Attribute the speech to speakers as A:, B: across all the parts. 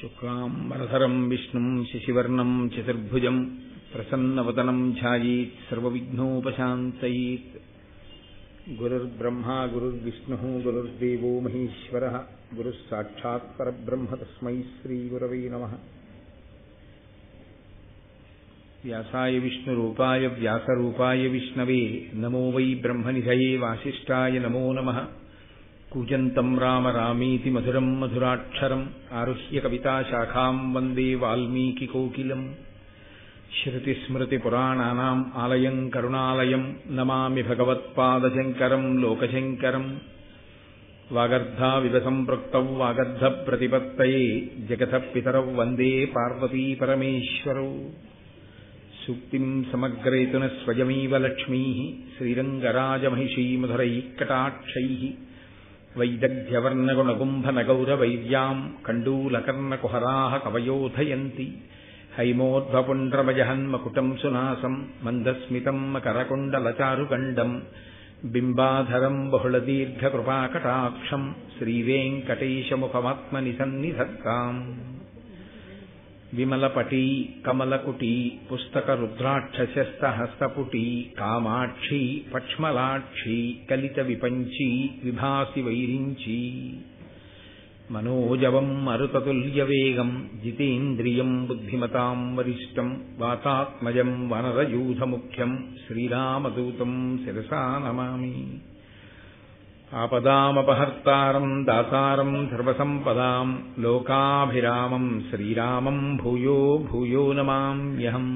A: శుక్లాంబరధరం విష్ణుం శశివర్ణం చతుర్భుజం ప్రసన్నవదనం ధ్యాయేత్ సర్వవిఘ్నోపశాంతయేత్. గురుర్బ్రహ్మా గురుర్విష్ణుః గురుర్దేవో మహేశ్వరః గురుః సాక్షాత్ పరబ్రహ్మ తస్మై శ్రీగురవే నమః. వ్యాసాయ విష్ణురూపాయ వ్యాసరూపాయ విష్ణవే నమో వై బ్రహ్మనిధయే వాసిష్ఠాయ నమో నమః. కూజంతం రామ రామీతి మధురం మధురాక్షరం ఆరుహ్య కవితాశాఖాం వందే వాల్మీకికోకిలం. శృతిస్మృతిపురాణానాం ఆలయం కరుణాలయం నమామి భగవత్పాదశంకరం లోకశంకరం. వాగర్ధావివ సంపృక్తౌ వాగర్ధప్రతిపత్తయే జగతః పితరౌ వందే పార్వతీపరమేశ్వరౌ. సూక్తిం సమగ్రేతున స్వయమేవ లక్ష్మీః శ్రీరంగరాజమహిషీమధురైఃకటాక్షైః. వైదగ్ధ్యవర్ణగుణగుంభనగౌరవైర్యాం కండూలకర్ణకుహరాः కవయోధయంతి. హైమోర్ధ్వపుండ్రమజహన్మకుటం సునాసం మందస్మితం మకరకుండలచారుగండం. బింబాధరం బహుళదీర్ఘకృపాకటాక్షం శ్రీవేంకటేశముఖమాత్మని సన్నిధత్తాం. విమలపటీ కమలకుటీ పుస్తకరుద్రాక్షశస్తహస్తపుటీ కామాక్షీ పక్ష్మలాక్షీ కలిత విపంచీ విభాసి వైరించీ. మనోజవం మరుతతుల్యవేగం జితేంద్రియం బుద్ధిమతాం వరిష్టం వాతాత్మజం వనరయూధముఖ్యం శ్రీరామదూతం శిరసా నమామి. ఆపదామపహర్తారం దాతారం సర్వసంపదాం లోకాభిరామం శ్రీరామం భూయో భూయో నమామ్యహం.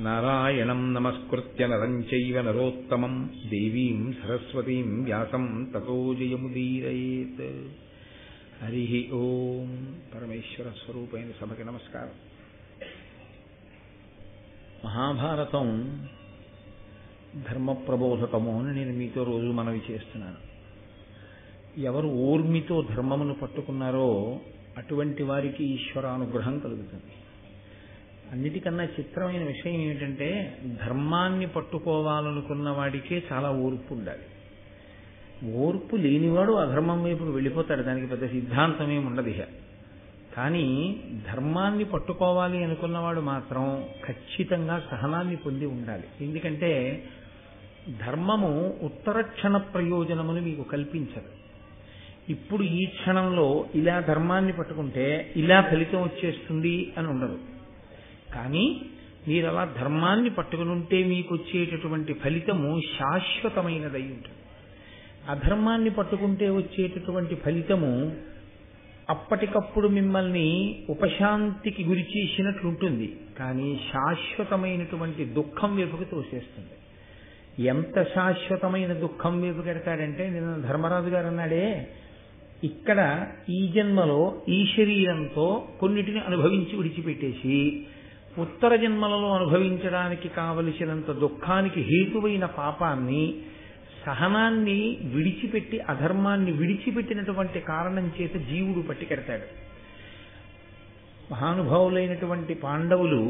A: నారాయణం నమస్కృత్య నరం చైవ నరోత్తమం దేవీం సరస్వతీం వ్యాసం తతో జయముదీరయేత్. హరి ఓం. పరమేశ్వర స్వరూపైన సభకి నమస్కారం. మహాభారతం ధర్మ ప్రబోధకము అని నేను మీతో రోజు మనవి చేస్తున్నాను. ఎవరు ఊర్మితో ధర్మమును పట్టుకున్నారో అటువంటి వారికి ఈశ్వరానుగ్రహం కలుగుతుంది. అన్నిటికన్నా చిత్రమైన విషయం ఏమిటంటే ధర్మాన్ని పట్టుకోవాలనుకున్న వాడికే చాలా ఓర్పు ఉండాలి. ఓర్పు లేనివాడు అధర్మం వైపు వెళ్ళిపోతాడు. దానికి పెద్ద సిద్ధాంతమేమి ఉండదు. కానీ ధర్మాన్ని పట్టుకోవాలి అనుకున్నవాడు మాత్రం ఖచ్చితంగా సహనాన్ని పొంది ఉండాలి. ఎందుకంటే ధర్మము ఉత్తర క్షణ ప్రయోజనమును మీకు కల్పించదు. ఇప్పుడు ఈ క్షణంలో ఇలా ధర్మాన్ని పట్టుకుంటే ఇలా ఫలితం వచ్చేస్తుంది అని ఉండదు. కానీ మీరు అలా ధర్మాన్ని పట్టుకుని ఉంటే మీకు వచ్చేటటువంటి ఫలితము శాశ్వతమైనదై ఉంటుంది. అధర్మాన్ని పట్టుకుంటే వచ్చేటటువంటి ఫలితము అప్పటికప్పుడు మిమ్మల్ని ఉపశాంతికి గురి చేసినట్లుంటుంది, కానీ శాశ్వతమైనటువంటి దుఃఖం వైపుకి తోసేస్తుంది. ఎంత శాశ్వతమైన దుఃఖం వైపు కడతాడంటే, నిన్న ధర్మరాజు గారు అన్నాడే, ఇక్కడ ఈ జన్మలో ఈ శరీరంతో కొన్నిటిని అనుభవించి విడిచిపెట్టేసి ఉత్తర జన్మలలో అనుభవించడానికి కావలసినంత దుఃఖానికి హేతువైన పాపాన్ని సహనాన్ని విడిచిపెట్టి అధర్మాన్ని విడిచిపెట్టినటువంటి కారణం చేత జీవుడు పట్టికెడతాడు. మహానుభావులైనటువంటి పాండవులు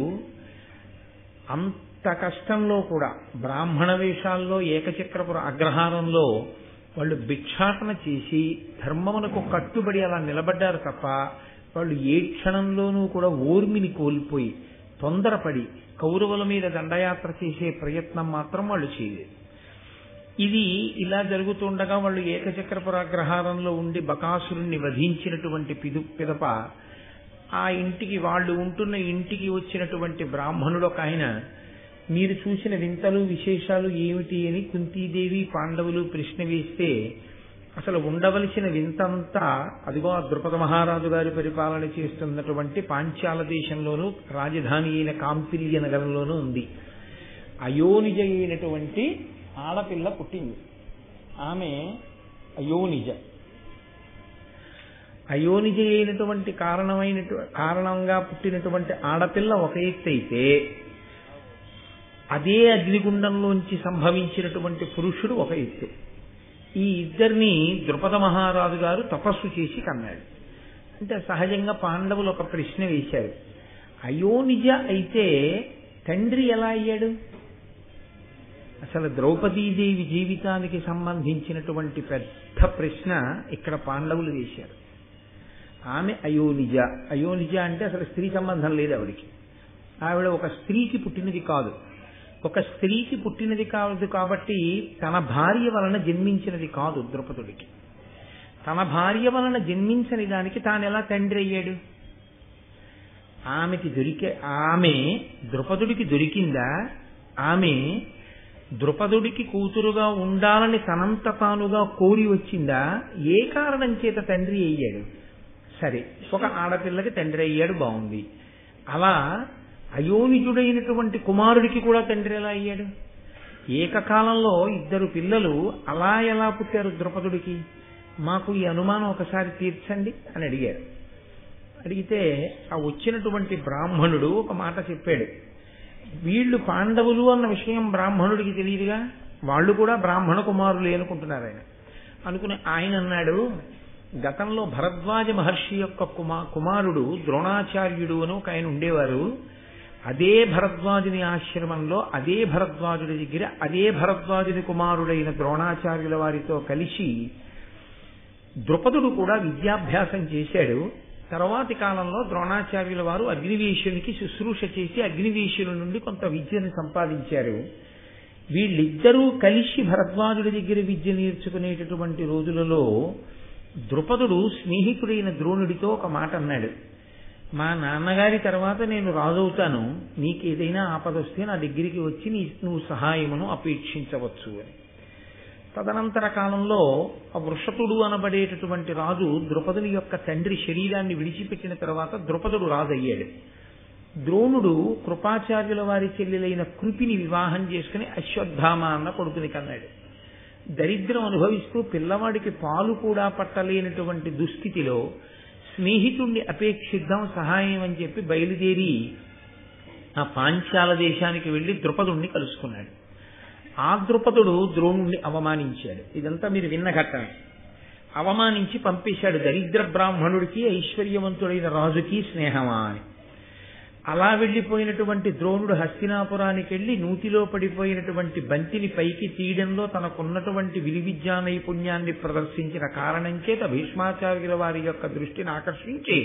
A: అంత కష్టంలో కూడా బ్రాహ్మణ వేషాల్లో ఏకచక్రపుర అగ్రహారంలో వాళ్ళు భిక్షాటన చేసి ధర్మమునకు కట్టుబడి అలా నిలబడ్డారు తప్ప వాళ్ళు ఏ క్షణంలోనూ కూడా ఓర్మిని కోల్పోయి తొందరపడి కౌరవుల మీద దండయాత్ర చేసే ప్రయత్నం మాత్రం వాళ్ళు చేయలేదు. ఇది ఇలా జరుగుతుండగా వాళ్ళు ఏకచక్రపురాగ్రహారంలో ఉండి బకాసురుణ్ణి వధించినటువంటి పిదప ఆ ఇంటికి, వాళ్ళు ఉంటున్న ఇంటికి వచ్చినటువంటి బ్రాహ్మణుడు ఒక ఆయన, మీరు చూసిన వింతలు విశేషాలు ఏమిటి అని కుంతీదేవి పాండవులు ప్రశ్న వేస్తే, అసలు ఉండవలసిన వింతంతా అదిగో ఆ ద్రుపద మహారాజు గారి పరిపాలన చేస్తున్నటువంటి పాంచాల దేశంలోనూ రాజధాని అయిన కాంపిల్య నగరంలోనూ ఉంది. అయోనిజ అయినటువంటి ఆడపిల్ల పుట్టింది. ఆమె అయోనిజ అయినటువంటి కారణంగా పుట్టినటువంటి ఆడపిల్ల ఒక ఎత్తు అయితే, అదే అగ్నిగుండంలోంచి సంభవించినటువంటి పురుషుడు ఒక ఎత్తు. ఈ ఇద్దరిని ద్రుపద మహారాజు గారు తపస్సు చేసి కన్నాడు. అంటే సహజంగా పాండవులు ఒక ప్రశ్న వేశారు, అయోనిజ అయితే తండ్రి ఎలా అయ్యాడు? అసలు ద్రౌపదీదేవి జీవితానికి సంబంధించినటువంటి పెద్ద ప్రశ్న ఇక్కడ పాండవులు వేశారు. ఆమె అయోనిజ. అయోనిజ అంటే అసలు స్త్రీ సంబంధం లేదు ఆవిడికి. ఆవిడ ఒక స్త్రీకి పుట్టినది కాదు. ఒక స్త్రీకి పుట్టినది కాదు కాబట్టి తన భార్య వలన జన్మించినది కాదు ద్రౌపదుడికి. తన భార్య వలన జన్మించని దానికి తాను ఎలా తండ్రి అయ్యాడు? ఆమె ద్రౌపదుడికి దొరికిందా? ఆమె ద్రౌపదుడికి కూతురుగా ఉండాలని తనంత తానుగా కోరి వచ్చిందా? ఏ కారణం చేత తండ్రి అయ్యాడు? సరే, ఒక ఆడపిల్లకి తండ్రి అయ్యాడు, బాగుంది. అలా అయోనిజుడైనటువంటి కుమారుడికి కూడా తండ్రి ఎలా అయ్యాడు? ఏకకాలంలో ఇద్దరు పిల్లలు అలా ఎలా పుట్టారు ద్రౌపదుడికి? మాకు ఈ అనుమానం ఒకసారి తీర్చండి అని అడిగారు. అడిగితే ఆ వచ్చినటువంటి బ్రాహ్మణుడు ఒక మాట చెప్పాడు. వీళ్ళు పాండవులు అన్న విషయం బ్రాహ్మణుడికి తెలియదుగా, వాళ్ళు కూడా బ్రాహ్మణ కుమారులు అనుకుంటున్నారు ఆయన. అనుకుని ఆయన అన్నాడు, గతంలో భరద్వాజ మహర్షి యొక్క కుమారుడు ద్రోణాచార్యుడు అని ఒక ఆయన ఉండేవారు. అదే భరద్వాజుని ఆశ్రమంలో అదే భరద్వాజుడి దగ్గర అదే భరద్వాజుని కుమారుడైన ద్రోణాచార్యుల వారితో కలిసి ద్రుపదుడు కూడా విద్యాభ్యాసం చేశాడు. తర్వాతి కాలంలో ద్రోణాచార్యుల వారు అగ్నివేశునికి శుశ్రూష చేసి అగ్నివేశుల నుండి కొంత విద్యను సంపాదించారు. వీళ్ళిద్దరూ కలిసి భరద్వాజుడి దగ్గర విద్య నేర్చుకునేటటువంటి రోజులలో ద్రుపదుడు స్నేహితుడైన ద్రోణుడితో ఒక మాట అన్నాడు. మా నాన్నగారి తర్వాత నేను రాజవుతాను, నీకేదైనా ఆపదొస్తే నా దగ్గరికి వచ్చి నువ్వు సహాయమును అపేక్షించవచ్చు అని. తదనంతర కాలంలో ఆ వృషతుడు అనబడేటటువంటి రాజు ద్రుపదుని యొక్క తండ్రి శరీరాన్ని విడిచిపెట్టిన తర్వాత ద్రుపదుడు రాజు అయ్యాడు. ద్రోణుడు కృపాచార్యుల వారి చెల్లెలైన కృపిని వివాహం చేసుకుని అశ్వత్థామ అన్న కొడుకుని కన్నాడు. దరిద్రం అనుభవిస్తూ పిల్లవాడికి పాలు కూడా పట్టలేనటువంటి దుస్థితిలో స్నేహితుణ్ణి అపేక్షిద్దాం సహాయం అని చెప్పి బయలుదేరి ఆ పాంచాల దేశానికి వెళ్లి ద్రుపదుణ్ణి కలుసుకున్నాడు. ఆ ద్రుపదుడు ద్రోణుణ్ణి అవమానించాడు. ఇదంతా మీరు విన్న ఘట్టన. అవమానించి పంపేశాడు, దరిద్ర బ్రాహ్మణుడికి ఐశ్వర్యవంతుడైన రాజుకి స్నేహమా అని. అలా వెళ్లిపోయినటువంటి ద్రోణుడు హస్తినాపురానికి వెళ్లి నూతిలో పడిపోయినటువంటి బంతిని పైకి తీయడంలో తనకున్నటువంటి విలువిద్యా నైపుణ్యాన్ని ప్రదర్శించిన కారణం చేత భీష్మాచార్యుల వారి యొక్క దృష్టిని ఆకర్షించి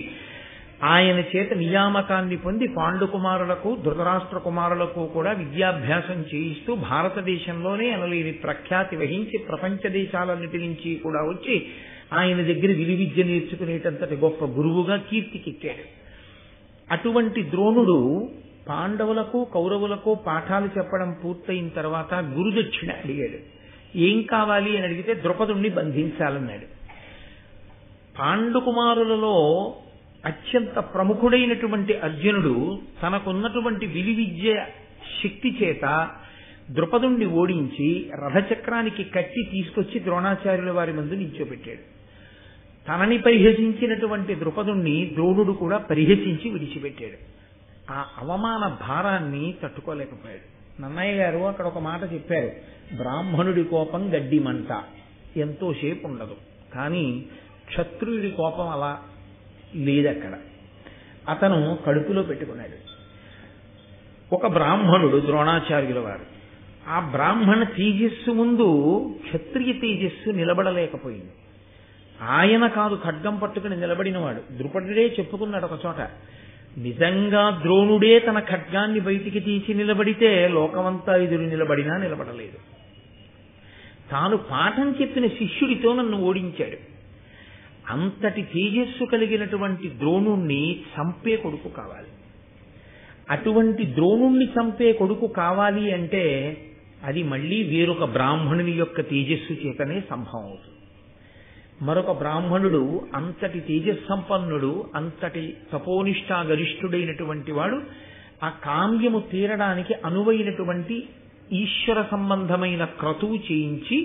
A: ఆయన చేత నియామకాన్ని పొంది పాండుకుమారులకు ధృతరాష్ట్ర కుమారులకు కూడా విద్యాభ్యాసం చేయిస్తూ భారతదేశంలోనే అనలేని ప్రఖ్యాతి వహించి ప్రపంచ దేశాలన్నిటి నుంచి కూడా వచ్చి ఆయన దగ్గర విలువిద్య నేర్చుకునేటంతటి గొప్ప గురువుగా కీర్తికెక్కాడు. అటువంటి ద్రోణుడు పాండవులకు కౌరవులకు పాఠాలు చెప్పడం పూర్తయిన తర్వాత గురుదక్షిణ అడిగాడు. ఏం కావాలి అని అడిగితే ద్రౌపదుణ్ణి బంధించాలన్నాడు. పాండుకుమారులలో అత్యంత ప్రముఖుడైనటువంటి అర్జునుడు తనకున్నటువంటి విలువిద్య శక్తి చేత ద్రౌపదుణ్ణి ఓడించి రథచక్రానికి కట్టి తీసుకొచ్చి ద్రోణాచార్యుల వారి ముందు నిల్చోబెట్టాడు. తనని పరిహసించినటువంటి ద్రౌపదుణ్ణి ద్రోణుడు కూడా పరిహసించి విడిచిపెట్టాడు. ఆ అవమాన భారాన్ని తట్టుకోలేకపోయాడు. నన్నయ్య గారు అక్కడ ఒక మాట చెప్పారు, బ్రాహ్మణుడి కోపం గడ్డి మంట, ఎంతోసేపు ఉండదు. కానీ క్షత్రియుడి కోపం అలా లేదక్కడ. అతను కడుపులో పెట్టుకున్నాడు. ఒక బ్రాహ్మణుడు ద్రోణాచార్యుల వారు, ఆ బ్రాహ్మణ తేజస్సు ముందు క్షత్రియ తేజస్సు నిలబడలేకపోయింది. ఆయన కాదు ఖడ్గం పట్టుకుని నిలబడినవాడు, ద్రుపదుడే చెప్పుకున్నాడు ఒక చోట, నిజంగా ద్రోణుడే తన ఖడ్గాన్ని బయటికి తీసి నిలబడితే లోకమంతా ఎదురు నిలబడినా నిలబడలేదు. తాను పాఠం చెప్పిన శిష్యుడితో నన్ను ఓడించాడు. అంతటి తేజస్సు కలిగినటువంటి ద్రోణుణ్ణి చంపే కొడుకు కావాలి. అటువంటి ద్రోణుణ్ణి చంపే కొడుకు కావాలి అంటే అది మళ్ళీ వేరొక బ్రాహ్మణుని యొక్క తేజస్సు చేతనే సంభవం అవుతుంది. మరొక బ్రాహ్మణుడు అంతటి తేజస్సంపన్నుడు, అంతటి తపోనిష్టా గరిష్ఠుడైనటువంటి వాడు ఆ కామ్యము తీరడానికి అనువైనటువంటి ఈశ్వర సంబంధమైన క్రతువు చేయించి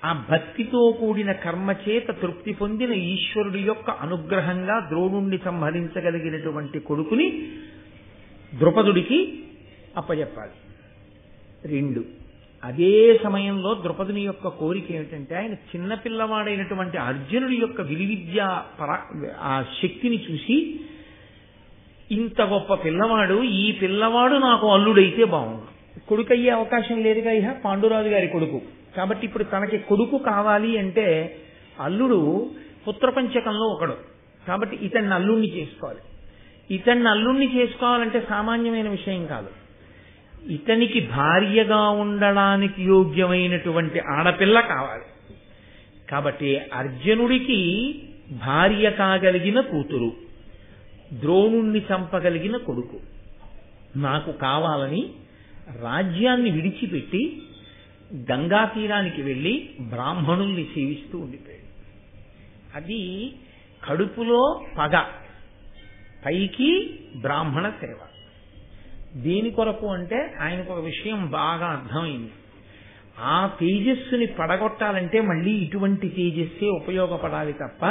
A: ఆ భక్తితో కూడిన కర్మ చేత తృప్తి పొందిన ఈశ్వరుడి యొక్క అనుగ్రహంగా ద్రోణుణ్ణి సంహరించగలిగినటువంటి కొడుకుని ద్రుపదుడికి అప్పచెప్పాలి. 2, అదే సమయంలో ద్రుపదుని యొక్క కోరిక ఏమిటంటే ఆయన చిన్నపిల్లవాడైనటువంటి అర్జునుడి యొక్క విలువిద్య ఆ శక్తిని చూసి, ఇంత గొప్ప పిల్లవాడు, ఈ పిల్లవాడు నాకు అల్లుడైతే బాగుండు. కొడుకు అయ్యే అవకాశం లేదుగా ఇహ, పాండురాజు గారి కొడుకు. కాబట్టి ఇప్పుడు తనకి కొడుకు కావాలి అంటే అల్లుడు పుత్రపంచకంలో ఒకడు, కాబట్టి ఇతన్ని అల్లుణ్ణి చేసుకోవాలి. ఇతన్ని అల్లుణ్ణి చేసుకోవాలంటే సామాన్యమైన విషయం కాదు. ఇతనికి భార్యగా ఉండడానికి యోగ్యమైనటువంటి ఆడపిల్ల కావాలి. కాబట్టి అర్జునుడికి భార్య కాగలిగిన కూతురు, ద్రోణుణ్ణి చంపగలిగిన కొడుకు నాకు కావాలని రాజ్యాన్ని విడిచిపెట్టి గంగా తీరానికి వెళ్ళి బ్రాహ్మణుల్ని సేవిస్తూ ఉండిపోయాడు. అది కడుపులో పగ, పైకి బ్రాహ్మణ సేవ. దేని కొరకు అంటే ఆయనకు ఒక విషయం బాగా అర్థమైంది. ఆ తేజస్సుని పడగొట్టాలంటే మళ్ళీ ఇటువంటి తేజస్సే ఉపయోగపడాలి తప్ప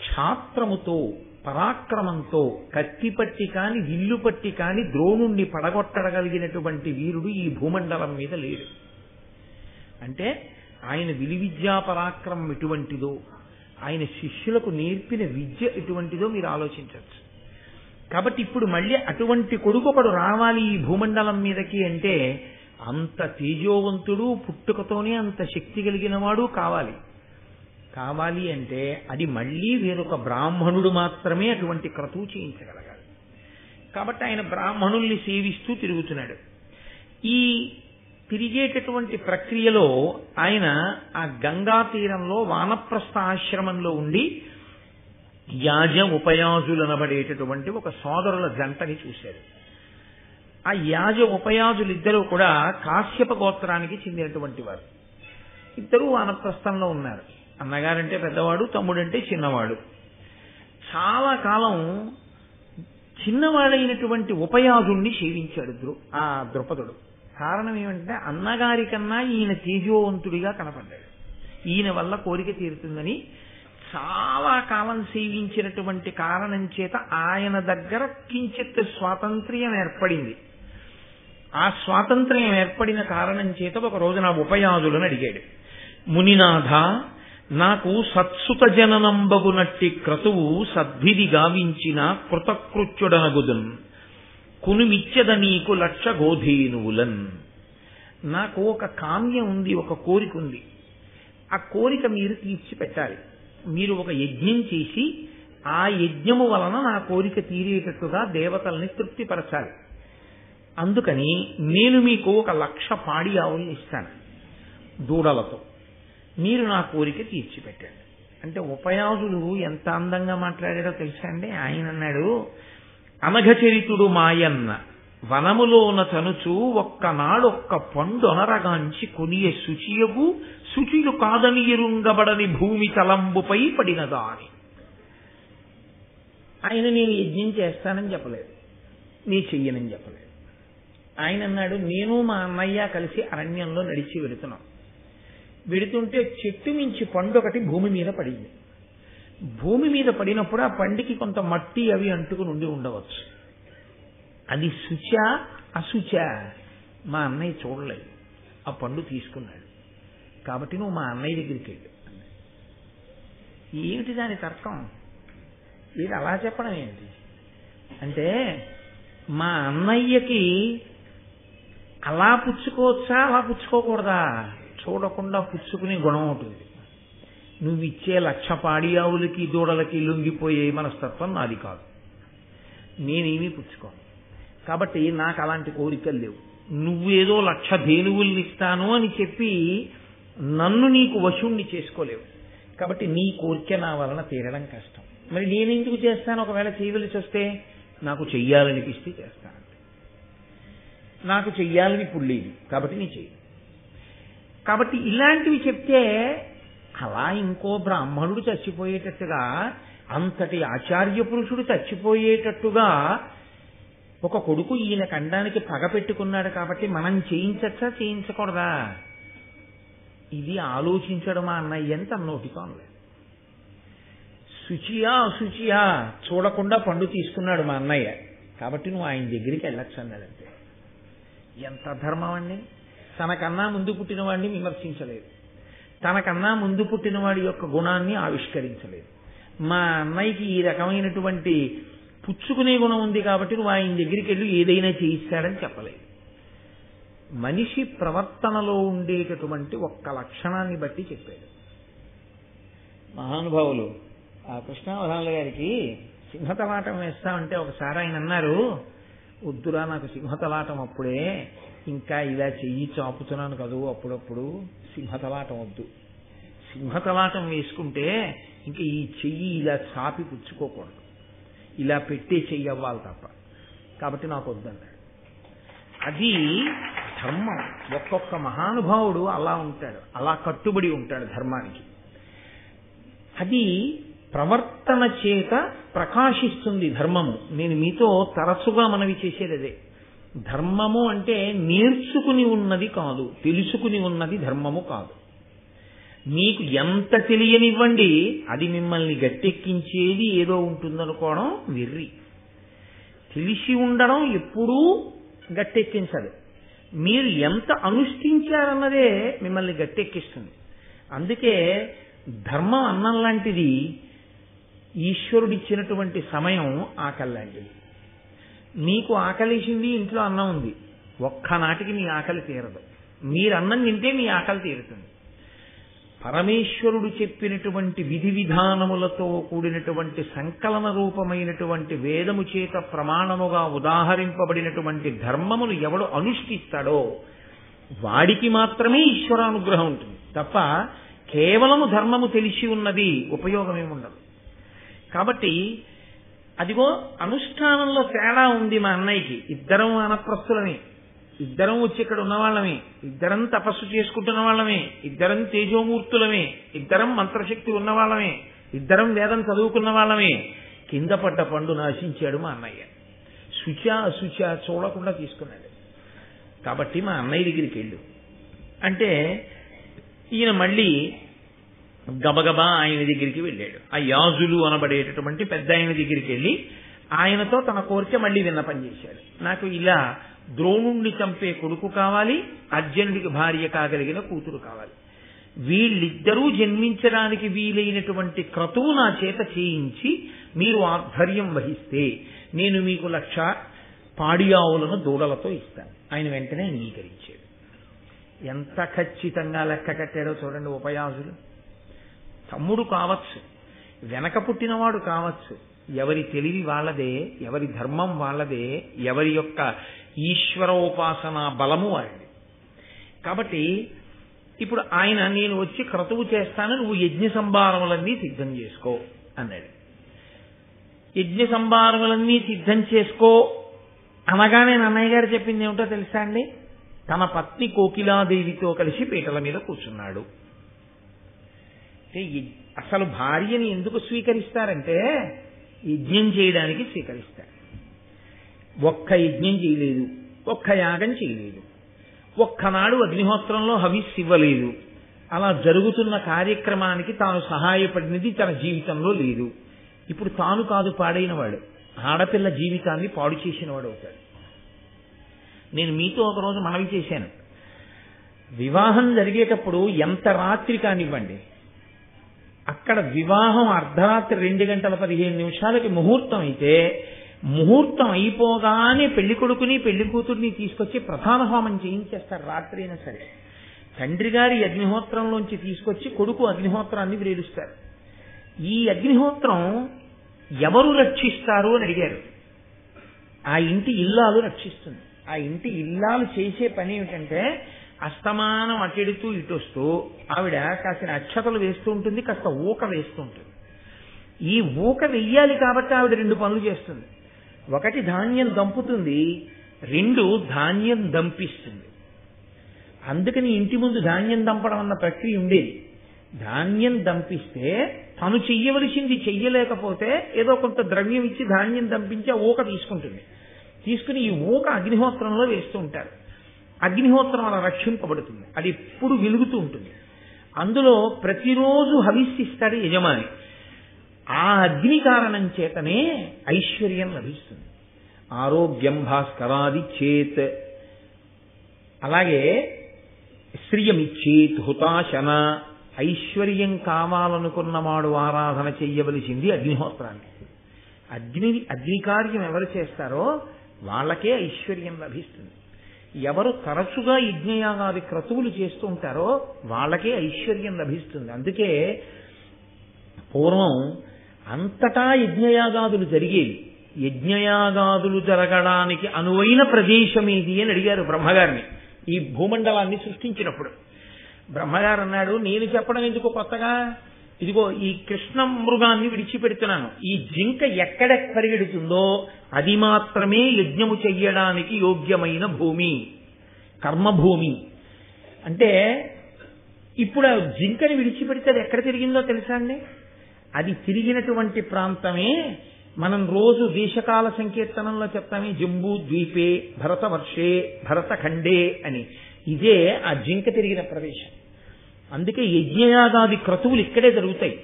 A: క్షాత్రముతో పరాక్రమంతో కత్తిపట్టి కాని విల్లు పట్టి కాని ద్రోణుణ్ణి పడగొట్టగలిగినటువంటి వీరుడు ఈ భూమండలం మీద లేడు. అంటే ఆయన విలువిద్యా పరాక్రమం ఎటువంటిదో, ఆయన శిష్యులకు నేర్పిన విద్య ఎటువంటిదో మీరు ఆలోచించవచ్చు. కాబట్టి ఇప్పుడు మళ్ళీ అటువంటి కొడుకొకడు రావాలి ఈ భూమండలం మీదకి అంటే అంత తేజోవంతుడు, పుట్టుకతోనే అంత శక్తి కలిగిన వాడు కావాలి. కావాలి అంటే అది మళ్ళీ వేరొక బ్రాహ్మణుడు మాత్రమే అటువంటి క్రతువు చేయించగలగాలి. కాబట్టి ఆయన బ్రాహ్మణుల్ని సేవిస్తూ తిరుగుతున్నాడు. ఈ తిరిగేటటువంటి ప్రక్రియలో ఆయన ఆ గంగా తీరంలో వానప్రస్థ ఆశ్రమంలో ఉండి యాజ ఉపయాజులనబడేటటువంటి ఒక సోదరుల జంటని చూశారు. ఆ యాజ ఉపయాజులిద్దరూ కూడా కాశ్యప గోత్రానికి చెందినటువంటి వారు. ఇద్దరూ వానప్రస్థంలో ఉన్నారు. అన్నగారంటే పెద్దవాడు, తమ్ముడంటే చిన్నవాడు. చాలా కాలం చిన్నవాడైనటువంటి ఉపయాజుణ్ణి సేవించాడు ఆ ద్రుపదుడు. కారణం ఏమంటే అన్నగారి కన్నా ఈయన తేజోవంతుడిగా కనపడ్డాడు, ఈయన వల్ల కోరిక తీరుతుందని చాలా కాలం సేవించినటువంటి కారణం చేత ఆయన దగ్గర కించిత్ స్వాతంత్ర్యం ఏర్పడింది. ఆ స్వాతంత్ర్యం ఏర్పడిన కారణం చేత ఒక రోజు నా ఉపయాజులను అడిగాడు, మునినాథ, నాకు సత్సుత జననంబగునట్టి క్రతువు సద్విధి గావించిన కృతకృత్యుడనగుదున్ కునుమిచ్చద నీకు 1,00,000 గోధేనువులన్. నాకు ఒక కామ్యం ఉంది, ఒక కోరిక ఉంది. ఆ కోరిక మీరు తీర్చి పెట్టాలి. మీరు ఒక యజ్ఞం చేసి ఆ యజ్ఞము వలన నా కోరిక తీరేటట్టుగా దేవతల్ని తృప్తిపరచాలి. అందుకని నేను మీకు 1,00,000 పాడి ఆవుల్ని ఇస్తాను దూడలతో, మీరు నా కోరిక తీర్చిపెట్టండి. అంటే ఉపయాజులు ఎంత అందంగా మాట్లాడాడో తెలుసా అండి. ఆయన అన్నాడు, అనఘచరితుడు మాయన్న వనములోన తనుచు ఒక్కనాడొక్క పండొనరగాంచి కొనియ శుచియగు శుచిలు కాదని ఎరుంగబడని భూమి తలంబుపై పడినదా అని. ఆయన నేను యజ్ఞం చేస్తానని చెప్పలేదు, నీ చెయ్యనని చెప్పలేదు. ఆయన అన్నాడు, నేను మా అన్నయ్య కలిసి అరణ్యంలో నడిచి వెడుతున్నాం. వెడుతుంటే చెట్టు మించి పండు ఒకటి భూమి మీద పడింది. భూమి మీద పడినప్పుడు ఆ పండుకి కొంత మట్టి అవి అంటుకుని ఉండి ఉండవచ్చు. అది శుచ అశుచ మా అన్నయ్య చూడలేదు, ఆ పండు తీసుకున్నాడు. కాబట్టి నువ్వు మా అన్నయ్య దగ్గరికి వెళ్ళు. ఏమిటి దాని తర్కం? ఇది అలా చెప్పడం ఏంటి అంటే, మా అన్నయ్యకి అలా పుచ్చుకోవచ్చా అలా పుచ్చుకోకూడదా చూడకుండా పుచ్చుకునే గుణం ఉంటుంది. నువ్వు ఇచ్చే 1,00,000 పాడి ఆవులకి దూడలకి లొంగిపోయే మనస్తత్వం నాది కాదు, నేనేమీ పుచ్చుకోను. కాబట్టి నాకు అలాంటి కోరికలు లేవు. నువ్వేదో 1,00,000 ధేనువుల్ని ఇస్తాను అని చెప్పి నన్ను నీకు వశుణ్ణి చేసుకోలేవు. కాబట్టి నీ కోరిక నా వలన తీరడం కష్టం. మరి నేనెందుకు చేస్తాను? ఒకవేళ చేయవలసి వస్తే నాకు చెయ్యాలనిపిస్తే చేస్తాను. నాకు చెయ్యాలని ఇప్పుడు లేదు కాబట్టి నీ చెయ్యి. కాబట్టి ఇలాంటివి చెప్తే అలా ఇంకో బ్రాహ్మణుడు చచ్చిపోయేటట్టుగా, అంతటి ఆచార్య పురుషుడు చచ్చిపోయేటట్టుగా ఒక కొడుకు ఈయన ఖండానికి పగ పెట్టుకున్నాడు కాబట్టి మనం చేయించచ్చా చేయించకూడదా? ఇది ఆలోచించడం మా అన్నయ్య అని తన నోటితో అనలేదు. శుచియా అశుచియా చూడకుండా పండు తీసుకున్నాడు మా అన్నయ్య, కాబట్టి నువ్వు ఆయన దగ్గరికి వెళ్ళొచ్చు అన్నాడంతే. ఎంత ధర్మం అండి! తనకన్నా ముందు పుట్టిన వాడిని విమర్శించలేదు, తనకన్నా ముందు పుట్టిన వాడి యొక్క గుణాన్ని ఆవిష్కరించలేదు. మా అన్నయ్యకి ఈ రకమైనటువంటి పుచ్చుకునే గుణం ఉంది కాబట్టి నువ్వు ఆయన దగ్గరికి వెళ్ళి ఏదైనా చేయిస్తాడని చెప్పలేదు. మనిషి ప్రవర్తనలో ఉండేటటువంటి ఒక్క లక్షణాన్ని బట్టి చెప్పాడు. మహానుభావులు ఆ కృష్ణావధానుల గారికి సింహతలాటం వేస్తామంటే ఒకసారి ఆయన అన్నారు, వద్దురా నాకు సింహతలాటం అప్పుడే, ఇంకా ఇలా చెయ్యి చాపుతున్నాను కదూ అప్పుడప్పుడు, సింహతలాటం వద్దు. సింహతలాటం వేసుకుంటే ఇంకా ఈ చెయ్యి ఇలా చాపి పుచ్చుకోకూడదు, ఇలా పెట్టే చెయ్యి అవ్వాలి తప్ప, కాబట్టి నాకు వద్దన్నాడు. అది ధర్మం. ఒక్కొక్క మహానుభావుడు అలా ఉంటాడు, అలా కట్టుబడి ఉంటాడు ధర్మానికి. అది ప్రవర్తన చేత ప్రకాశిస్తుంది ధర్మము. నేను మీతో తరచుగా మనవి చేసేది అదే. ధర్మము అంటే నేర్చుకుని ఉన్నది కాదు, తెలుసుకుని ఉన్నది ధర్మము కాదు. మీకు ఎంత తెలియనివ్వండి, అది మిమ్మల్ని గట్టెక్కించేది ఏదో ఉంటుందనుకోవడం వెర్రి. తెలిసి ఉండడం ఎప్పుడూ గట్టెక్కించదు. మీరు ఎంత అనుష్ఠించారన్నదే మిమ్మల్ని గట్టెక్కిస్తుంది. అందుకే ధర్మం అన్నం లాంటిది, ఈశ్వరుడిచ్చినటువంటి సమయం ఆకలి లాంటిది. మీకు ఆకలిసింది, ఇంట్లో అన్నం ఉంది, ఒక్కనాటికి మీ ఆకలి తీరదు. మీరు అన్నం తింటే మీ ఆకలి తీరుతుంది. పరమేశ్వరుడు చెప్పినటువంటి విధి విధానములతో కూడినటువంటి సంకలన రూపమైనటువంటి వేదము చేత ప్రమాణముగా ఉదాహరింపబడినటువంటి ధర్మమును ఎవడు అనుష్ఠిస్తాడో వాడికి మాత్రమే ఈశ్వరానుగ్రహం ఉంటుంది తప్ప కేవలము ధర్మము తెలిసి ఉన్నది ఉపయోగమేముండదు. కాబట్టి అదిగో అనుష్ఠానంలో తేడా ఉంది. మా అన్నయ్యకి ఇద్దరం వానప్రస్థులమే, ఇద్దరం వచ్చి ఇక్కడ ఉన్నవాళ్ళమే, ఇద్దరం తపస్సు చేసుకుంటున్న వాళ్ళమే, ఇద్దరం తేజోమూర్తులమే, ఇద్దరం మంత్రశక్తి ఉన్నవాళ్ళమే, ఇద్దరం వేదం చదువుకున్న వాళ్ళమే. కింద పడ్డ పండు నాశించాడు మా అన్నయ్య. శుచ చూడకుండా తీసుకున్నాడు. కాబట్టి మా అన్నయ్య దగ్గరికి వెళ్ళు అంటే ఈయన మళ్ళీ గబగబా ఆయన దగ్గరికి వెళ్ళాడు. ఆ యాజులు అనబడేటటువంటి పెద్ద ఆయన దగ్గరికి వెళ్ళి ఆయనతో తన కోరిక మళ్ళీ విన్నపం చేశాడు. నాకు ఇలా ద్రోణుణ్ణి చంపే కొడుకు కావాలి, అర్జునుడికి భార్య కాగలిగిన కూతురు కావాలి. వీళ్ళిద్దరూ జన్మించడానికి వీలైనటువంటి క్రతువు నా చేత చేయించి మీరు ఆధ్వర్యం వహిస్తే నేను మీకు 1,00,000 పాడి ఆవులను దూడలతో ఇస్తాను. ఆయన వెంటనే అంగీకరించాడు. ఎంత ఖచ్చితంగా లెక్క కట్టాడో చూడండి. ఉపయాజులు తమ్ముడు కావచ్చు, వెనక పుట్టినవాడు కావచ్చు, ఎవరి తెలివి వాళ్ళదే, ఎవరి ధర్మం వాళ్ళదే, ఎవరి యొక్క ఈశ్వరోపాసన బలము వారిది. కాబట్టి ఇప్పుడు ఆయన నేను వచ్చి క్రతువు చేస్తాను, నువ్వు యజ్ఞ సంభారములన్నీ సిద్ధం చేసుకో అన్నాడు. యజ్ఞ సంభారములన్నీ సిద్ధం చేసుకో అనగానే అన్నయ్య గారు చెప్పింది ఏమిటో తెలుసా అండి? తన పత్ని కోకిలాదేవితో కలిసి పీటల మీద కూర్చున్నాడు. అసలు భార్యని ఎందుకు స్వీకరిస్తారంటే యజ్ఞం చేయడానికి స్వీకరిస్తారు. ఒక్క యజ్ఞం చేయలేదు, ఒక్క యాగం చేయలేదు, ఒక్కనాడు అగ్నిహోత్రంలో హవిస్సు ఇవ్వలేదు. అలా జరుగుతున్న కార్యక్రమానికి తాను సహాయపడినది తన జీవితంలో లేదు. ఇప్పుడు తాను కాదు పాడైనవాడు, ఆడపిల్ల జీవితాన్ని పాడు చేసిన వాడు అవుతాడు. నేను మీతో ఒకరోజు మనవి చేశాను, వివాహం జరిగేటప్పుడు ఎంత రాత్రి కానివ్వండి, అక్కడ వివాహం అర్ధరాత్రి 2:15 ముహూర్తం అయితే ముహూర్తం అయిపోగానే పెళ్లి కొడుకుని పెళ్లి కూతుర్ని తీసుకొచ్చి ప్రధాన హోమం చేయించేస్తారు. రాత్రి అయినా సరే తండ్రి గారి అగ్నిహోత్రంలోంచి తీసుకొచ్చి కొడుకు అగ్నిహోత్రాన్ని వేలుస్తారు. ఈ అగ్నిహోత్రం ఎవరు రక్షిస్తారు అని అడిగారు. ఆ ఇంటి ఇల్లాలు రక్షిస్తుంది. ఆ ఇంటి ఇల్లాలు చేసే పని ఏమిటంటే అస్తమానం అటెడుతూ ఇటొస్తూ ఆవిడ కాసిన అక్షతలు వేస్తూ ఉంటుంది, కాస్త ఊక వేస్తూ ఉంటుంది. ఈ ఊక వెయ్యాలి కాబట్టి ఆవిడ 2 పనులు చేస్తుంది. ఒకటి ధాన్యం దంపుతుంది, 2 ధాన్యం దంపిస్తుంది. అందుకని ఇంటి ముందు ధాన్యం దంపడం అన్న ప్రక్రియ ఉండేది. ధాన్యం దంపిస్తే తను చెయ్యవలసింది చెయ్యలేకపోతే ఏదో కొంత ద్రవ్యం ఇచ్చి ధాన్యం దంపించి ఆ ఊక తీసుకుంటుంది. తీసుకుని ఈ ఊక అగ్నిహోత్రంలో వేస్తూ ఉంటారు. అగ్నిహోత్రం అలా రక్షింపబడుతుంది. అది ఎప్పుడు వెలుగుతూ ఉంటుంది. అందులో ప్రతిరోజు హవిస్సిస్తాడు యజమాని. ఆ అగ్ని కారణం చేతనే ఐశ్వర్యం లభిస్తుంది. ఆరోగ్యం భాస్కరాది చేత్, అలాగే శ్రియమిచ్చేత్ హుతాశన. ఐశ్వర్యం కావాలనుకున్నవాడు ఆరాధన చెయ్యవలసింది అగ్నిహోత్రాన్ని. అగ్ని కార్యం ఎవరు చేస్తారో వాళ్ళకే ఐశ్వర్యం లభిస్తుంది. ఎవరు తరచుగా యజ్ఞయాగాది క్రతువులు చేస్తూ ఉంటారో వాళ్ళకే ఐశ్వర్యం లభిస్తుంది. అందుకే పూర్వం అంతటా యజ్ఞయాగాదులు జరిగేవి. యజ్ఞయాగాదులు జరగడానికి అనువైన ప్రదేశం ఏది అని అడిగారు బ్రహ్మగారిని ఈ భూమండలాన్ని సృష్టించినప్పుడు. బ్రహ్మగారు అన్నాడు, నేను చెప్పడం ఎందుకు కొత్తగా, ఇదిగో ఈ కృష్ణ మృగాన్ని విడిచిపెడుతున్నాను. ఈ జింక ఎక్కడ పరిగెడుతుందో అది మాత్రమే యజ్ఞము చెయ్యడానికి యోగ్యమైన భూమి, కర్మభూమి. అంటే ఇప్పుడు ఆ జింకని విడిచిపెడితే అది ఎక్కడ తిరిగిందో తెలుసా అండి? అది తిరిగినటువంటి ప్రాంతమే మనం రోజు దేశకాల సంకీర్తనంలో చెప్తామే, జంబూ ద్వీపే భరతవర్షే భరతఖండే అని. ఇదే ఆ జింక తిరిగిన ప్రదేశం. అందుకే యజ్ఞయాగాది క్రతువులు ఇక్కడే జరుగుతాయి.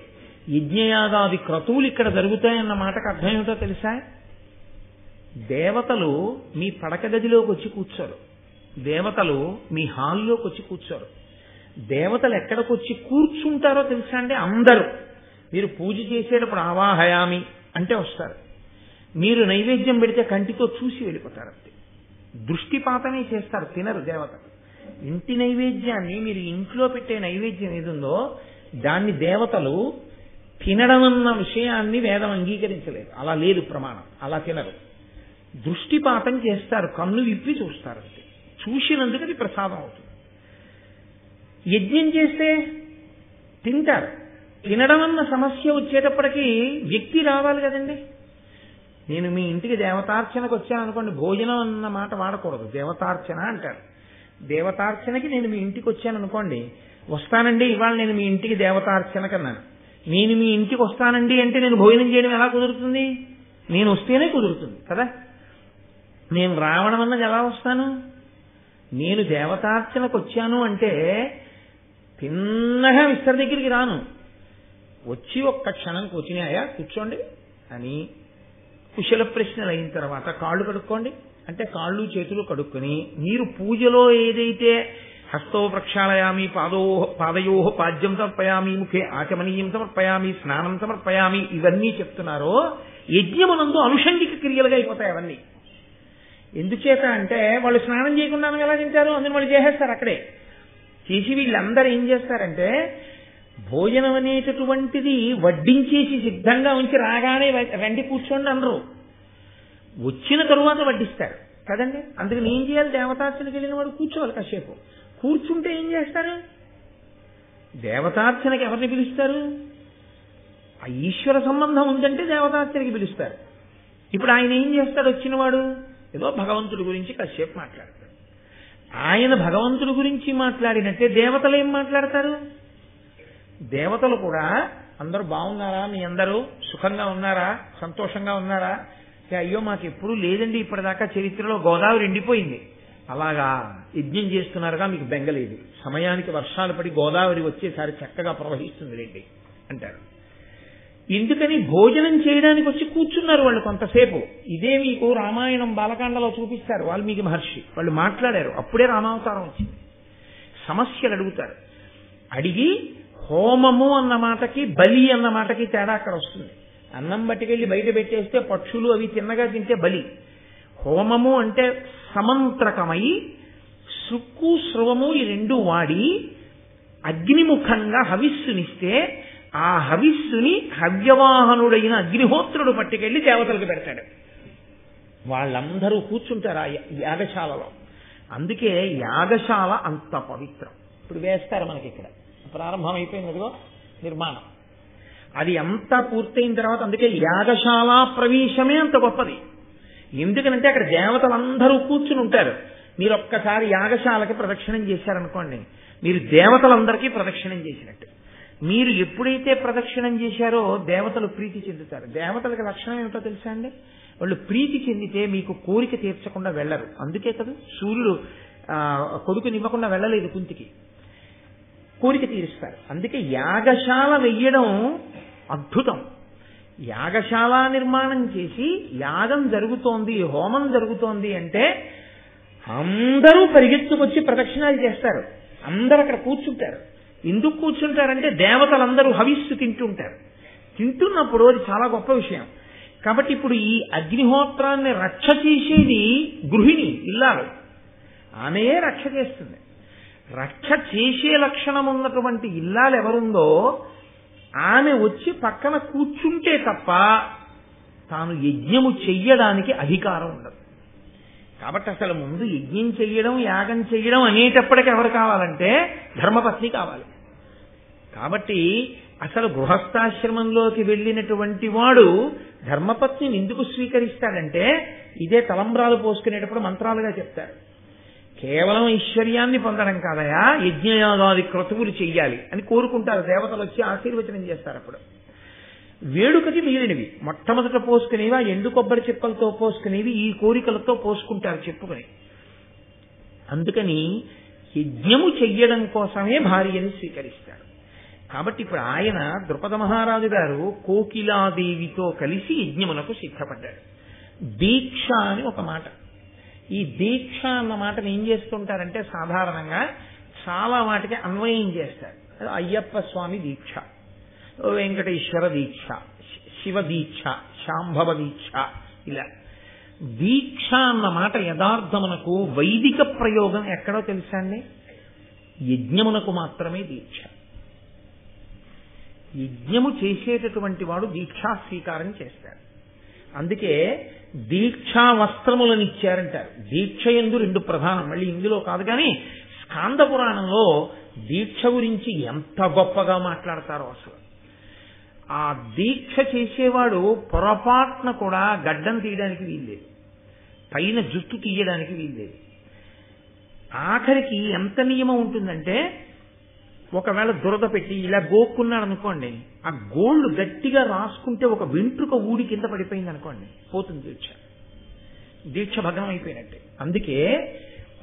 A: యజ్ఞయాగాది క్రతువులు ఇక్కడ జరుగుతాయన్న మాటకు అర్థం ఏమిటో తెలుసా? దేవతలు మీ పడక గదిలోకి వచ్చి కూర్చోరు, దేవతలు మీ హాల్లోకి వచ్చి కూర్చోరు. దేవతలు ఎక్కడికి వచ్చి కూర్చుంటారో తెలుసా అండి? అందరూ మీరు పూజ చేసేటప్పుడు ఆవాహయామి అంటే వస్తారు. మీరు నైవేద్యం పెడితే కంటితో చూసి వెళ్ళిపోతారు. అంతే, దృష్టిపాతమే చేస్తారు, తినరు దేవతలు. ఇంటి నైవేద్యాన్ని, మీరు ఇంట్లో పెట్టే నైవేద్యం ఏదుందో దాన్ని దేవతలు తినడం అన్న విషయాన్ని వేదం అంగీకరించలేదు. అలా లేదు ప్రమాణం, అలా తినరు. దృష్టిపాతం చేస్తారు, కన్ను విప్పి చూస్తారు. అంతే, చూసినందుకు అది ప్రసాదం అవుతుంది. యజ్ఞం చేస్తే తింటారు. తినడం అన్న సమస్య వచ్చేటప్పటికీ వ్యక్తి రావాలి కదండి. నేను మీ ఇంటికి దేవతార్చనకు వచ్చాను అనుకోండి, భోజనం అన్న మాట వాడకూడదు, దేవతార్చన అంటారు. దేవతార్చనకి నేను మీ ఇంటికి వచ్చాను అనుకోండి, వస్తానండి ఇవాళ నేను మీ ఇంటికి దేవతార్చనకు అన్నాను. నేను మీ ఇంటికి వస్తానండి అంటే నేను భోజనం చేయడం ఎలా కుదురుతుంది? నేను వస్తేనే కుదురుతుంది కదా. నేను రావడం అన్నది ఎలా వస్తాను? నేను దేవతార్చనకు వచ్చాను అంటే తిన్నగా విస్తర దగ్గరికి రాను. వచ్చి ఒక్క క్షణంకి వచ్చినాయా కూర్చోండి అని కుశల ప్రశ్నలు అయిన తర్వాత కాళ్ళు కడుక్కోండి అంటే కాళ్ళు చేతులు కడుక్కొని, మీరు పూజలో ఏదైతే హస్తో ప్రక్షాళయామి, పాదయో పాద్యం సమర్పయామి, ముఖే ఆచమనీయం సమర్పయామి, స్నానం సమర్పయామి, ఇవన్నీ చెప్తున్నారో యజ్ఞమునందు అనుషంగిక క్రియలుగా అయిపోతాయి అవన్నీ. ఎందుచేత అంటే వాళ్ళు స్నానం చేయకుండా ఎలా తింటారు? అందుని వాళ్ళు చేసేస్తారు అక్కడే. చేసి వీళ్ళందరూ ఏం చేస్తారంటే భోజనం అనేటటువంటిది వడ్డించేసి సిద్ధంగా ఉంచి రాగానే రండి కూర్చోండి అనరు, వచ్చిన తరువాత వడ్డిస్తారు కదండి. అందుకని ఏం చేయాలి? దేవతార్చనకి వెళ్ళిన వాడు కూర్చోవాలి కాసేపు. కూర్చుంటే ఏం చేస్తారు? దేవతార్చనకి ఎవరిని పిలుస్తారు? ఆ ఈశ్వర సంబంధం ఉందంటే దేవతార్చనకి పిలుస్తారు. ఇప్పుడు ఆయన ఏం చేస్తాడు? వచ్చినవాడు ఏదో భగవంతుడి గురించి కాసేపు మాట్లాడతాడు. ఆయన భగవంతుడి గురించి మాట్లాడినట్టే దేవతలు ఏం మాట్లాడతారు? దేవతలు కూడా అందరూ బాగున్నారా, మీ అందరూ సుఖంగా ఉన్నారా, సంతోషంగా ఉన్నారా? అయ్యో మాకు ఎప్పుడూ లేదండి, ఇప్పటిదాకా చరిత్రలో గోదావరి ఎండిపోయింది. అలాగా యజ్ఞం చేస్తున్నారుగా, మీకు బెంగలేదు, సమయానికి వర్షాలు పడి గోదావరి వచ్చేసారి చక్కగా ప్రవహిస్తుంది రండి అంటారు. ఎందుకని? భోజనం చేయడానికి వచ్చి కూర్చున్నారు వాళ్ళు కొంతసేపు. ఇదే మీకు రామాయణం బాలకాండలో చూపిస్తారు. వాల్మీకి మహర్షి వాళ్ళు మాట్లాడారు, అప్పుడే రామావతారం వచ్చింది. సమస్యలు అడుగుతారు. అడిగి హోమము అన్న మాటకి బలి అన్న మాటకి తేడా అక్కడ వస్తుంది. అన్నం పట్టుకెళ్ళి బయట పెట్టేస్తే పక్షులు అవి తిన్నగా తింటే బలి. హోమము అంటే సమంత్రకమై సుక్కు స్రవము ఈ రెండు వాడి అగ్నిముఖంగా హవిస్సునిస్తే ఆ హవిస్సుని హవ్యవాహనుడైన అగ్నిహోత్రుడు పట్టుకెళ్లి దేవతలకు పెడతాడు. వాళ్ళందరూ కూర్చుంటారు ఆ యాగశాలలో. అందుకే యాగశాల అంత పవిత్రం. ఇప్పుడు వేస్తారు మనకి ఇక్కడ ప్రారంభమైపోయింది అదిగో నిర్మాణం. అది అంతా పూర్తయిన తర్వాత అందుకే యాగశాల ప్రవేశమే అంత గొప్పది. ఎందుకనంటే అక్కడ దేవతలందరూ కూర్చుని ఉంటారు. మీరు ఒక్కసారి యాగశాలకి ప్రదక్షిణం చేశారనుకోండి, మీరు దేవతలందరికీ ప్రదక్షిణం చేసినట్టు. మీరు ఎప్పుడైతే ప్రదక్షిణం చేశారో దేవతలు ప్రీతి చెందుతారు. దేవతలకు లక్షణం ఏమిటో తెలుసా అండి? వాళ్ళు ప్రీతి చెందితే మీకు కోరిక తీర్చకుండా వెళ్ళరు. అందుకే కదా సూర్యుడు కొడుకునివ్వకుండా వెళ్ళలేదు కుంతికి, కోరిక తీరుస్తారు. అందుకే యాగశాల వెయ్యడం అద్భుతం. యాగశాల నిర్మాణం చేసి యాగం జరుగుతోంది, హోమం జరుగుతోంది అంటే అందరూ పరిగెత్తుకొచ్చి ప్రదక్షిణాలు చేస్తారు. అందరూ అక్కడ కూర్చుంటారు. ఎందుకు కూర్చుంటారంటే దేవతలందరూ హవిస్సు తింటుంటారు. తింటున్నప్పుడు అది చాలా గొప్ప విషయం. కాబట్టి ఇప్పుడు ఈ అగ్నిహోత్రాన్ని రక్ష చేసేది గృహిణి, ఇల్లాలు. ఆమెయే రక్ష చేస్తుంది. రక్ష చేసే లక్షణం ఉన్నటువంటి ఇల్లాలు ఎవరుందో ఆమె వచ్చి పక్కన కూర్చుంటే తప్ప తాను యజ్ఞము చెయ్యడానికి అధికారం ఉండదు. కాబట్టి అసలు ముందు యజ్ఞం చెయ్యడం, యాగం చెయ్యడం అనేటప్పటికీ ఎవరు కావాలంటే ధర్మపత్ని కావాలి. కాబట్టి అసలు గృహస్థాశ్రమంలోకి వెళ్ళినటువంటి వాడు ధర్మపత్నిని ఎందుకు స్వీకరిస్తాడంటే ఇదే తలంబ్రాలు పోసుకునేటప్పుడు మంత్రాలుగా చెప్తారు. కేవలం ఐశ్వర్యాన్ని పొందడం కాదయా, యజ్ఞయాగాది క్రతువులు చెయ్యాలి అని కోరుకుంటారు. దేవతలు వచ్చి ఆశీర్వచనం చేస్తారు. అప్పుడు వేడుకకి మిగిలినవి మొట్టమొదట పోసుకునేవి, ఆ ఎండు కొబ్బరి చిప్పలతో పోసుకునేవి ఈ కోరికలతో పోసుకుంటారు చెప్పుకొని. అందుకని యజ్ఞము చెయ్యడం కోసమే భార్యని స్వీకరిస్తాడు. కాబట్టి ఇప్పుడు ఆయన ద్రుపద మహారాజు గారు కోకిలాదేవితో కలిసి యజ్ఞమునకు సిద్ధపడ్డాడు. దీక్ష అని ఒక మాట. ఈ దీక్ష అన్న మాటను ఏం చేస్తుంటారంటే సాధారణంగా చాలా వాటికి అన్వయం చేస్తారు. అయ్యప్ప స్వామి దీక్ష, వెంకటేశ్వర దీక్ష, శివ దీక్ష, శాంభవ దీక్ష, ఇలా. దీక్ష అన్న మాట యథార్థమునకు వైదిక ప్రయోగం ఎక్కడో తెలుసా అండి? యజ్ఞమునకు మాత్రమే దీక్ష. యజ్ఞము చేసేటటువంటి వాడు దీక్షా స్వీకారం చేస్తాడు. అందుకే దీక్షా వస్త్రములను ఇచ్చారంటారు. దీక్ష యందు రెండు ప్రధానం, మళ్ళీ ఇందులో కాదు కానీ స్కాంద పురాణంలో దీక్ష గురించి ఎంత గొప్పగా మాట్లాడతారో అసలు. ఆ దీక్ష చేసేవాడు పొరపాటున కూడా గడ్డం తీయడానికి వీల్లేదు, పైన జుట్టు తీయడానికి వీల్లేదు. ఆఖరికి ఎంత నియమం ఉంటుందంటే ఒకవేళ దురద పెట్టి ఇలా గోక్కున్నాడు అనుకోండి, ఆ గోళ్లు గట్టిగా రాసుకుంటే ఒక వెంట్రుక ఊడి కింద పడిపోయింది అనుకోండి, పోతుంది దీక్ష, దీక్ష భగ్నం అయిపోయినట్టే. అందుకే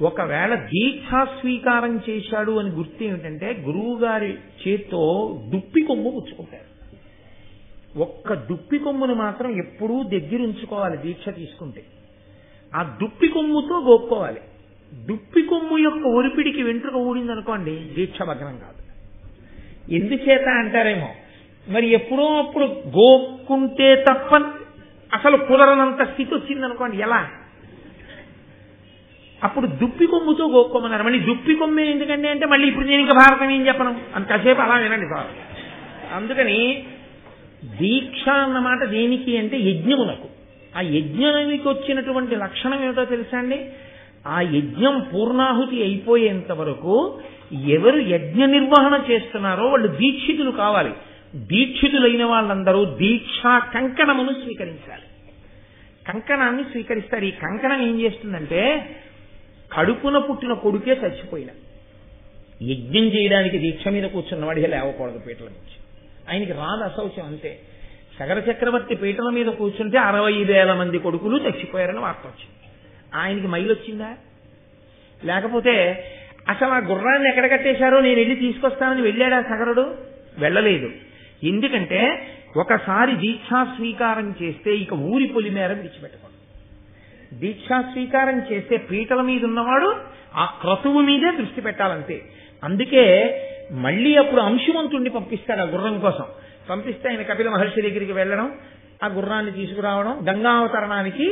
A: ఒకవేళ దీక్షా స్వీకారం చేశాడు అని గుర్తు ఏమిటంటే గురువు గారి చేత్తో దుప్పి కొమ్ము పుచ్చుకుంటారు. ఒక్క దుప్పి కొమ్మును మాత్రం ఎప్పుడూ దగ్గరుంచుకోవాలి దీక్ష తీసుకుంటే. ఆ దుప్పి కొమ్ముతో గోక్కోవాలి. దుప్పి కొమ్ము యొక్క ఒరిపిడికి వెంట్రుక ఊడిందనుకోండి, దీక్ష భగ్నం కాదు. ఎందుచేత అంటారేమో, మరి ఎప్పుడో అప్పుడు గోక్కుంటే తప్ప అసలు కుదరనంత స్థితి వచ్చిందనుకోండి, ఎలా? అప్పుడు దుప్పి కొమ్ముతో గోక్కోమన్నారు. మళ్ళీ దుప్పి కొమ్మే ఎందుకండి అంటే మళ్ళీ ఇప్పుడు నేను ఇంకా భారతం ఏం చెప్పను అని కాసేపు అలా వినండి సార్. అందుకని దీక్ష అన్నమాట దేనికి అంటే యజ్ఞమునకు. ఆ యజ్ఞానికి వచ్చినటువంటి లక్షణం ఏమిటో తెలుసా అండి? ఆ యజ్ఞం పూర్ణాహుతి అయిపోయేంత వరకు ఎవరు యజ్ఞ నిర్వహణ చేస్తున్నారో వాళ్ళు దీక్షితులు కావాలి. దీక్షితులైన వాళ్ళందరూ దీక్షా కంకణమును స్వీకరించాలి. కంకణాన్ని స్వీకరిస్తారు. ఈ కంకణం ఏం చేస్తుందంటే కడుపున పుట్టిన కొడుకే చచ్చిపోయిన యజ్ఞం చేయడానికి దీక్ష మీద కూర్చున్నవాడిగా లేవకూడదు పీటల నుంచి. ఆయనకి రాదు అశౌచం, అంతే. సగర చక్రవర్తి పీటల మీద కూర్చుంటే 65,000 మంది కొడుకులు చచ్చిపోయారని వార్త వచ్చింది. ఆయనకి మైలు వచ్చిందా? లేకపోతే అసలు ఆ గుర్రాన్ని ఎక్కడ కట్టేశారో నేను వెళ్ళి తీసుకొస్తానని వెళ్ళాడా సగరుడు? వెళ్ళలేదు. ఎందుకంటే ఒకసారి దీక్షా స్వీకారం చేస్తే ఇక ఊరి పొలిమేర విడిచిపెట్టకూడదు. దీక్షా స్వీకారం చేస్తే పీటల మీద ఉన్నవాడు ఆ క్రతువు మీదే దృష్టి పెట్టాలంతే. అందుకే మళ్ళీ అప్పుడు అంశుమంతుణ్ణి పంపిస్తాడు ఆ గుర్రం కోసం. పంపిస్తే ఆయన కపిల మహర్షి దగ్గరికి వెళ్ళడం, ఆ గుర్రాన్ని తీసుకురావడం, గంగావతరణానికి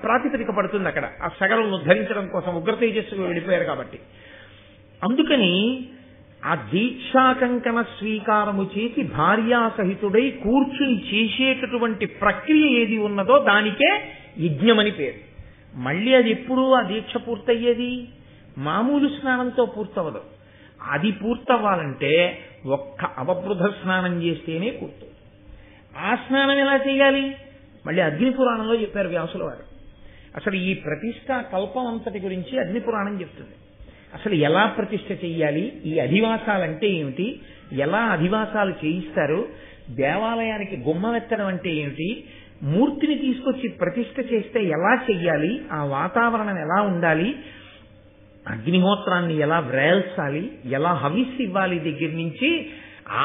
A: ప్రాతిపదిక పడుతుంది అక్కడ. ఆ సగలను ఉద్ధరించడం కోసం ఉగ్రతేజస్సుకు వెళ్ళిపోయారు కాబట్టి. అందుకని ఆ దీక్షాకంకణ స్వీకారము చేసి భార్యాసహితుడై కూర్చుని చేసేటటువంటి ప్రక్రియ ఏది ఉన్నదో దానికే యజ్ఞమని పేరు. మళ్ళీ అది ఎప్పుడు ఆ దీక్ష పూర్తయ్యేది? మామూలు స్నానంతో పూర్తవదు. అది పూర్తవ్వాలంటే ఒక్క అవబృధ స్నానం చేస్తేనే పూర్తవుతుంది. ఆ స్నానం ఎలా చేయాలి? మళ్ళీ అగ్నిపురాణంలో చెప్పారు వ్యాసుల వారు. అసలు ఈ ప్రతిష్ట కల్పం అంతటి గురించి అగ్నిపురాణం చెప్తుంది. అసలు ఎలా ప్రతిష్ఠ చెయ్యాలి, ఈ అధివాసాలంటే ఏమిటి, ఎలా అధివాసాలు చేయిస్తారు, దేవాలయానికి గుమ్మమెత్తడం అంటే ఏమిటి, మూర్తిని తీసుకొచ్చి ప్రతిష్ఠ చేస్తే ఎలా చెయ్యాలి, ఆ వాతావరణం ఎలా ఉండాలి, అగ్నిహోత్రాన్ని ఎలా వ్రేల్చాలి, ఎలా హవిస్సు ఇవ్వాలి దగ్గర నుంచి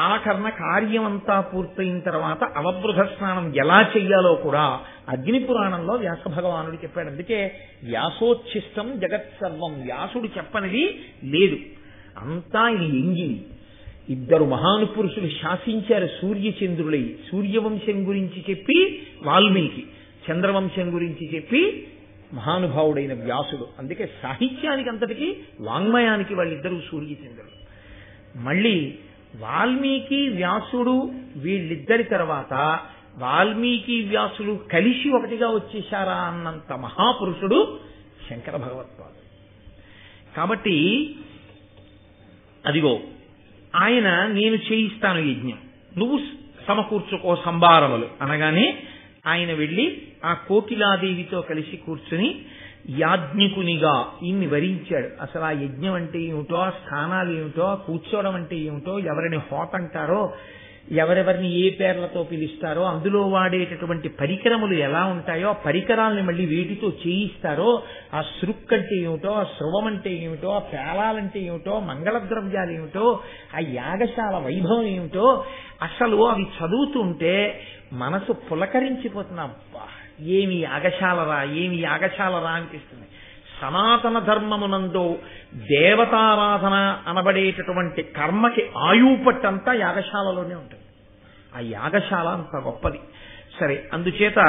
A: ఆఖరణ కార్యం అంతా పూర్తయిన తర్వాత అవబృధ స్నానం ఎలా చెయ్యాలో కూడా అగ్నిపురాణంలో వ్యాస భగవానుడు చెప్పాడు. అందుకే వ్యాసోచ్ఛిష్టం జగత్సర్వం, వ్యాసుడు చెప్పనిది లేదు, అంతా ఇది ఎంగిలి. ఇద్దరు మహానుపురుషులు శాసించారు సూర్యచంద్రులై. సూర్యవంశం గురించి చెప్పి వాల్మీకి, చంద్రవంశం గురించి చెప్పి మహానుభావుడైన వ్యాసుడు. అందుకే సాహిత్యానికి అంతటికీ వాంగ్మయానికి వాళ్ళిద్దరూ సూర్యచంద్రులు. మళ్ళీ వాల్మీకి వ్యాసుడు వీళ్ళిద్దరి తర్వాత వాల్మీకి వ్యాసుడు కలిసి ఒకటిగా వచ్చేశారా అన్నంత మహాపురుషుడు శంకర భగవత్పాదుడు. కాబట్టి అదిగో ఆయన నేను చేయిస్తాను యజ్ఞం, నువ్వు సమకూర్చుకో సంభారములు అనగానే ఆయన వెళ్ళి ఆ కోకిలాదేవితో కలిసి కూర్చుని యాజ్ఞికునిగా ఇన్ని వరించాడు. అసలు ఆ యజ్ఞం అంటే ఏమిటో, ఆ స్థానాలు ఏమిటో, కూర్చోవడం అంటే ఏమిటో, ఎవరిని హోత అంటారో, ఎవరెవరిని ఏ పేర్లతో పిలుస్తారో, అందులో వాడేటటువంటి పరికరములు ఎలా ఉంటాయో, ఆ పరికరాలని మళ్ళీ వేటితో చేయిస్తారో, ఆ శృక్ అంటే ఏమిటో, ఆ స్రవం అంటే ఏమిటో, ఆ పేలాలంటే ఏమిటో, మంగళద్రవ్యాలు ఏమిటో, ఆ యాగశాల వైభవం ఏమిటో, అసలు అవి చదువుతుంటే మనసు పులకరించిపోతున్నా. ఏమి యాగశాలరా, ఏమి యాగశాలరా అనిపిస్తుంది. సనాతన ధర్మమునందు దేవతారాధన అనబడేటటువంటి కర్మకి ఆయుపట్టంతా యాగశాలలోనే ఉంటుంది. ఆ యాగశాల అంత గొప్పది. సరే, అందుచేత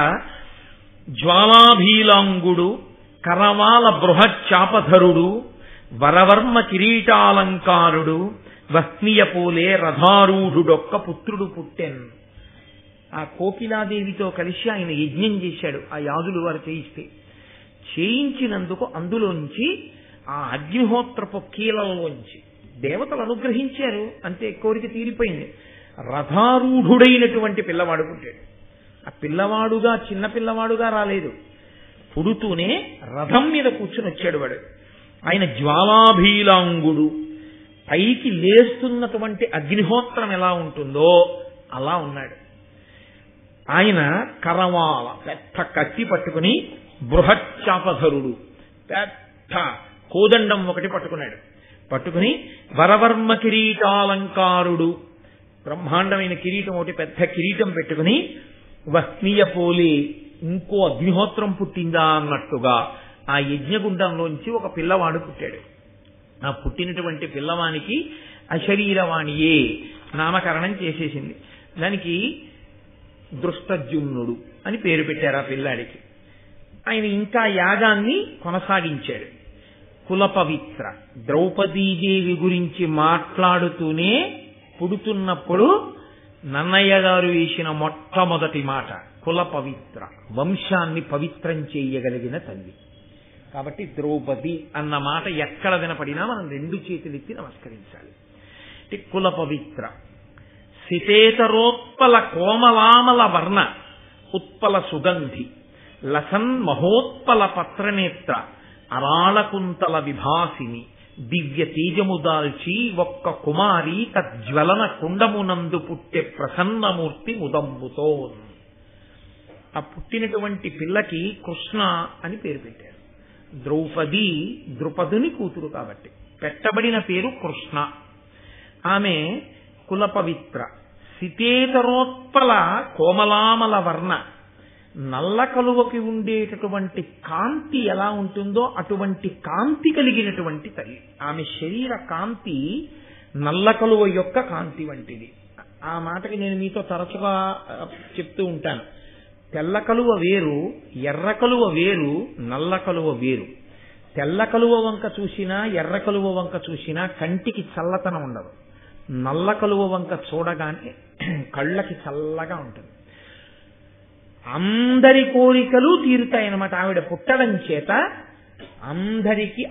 A: జ్వాలాభీలాంగుడు, కరవాల బృహచ్చాపధరుడు, వరవర్మ కిరీటాలంకారుడు, వహ్నియపోలే రథారూఢుడొక్క పుత్రుడు పుట్టెన్. ఆ కోకిలాదేవితో కలిసి ఆయన యజ్ఞం చేశాడు. ఆ యాదులు వారు చేయించినందుకు అందులోంచి ఆ అగ్నిహోత్రపు కీలలోంచి దేవతలు అనుగ్రహించారు, అంతే, కోరిక తీరిపోయింది. రథారూఢుడైనటువంటి పిల్లవాడు పుట్టాడు. ఆ పిల్లవాడుగా చిన్న పిల్లవాడుగా రాలేదు, పుడుతూనే రథం మీద కూర్చుని వచ్చాడు వాడు. ఆయన జ్వాలాభీలాంగుడు, పైకి లేస్తున్నటువంటి అగ్నిహోత్రం ఎలా ఉంటుందో అలా ఉన్నాడు. ఆయన కరవాల పెద్ద కత్తి పట్టుకుని, బృహచ్చాపధరుడు పెద్ద కోదండం ఒకటి పట్టుకుని వరవర్మ కిరీటాలంకారుడు, బ్రహ్మాండమైన కిరీటం ఒకటి, పెద్ద కిరీటం పెట్టుకుని, వహ్నియపోలే ఇంకో అగ్నిహోత్రం పుట్టిందా అన్నట్టుగా ఆ యజ్ఞగుండంలోంచి ఒక పిల్లవాడు పుట్టాడు. ఆ పుట్టినటువంటి పిల్లవానికి అశరీరవాణియే నామకరణం చేసేసింది. దానికి దృష్టజుమ్నుడు అని పేరు పెట్టారు ఆ పిల్లాడికి. ఆయన ఇంకా యాగాన్ని కొనసాగించాడు. కులపవిత్ర ద్రౌపదీదేవి గురించి మాట్లాడుతూనే పుడుతున్నప్పుడు నన్నయ్య గారు వేసిన మొట్టమొదటి మాట కులపవిత్ర, వంశాన్ని పవిత్రం చేయగలిగిన తల్లి. కాబట్టి ద్రౌపది అన్న మాట ఎక్కడ వినపడినా మనం రెండు చేతులెత్తి నమస్కరించాలి. కులపవిత్ర, సితేతరోత్పల కోమలామల వర్ణ ఉత్పల సుగంధి, లసన్ మహోత్పల పత్రనేత్ర, అరాళకుంతల విభాసిని, దివ్య తేజము దాల్చి ఒక్క కుమారి తజ్వలన కుండమునందు పుట్టే ప్రసన్నమూర్తి ముదంబుతో. ఆ పుట్టినటువంటి పిల్లకి కృష్ణ అని పేరు పెట్టారు. ద్రౌపది ద్రుపదుని కూతురు కాబట్టి పెట్టబడిన పేరు కృష్ణ. ఆమె కులపవిత్ర, సితేతరోత్పల కోమలామల వర్ణ, నల్ల కలువకి ఉండేటటువంటి కాంతి ఎలా ఉంటుందో అటువంటి కాంతి కలిగినటువంటి తల్లి. ఆమె శరీర కాంతి నల్ల కలువ యొక్క కాంతి వంటిది. ఆ మాటకి నేను మీతో తరచుగా చెప్తూ ఉంటాను. తెల్ల కలువ వేరు, ఎర్ర కలువ వేరు, నల్ల కలువ వేరు. తెల్ల కలువ వంక చూసినా ఎర్ర కలువ వంక చూసినా కంటికి చల్లతనం ఉండదు. నల్ల కలువ వంక చూడగానే కళ్ళకి చల్లగా ఉంటుంది. అందరి కోరికలు తీరుతాయన్నమాట. ఆవిడ పుట్టడం చేత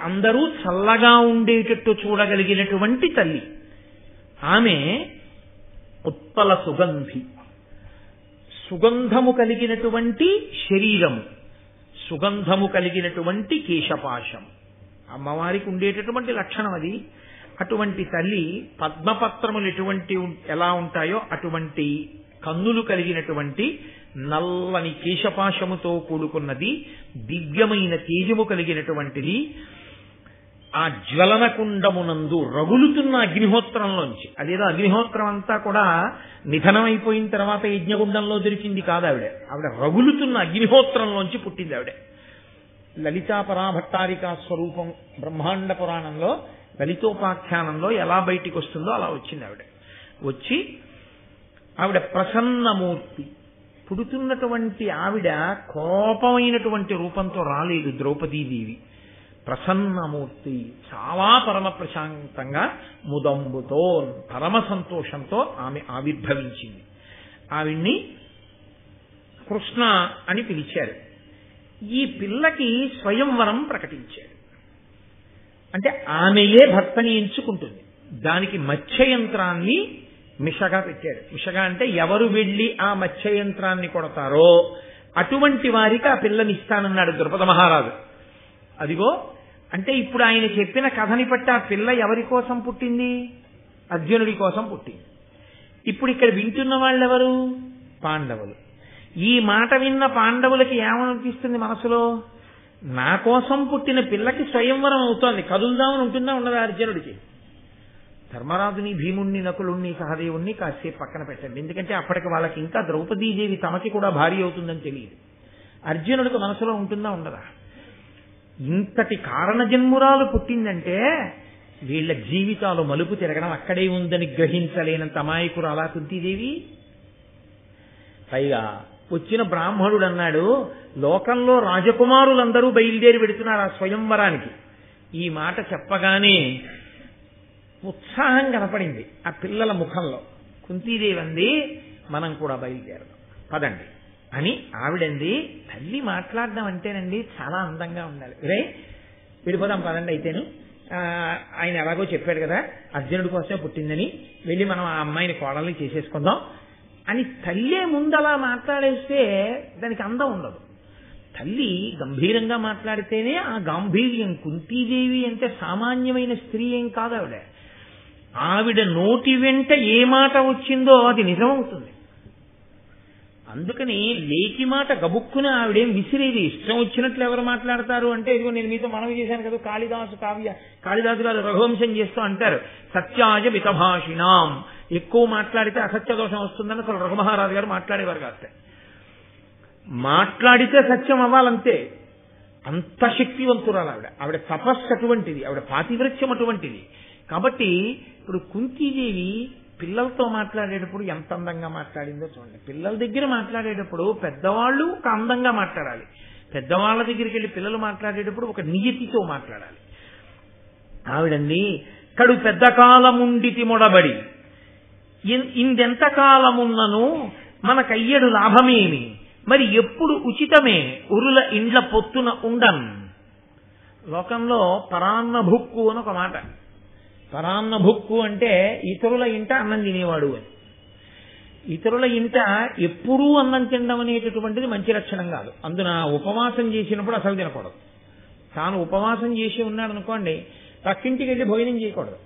A: అందరూ చల్లగా ఉండేటట్టు చూడగలిగినటువంటి తల్లి. ఆమె ఉత్పల సుగంధి, సుగంధము కలిగినటువంటి శరీరము, సుగంధము కలిగినటువంటి కేశపాశం. అమ్మవారికి ఉండేటటువంటి లక్షణం అది. అటువంటి తల్లి పద్మపత్రములు ఎలా ఉంటాయో అటువంటి కన్నులు కలిగినటువంటి నల్లని కేశపాశముతో కూడుకున్నది, దివ్యమైన తేజము కలిగినటువంటిది. ఆ జ్వలన కుండమునందు రగులుతున్న అగ్నిహోత్రంలోంచి, అదేదో అగ్నిహోత్రం అంతా కూడా నిధనమైపోయిన తర్వాత యజ్ఞగుండంలో దొరికింది కాదు. ఆవిడ రగులుతున్న అగ్నిహోత్రంలోంచి పుట్టింది. ఆవిడ లలితాపరాభట్టారికా స్వరూపం బ్రహ్మాండ పురాణంలో లలితోపాఖ్యానంలో ఎలా బయటికి వస్తుందో అలా వచ్చింది. వచ్చి ఆవిడ ప్రసన్నమూర్తి. పుడుతున్నటువంటి ఆవిడ కోపమైనటువంటి రూపంతో రాలేదు ద్రౌపదీదేవి. ప్రసన్నమూర్తి, చాలా పరమ ప్రశాంతంగా ముదంబుతో పరమ సంతోషంతో ఆమె ఆవిర్భవించింది. ఆవిడ్ని కృష్ణ అని పిలిచారు. ఈ పిల్లకి స్వయంవరం ప్రకటించారు. అంటే ఆమెయే భర్తని ఎంచుకుంటుంది. దానికి మత్స్యయంత్రాన్ని మిషగా పెట్టాడు. మిషగా అంటే ఎవరు వెళ్ళి ఆ మత్స్యయంత్రాన్ని కొడతారో అటువంటి వారికి ఆ పిల్లని ఇస్తానన్నాడు ద్రుపద మహారాజు. అదిగో అంటే ఇప్పుడు ఆయన చెప్పిన కథని బట్టి ఆ పిల్ల ఎవరి కోసం పుట్టింది? అర్జునుడి కోసం పుట్టింది. ఇప్పుడు ఇక్కడ వింటున్న వాళ్ళెవరు? పాండవులు. ఈ మాట విన్న పాండవులకి ఏమనిపిస్తుంది మనసులో? నా కోసం పుట్టిన పిల్లకి స్వయంవరం అవుతోంది, కదులుదామని ఉంటుందా ఉండదా అర్జునుడికి? ధర్మరాజుని, భీముణ్ణి, నకులుణ్ణి, సహదేవుణ్ణి కాసేపు పక్కన పెట్టండి. ఎందుకంటే అప్పటికి వాళ్ళకి ఇంకా ద్రౌపదీదేవి తమకి కూడా భార్య అవుతుందని తెలియదు. అర్జునుడికి మనసులో ఉంటుందా ఉండదా? ఇంతటి కారణజన్మురాలు పుట్టిందంటే వీళ్ళ జీవితాలు మలుపు తిరగడం అక్కడే ఉందని గ్రహించలేనంత అమాయకురు అలా కుంతీదేవి. పైగా వచ్చిన బ్రాహ్మణుడు అన్నాడు, లోకంలో రాజకుమారులందరూ బయలుదేరి పెడుతున్నారు ఆ స్వయంవరానికి. ఈ మాట చెప్పగానే ఉత్సాహం కనపడింది ఆ పిల్లల ముఖంలో. కుంతీదేవి అంది, మనం కూడా బయలుదేరదాం పదండి అని. ఆవిడంది, తల్లి మాట్లాడడం అంటేనండి చాలా అందంగా ఉండాలి. రే విడిపోదాం పదండి అయితేను, ఆయన ఎలాగో చెప్పాడు కదా అర్జునుడి కోసమే పుట్టిందని, వెళ్ళి మనం ఆ అమ్మాయిని కోడల్ని చేసేసుకుందాం అని తల్లే ముందలా మాట్లాడేస్తే దానికి అందం ఉండదు. తల్లి గంభీరంగా మాట్లాడితేనే ఆ గాంభీర్యం. కుంతీదేవి అంటే సామాన్యమైన స్త్రీ ఏం కాదు ఆవిడ. ఆవిడ నోటి వెంట ఏ మాట వచ్చిందో అది నిజమవుతుంది. అందుకని లేకి మాట గబుక్కున ఆవిడేం విసిరేది. ఇష్టం వచ్చినట్లు ఎవరు మాట్లాడతారు అంటే, ఇదిగో నేను మీతో మనవి చేశాను కదా, కాళిదాసు గారు రఘువంశం చేస్తూ అంటారు, సత్యాయ మితభాషిణాం. ఎక్కువ మాట్లాడితే అసత్య దోషం వస్తుందని అసలు రఘుమహారాజు గారు మాట్లాడేవారు కాదు. మాట్లాడితే సత్యం అవ్వాలంతే. అంత శక్తివంతురాలు ఆవిడ. ఆవిడ తపస్సు అటువంటిది, ఆవిడ పాతివ్రత్యం అటువంటిది. కాబట్టి ఇప్పుడు కుంతీదేవి పిల్లలతో మాట్లాడేటప్పుడు ఎంత అందంగా మాట్లాడిందో చూడండి. పిల్లల దగ్గర మాట్లాడేటప్పుడు పెద్దవాళ్ళు ఒక అందంగా మాట్లాడాలి. పెద్దవాళ్ళ దగ్గరికి వెళ్ళి పిల్లలు మాట్లాడేటప్పుడు ఒక నియతితో మాట్లాడాలి. ఆవిడంది, కడు పెద్ద కాలముండితి మొడబడి ఇందెంత కాలమున్నను మనకయ్యడు లాభమేమి, మరి ఎప్పుడు ఉచితమే ఉరుల ఇండ్ల పొత్తున ఉండన్. లోకంలో పరాన్న భుక్కు అని ఒక మాట. పరాన్న భుక్కు అంటే ఇతరుల ఇంట అన్నం తినేవాడు అని. ఇతరుల ఇంట ఎప్పుడూ అన్నం తినడం అనేటటువంటిది మంచి లక్షణం కాదు. అందున ఉపవాసం చేసినప్పుడు అసలు తినకూడదు. తాను ఉపవాసం చేసి ఉన్నాడు అనుకోండి, పక్కింటికి వెళ్ళి భోజనం చేయకూడదు.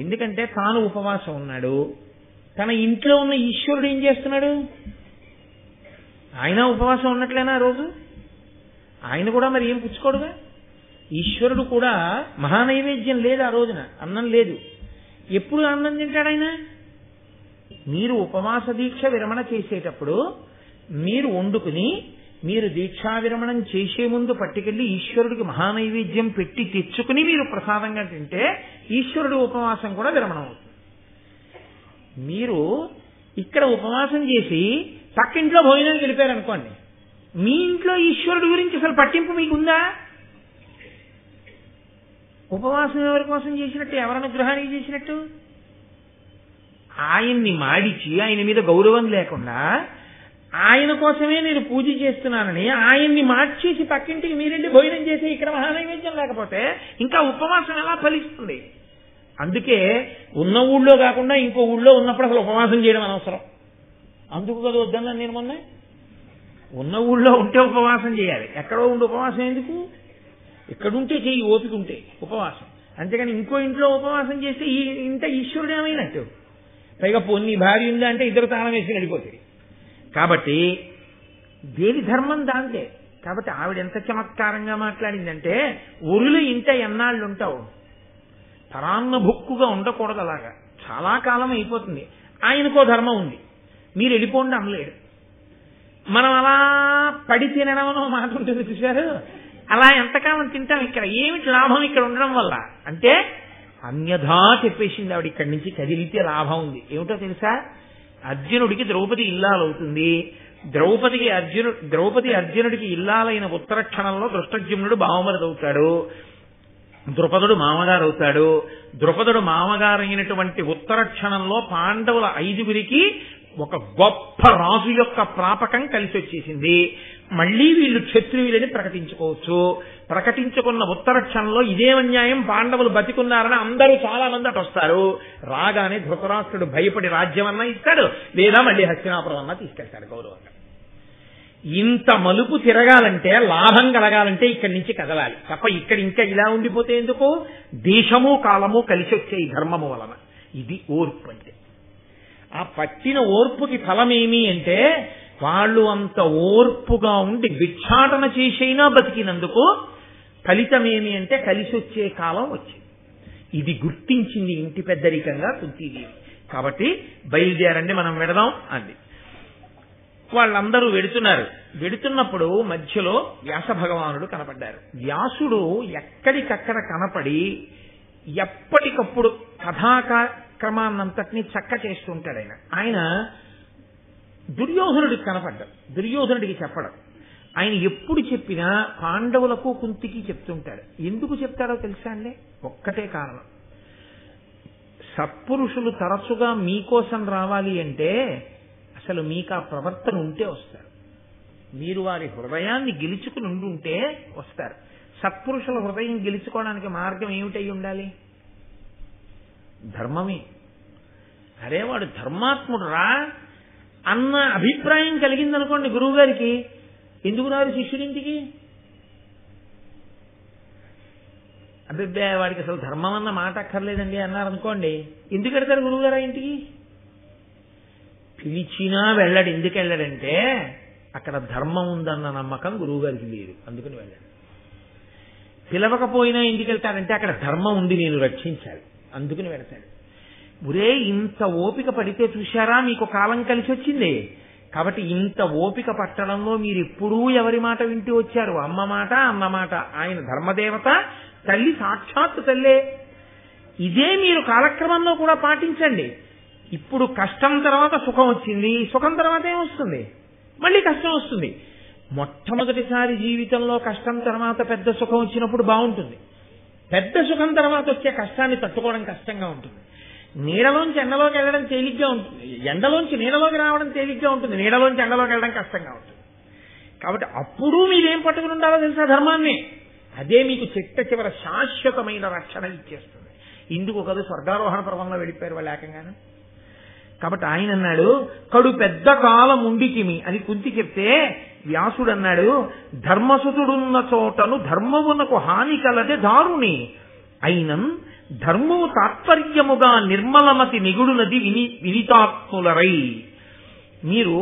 A: ఎందుకంటే తాను ఉపవాసం ఉన్నాడు, తన ఇంట్లో ఉన్న ఈశ్వరుడు ఏం చేస్తున్నాడు? ఆయన ఉపవాసం ఉన్నట్లేనా రోజు? ఆయన కూడా మరి ఏం పుచ్చుకోడుగా. ఈశ్వరుడు కూడా మహానైవేద్యం లేదు ఆ రోజున, అన్నం లేదు. ఎప్పుడు అన్నం తింటాడు ఆయన? మీరు ఉపవాస దీక్ష విరమణ చేసేటప్పుడు మీరు వండుకుని మీరు దీక్షా విరమణం చేసే ముందు పట్టుకెళ్లి ఈశ్వరుడికి మహానైవేద్యం పెట్టి తెచ్చుకుని మీరు ప్రసాదంగా తింటే ఈశ్వరుడి ఉపవాసం కూడా విరమణం అవుతుంది. మీరు ఇక్కడ ఉపవాసం చేసి పక్కింట్లో భోజనం గెలిపారనుకోండి, మీ ఇంట్లో ఈశ్వరుడి గురించి అసలు పట్టింపు మీకుందా? ఉపవాసం ఎవరి కోసం చేసినట్టు? ఎవరి అనుగ్రహానికి చేసినట్టు? ఆయన్ని మాడిచి ఆయన మీద గౌరవం లేకుండా ఆయన కోసమే నేను పూజ చేస్తున్నానని ఆయన్ని మార్చేసి పక్కింటికి మీరెళ్ళి భోజనం చేసి ఇక్కడ మహానైవేద్యం లేకపోతే ఇంకా ఉపవాసం ఎలా ఫలిస్తుంది? అందుకే ఉన్న ఊళ్ళో కాకుండా ఇంకో ఊళ్ళో ఉన్నప్పుడు అసలు ఉపవాసం చేయడం అనవసరం. అందుకు కదా వద్దన్నా నేను మొన్న. ఉన్న ఊళ్ళో ఉంటే ఉపవాసం చేయాలి, ఎక్కడో ఉండి ఉపవాసం ఎందుకు? ఇక్కడుంటే చెయ్యి, ఓపిక ఉంటే ఉపవాసం. అంతేగాని ఇంకో ఇంట్లో ఉపవాసం చేస్తే ఈ ఇంట ఈశ్వరుడు ఏమైనట్టు? పైగా పొన్ని భార్య ఉందా అంటే ఇద్దరు తాళం వేసి వెళ్ళిపోతాయి. కాబట్టి దేని ధర్మం దాంతే. కాబట్టి ఆవిడ ఎంత చమత్కారంగా మాట్లాడిందంటే, ఒరులు ఇంట ఎన్నాళ్ళు ఉంటావు, పరాన్న భుక్కుగా ఉండకూడదు. అలాగా చాలా కాలం అయిపోతుంది. ఆయనకో ధర్మం ఉంది, మీరు వెళ్ళిపోండి అనలేడు. మనం అలా పడి తినడం అనో మాట ఉంటుంది చూశారు, అలా ఎంతకాలం తింటాం. ఇక్కడ ఏమిటి లాభం ఇక్కడ ఉండడం వల్ల అంటే అన్యథా చెప్పేసింది ఆవిడ. ఇక్కడి నుంచి కదిలితే లాభం ఉంది. ఏమిటో తెలుసా? అర్జునుడికి ద్రౌపది ఇల్లాలవుతుంది, ద్రౌపది అర్జునుడికి ఇల్లాలైన ఉత్తర క్షణంలో దృష్టజ్యుమ్నుడు బావమరుదవుతాడు, ద్రుపదుడు మామగారు అవుతాడు. ద్రుపదుడు మామగారైనటువంటి ఉత్తర క్షణంలో పాండవుల 5గురికి ఒక గొప్ప రాజు యొక్క ప్రాపకం కలిసి వచ్చేసింది. మళ్లీ వీళ్ళు క్షత్రియులని ప్రకటించుకోవచ్చు. ప్రకటించుకున్న ఉత్తర క్షణంలో ఇదే అన్యాయం, పాండవులు బతికున్నారని అందరూ చాలా మంది అటు వస్తారు. రాగానే ధృతరాష్ట్రుడు భయపడి రాజ్యమన్నా ఇస్తాడు, లేదా మళ్లీ హస్తినాపురం అన్నా తీసుకెళ్తాడు గౌరవంగా. ఇంత మలుపు తిరగాలంటే, లాభం కలగాలంటే ఇక్కడి నుంచి కదలాలి తప్ప ఇక్కడ ఇంకా ఇలా ఉండిపోతే ఎందుకు? దేశము కాలము కలిసి వచ్చే ధర్మము వలన. ఇది ఓర్పు అంటే. ఆ పట్టిన ఓర్పుకి ఫలమేమి అంటే, వాళ్ళు అంత ఓర్పుగా ఉండి భిక్షాటన చేసైనా బతికినందుకు ఫలితమేమి అంటే కలిసి వచ్చే కాలం వచ్చింది. ఇది గుర్తించింది ఇంటి పెద్దరికంగా కుంతీదేవి. కాబట్టి బయలుదేరండి మనం వెడదాం అంది. వాళ్ళందరూ వెడుతున్నప్పుడు మధ్యలో వ్యాస భగవానుడు కనపడ్డారు. వ్యాసుడు ఎక్కడికక్కడ కనపడి ఎప్పటికప్పుడు కథాక్రమాన్నంతటినీ చక్క చేస్తుంటాడు. ఆయన దుర్యోధనుడికి కనపడ్డాడు. దుర్యోధనుడికి చెప్పడం, ఆయన ఎప్పుడు చెప్పినా పాండవులకు కుంతికి చెప్తుంటాడు. ఎందుకు చెప్తాడో తెలుసా అండి? ఒక్కటే కారణం. సత్పురుషులు తరచుగా మీకోసం రావాలి అంటే అసలు మీకు ఆ ప్రవర్తన ఉంటే వస్తారు. మీరు వారి హృదయాన్ని గెలుచుకుని ఉండుంటే వస్తారు. సత్పురుషుల హృదయం గెలుచుకోవడానికి మార్గం ఏమిటై ఉండాలి? ధర్మమే. అరే వాడు ధర్మాత్ముడు రా అన్న అభిప్రాయం కలిగిందనుకోండి గురువు గారికి, ఎందుకు రాదు శిష్యుడింటికి? అభిప్రాయ వాడికి అసలు ధర్మం అన్న మాట అక్కర్లేదండి అన్నారనుకోండి, ఎందుకు వెళ్తారు గురువు గారు ఇంటికి? పిలిచినా వెళ్ళడు. ఎందుకు వెళ్ళాడంటే అక్కడ ధర్మం ఉందన్న నమ్మకం గురువు గారికి లేదు, అందుకని వెళ్ళాడు. పిలవకపోయినా ఎందుకు వెళ్తాడంటే అక్కడ ధర్మం ఉంది, నేను రక్షించాలి, అందుకని వెళ్తాడు. ఒరే ఇంత ఓపిక పడితే చూశారా మీకు కాలం కలిసి వచ్చింది. కాబట్టి ఇంత ఓపిక పట్టడంలో మీరు ఎప్పుడూ ఎవరి మాట వింటూ వచ్చారు? అమ్మ మాట, అన్న మాట. ఆయన ధర్మదేవత, తల్లి సాక్షాత్తు తల్లే. ఇదే మీరు కాలక్రమంలో కూడా పాటించండి. ఇప్పుడు కష్టం తర్వాత సుఖం వచ్చింది, సుఖం తర్వాత ఏమొస్తుంది? మళ్ళీ కష్టం వస్తుంది. మొట్టమొదటిసారి జీవితంలో కష్టం తర్వాత పెద్ద సుఖం వచ్చినప్పుడు బాగుంటుంది. పెద్ద సుఖం తర్వాత వచ్చే కష్టాన్ని తట్టుకోవడం కష్టంగా ఉంటుంది. నీడలోంచి ఎండలోకి వెళ్ళడం తేలిగ్గా ఉంటుంది, ఎండలోంచి నీడలోకి రావడం తేలిగ్గా ఉంటుంది, నీడలోంచి ఎండలోకి వెళ్ళడం కష్టంగా ఉంటుంది. కాబట్టి అప్పుడు మీరేం పట్టుకుని ఉండాలో తెలుసా? ధర్మాన్ని. అదే మీకు చిట్ట చివర శాశ్వతమైన రక్షణ ఇచ్చేస్తుంది. ఇందుకు కదా స్వర్గారోహణ పర్వంలో వెళ్ళిపోయారు వాళ్ళు ఏకంగాను. కాబట్టి ఆయన అన్నాడు, కడు పెద్ద కాలం ఉండికిమి అని కుంతి చెప్తే వ్యాసుడు అన్నాడు, ధర్మసుతుడున్న చోటను ధర్మమునకు హాని కలదే దారుణి అయినం ధర్మము తాత్పర్యముగా నిర్మలమతి నిగుడునది వినితాత్ములరై. మీరు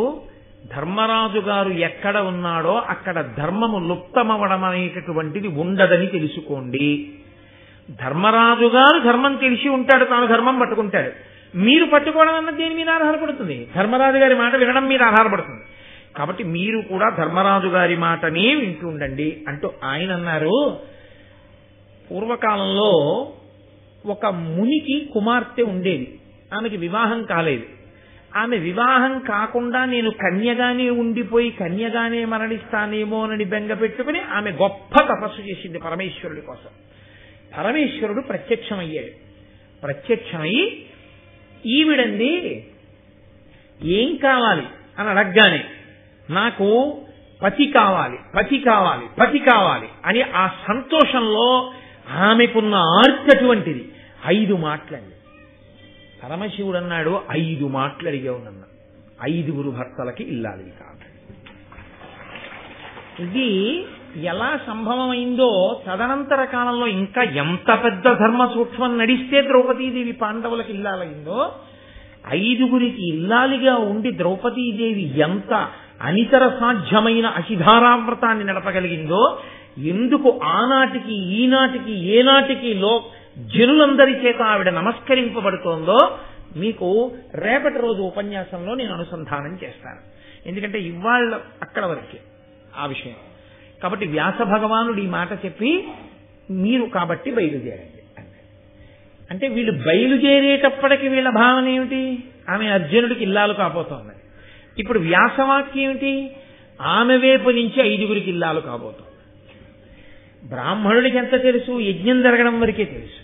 A: ధర్మరాజు గారు ఎక్కడ ఉన్నాడో అక్కడ ధర్మము లుప్తమవడం అనేటటువంటిది ఉండదని తెలుసుకోండి. ధర్మరాజు గారు ధర్మం తెలిసి ఉంటాడు, తాను ధర్మం పట్టుకుంటాడు. మీరు పట్టుకోవడం అన్నది దేని మీద ఆధారపడుతుంది? ధర్మరాజు గారి మాట వినడం మీద ఆధారపడుతుంది. కాబట్టి మీరు కూడా ధర్మరాజు గారి మాటనే వింటూ ఉండండి అంటూ ఆయన అన్నారు. పూర్వకాలంలో ఒక మునికి కుమార్తె ఉండేది. ఆమెకి వివాహం కాలేదు. ఆమె వివాహం కాకుండా నేను కన్యగానే ఉండిపోయి కన్యగానే మరణిస్తానేమోనని బెంగ పెట్టుకుని ఆమె గొప్ప తపస్సు చేసింది పరమేశ్వరుడి కోసం. పరమేశ్వరుడు ప్రత్యక్షమయ్యాడు. ప్రత్యక్షమై ఈవిడంది ఏం కావాలి అని అడగగానే నాకు పతి కావాలి, పతి కావాలి, పతి కావాలి అని ఆ సంతోషంలో ఆమెకున్న ఆర్తటువంటిది 5 మాటలండి. పరమశివుడు అన్నాడు, 5 మాటలు అడిగావునన్నా 5 భర్తలకి ఇల్లాలి కాదు. ఇది ఎలా సంభవమైందో తదనంతర కాలంలో ఇంకా ఎంత పెద్ద ధర్మ సూక్ష్మం నడిస్తే ద్రౌపదీదేవి పాండవులకు ఇల్లాలైందో, 5 ఇల్లాలిగా ఉండి ద్రౌపదీదేవి ఎంత అనితర సాధ్యమైన అశిధారావ్రతాన్ని నడపగలిగిందో, ఎందుకు ఆనాటికి ఈనాటికి ఏనాటికి జనులందరి చేత ఆవిడ నమస్కరింపబడుతోందో మీకు రేపటి రోజు ఉపన్యాసంలో నేను అనుసంధానం చేస్తాను. ఎందుకంటే ఇవాళ అక్కడ వరకే ఆ విషయం. కాబట్టి వ్యాస భగవానుడు ఈ మాట చెప్పి మీరు కాబట్టి బయలుదేరండి అన్నాడు. అంటే వీళ్ళు బయలుదేరేటప్పటికి వీళ్ళ భావన ఏమిటి? ఆమె అర్జునుడికి ఇల్లాలు కాబోతోంది. ఇప్పుడు వ్యాసవాక్యం ఏమిటి? ఆమె వైపు నుంచి 5గురికి ఇల్లాలు కాబోతుంది. బ్రాహ్మణుడికి ఎంత తెలుసు? యజ్ఞం జరగడం వరకే తెలుసు.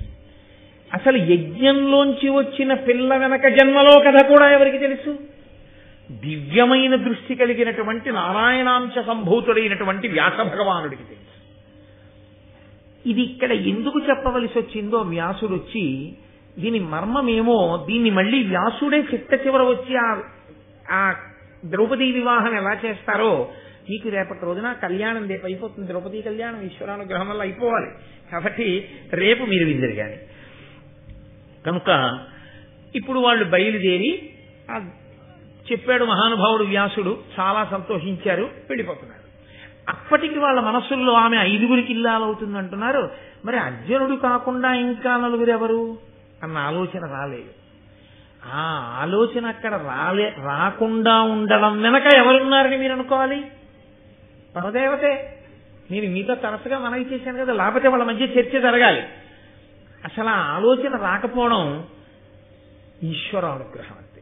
A: అసలు యజ్ఞంలోంచి వచ్చిన పిల్ల వెనక జన్మలో కథ కూడా ఎవరికి తెలుసు? దివ్యమైన దృష్టి కలిగినటువంటి నారాయణాంశ సంభూతుడైనటువంటి వ్యాస భగవానుడికి తెలుసు. ఇది ఇక్కడ ఎందుకు చెప్పవలసి వచ్చిందో వ్యాసుడు వచ్చి దీని మర్మమేమో దీన్ని మళ్ళీ వ్యాసుడే చిట్ట చివర వచ్చి ఆ ద్రౌపదీ వివాహం ఎలా చేస్తారో మీకు రేపటి రోజున కళ్యాణం రేపు అయిపోతుంది. ద్రౌపదీ కళ్యాణం ఈశ్వరానుగ్రహం వల్ల అయిపోవాలి. కాబట్టి రేపు మీరు విందరు కానీ కనుక ఇప్పుడు వాళ్ళు బయలుదేరి చెప్పాడు మహానుభావుడు వ్యాసుడు, చాలా సంతోషించారు, వెళ్ళిపోతున్నారు. అప్పటికి వాళ్ళ మనస్సుల్లో ఆమె 5గురికి ఇల్లాలవుతుంది అంటున్నారు. మరి అర్జునుడు కాకుండా ఇంకా 4 ఎవరు అన్న ఆలోచన రాలేదు. ఆ ఆలోచన అక్కడ రాకుండా ఉండడం వెనక ఎవరున్నారని మీరు అనుకోవాలి? పరదేవతే. నేను మీతో తరచుగా మనవి చేశాను కదా, లేకపోతే వాళ్ళ మధ్య చర్చ జరగాలి. అసలు ఆ ఆలోచన రాకపోవడం ఈశ్వరానుగ్రహం అంతే.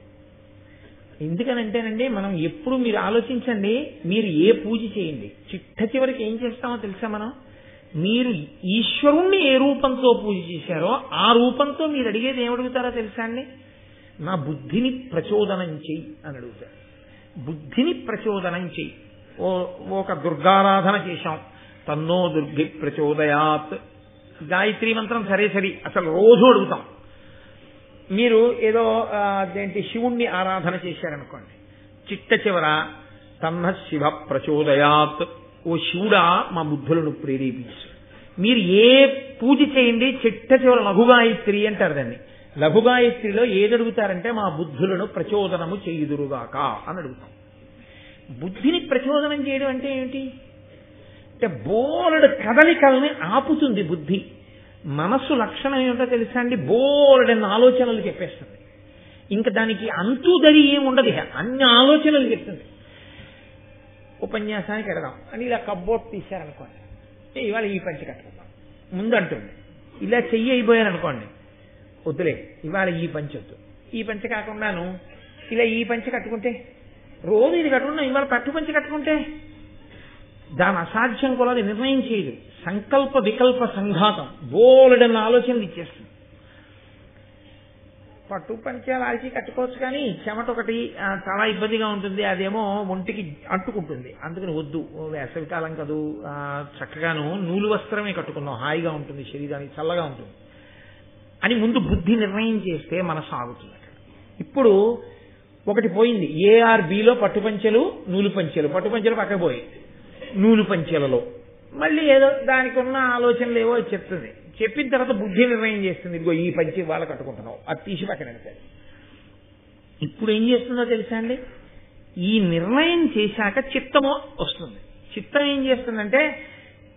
A: ఎందుకనంటేనండి, మనం ఎప్పుడు మీరు ఆలోచించండి, మీరు ఏ పూజ చేయండి, చిట్ట చివరికి ఏం చేస్తామో తెలుసా? మీరు ఈశ్వరుణ్ణి ఏ రూపంతో పూజ చేశారో ఆ రూపంతో మీరు అడిగేది ఏమడుగుతారో తెలుసా అండి? నా బుద్ధిని ప్రచోదనం చెయ్యి అని అడుగుతారు. బుద్ధిని ప్రచోదనం చెయ్యి. ఒక దుర్గారాధన చేశాం, తన్నో దుర్గి ప్రచోదయాత్, గాయత్రీ మంత్రం సరే అసలు రోజు అడుగుతాం. మీరు ఏదో అదేంటి శివుణ్ణి ఆరాధన చేశారనుకోండి, చిట్ట చివర తన్న శివ ప్రచోదయాత్, ఓ శివుడా మా బుద్ధులను ప్రేరేపించు. మీరు ఏ పూజ చేయండి చిట్ట చివర లఘుగాయత్రి అంటారు దాన్ని. లఘుగాయత్రిలో ఏదడుగుతారంటే మా బుద్ధులను ప్రచోదనము చేయుదురుగాక అని అడుగుతాం. బుద్ధిని ప్రచోదనం చేయడం అంటే ఏమిటి అంటే బోలెడు కదలికల్ని ఆపుతుంది బుద్ధి. మనస్సు లక్షణం ఏమిటో తెలుసా అండి? బోలెడన్న ఆలోచనలు చెప్పేస్తుంది. ఇంకా దానికి అంతుదరి ఏముండదు, అన్ని ఆలోచనలు చెప్తుంది. ఉపన్యాసానికి ఎడదాం అని ఇలా కబ్బోర్డ్ తీశారనుకోండి, ఇవాళ ఈ పంచి కట్టుకుందాం ముందంటుంది. ఇలా చెయ్యి అయిపోయారనుకోండి, వద్దులే ఇవాళ ఈ పంచి వద్దు, ఈ పంచి కాకుండాను ఇలా ఈ పంచి కట్టుకుంటే, రోజు ఇది కట్టుకున్నా ఇవాళ పట్టు పంచి కట్టుకుంటే దాని అసాధ్యం కూడా అది నిర్ణయం చేయదు. సంకల్ప వికల్ప సంఘాతం బోలెడన్న ఆలోచనలు ఇచ్చేస్తుంది. పట్టు పంచ లాల్చి కట్టుకోవచ్చు కానీ చెమట ఒకటి చాలా ఇబ్బందిగా ఉంటుంది, అదేమో ఒంటికి అంటుకుంటుంది, అందుకని వద్దు, వేసవికాలం కదూ, చక్కగాను నూలు వస్త్రమే కట్టుకుందాం, హాయిగా ఉంటుంది, శరీరానికి చల్లగా ఉంటుంది అని ముందు బుద్ధి నిర్ణయం చేస్తే మనసు ఆగుతుంది. ఇప్పుడు ఒకటి పోయింది, ఏఆర్బిలో పట్టు పంచెలు నూలు పంచెలు, పట్టు పంచెలు పక్క పోయి నూలు పంచెలలో మళ్ళీ ఏదో దానికి ఉన్న ఆలోచనలు ఏవో చెప్తుంది. చెప్పిన తర్వాత బుద్ధి నిర్ణయం చేస్తుంది, ఇదిగో ఈ పంచి వాళ్ళ కట్టుకుంటున్నావు, అది తీసి పక్కన పెడతాడు. ఇప్పుడు ఏం చేస్తుందో తెలుసా అండి? ఈ నిర్ణయం చేశాక చిత్తము వస్తుంది. చిత్తం ఏం చేస్తుందంటే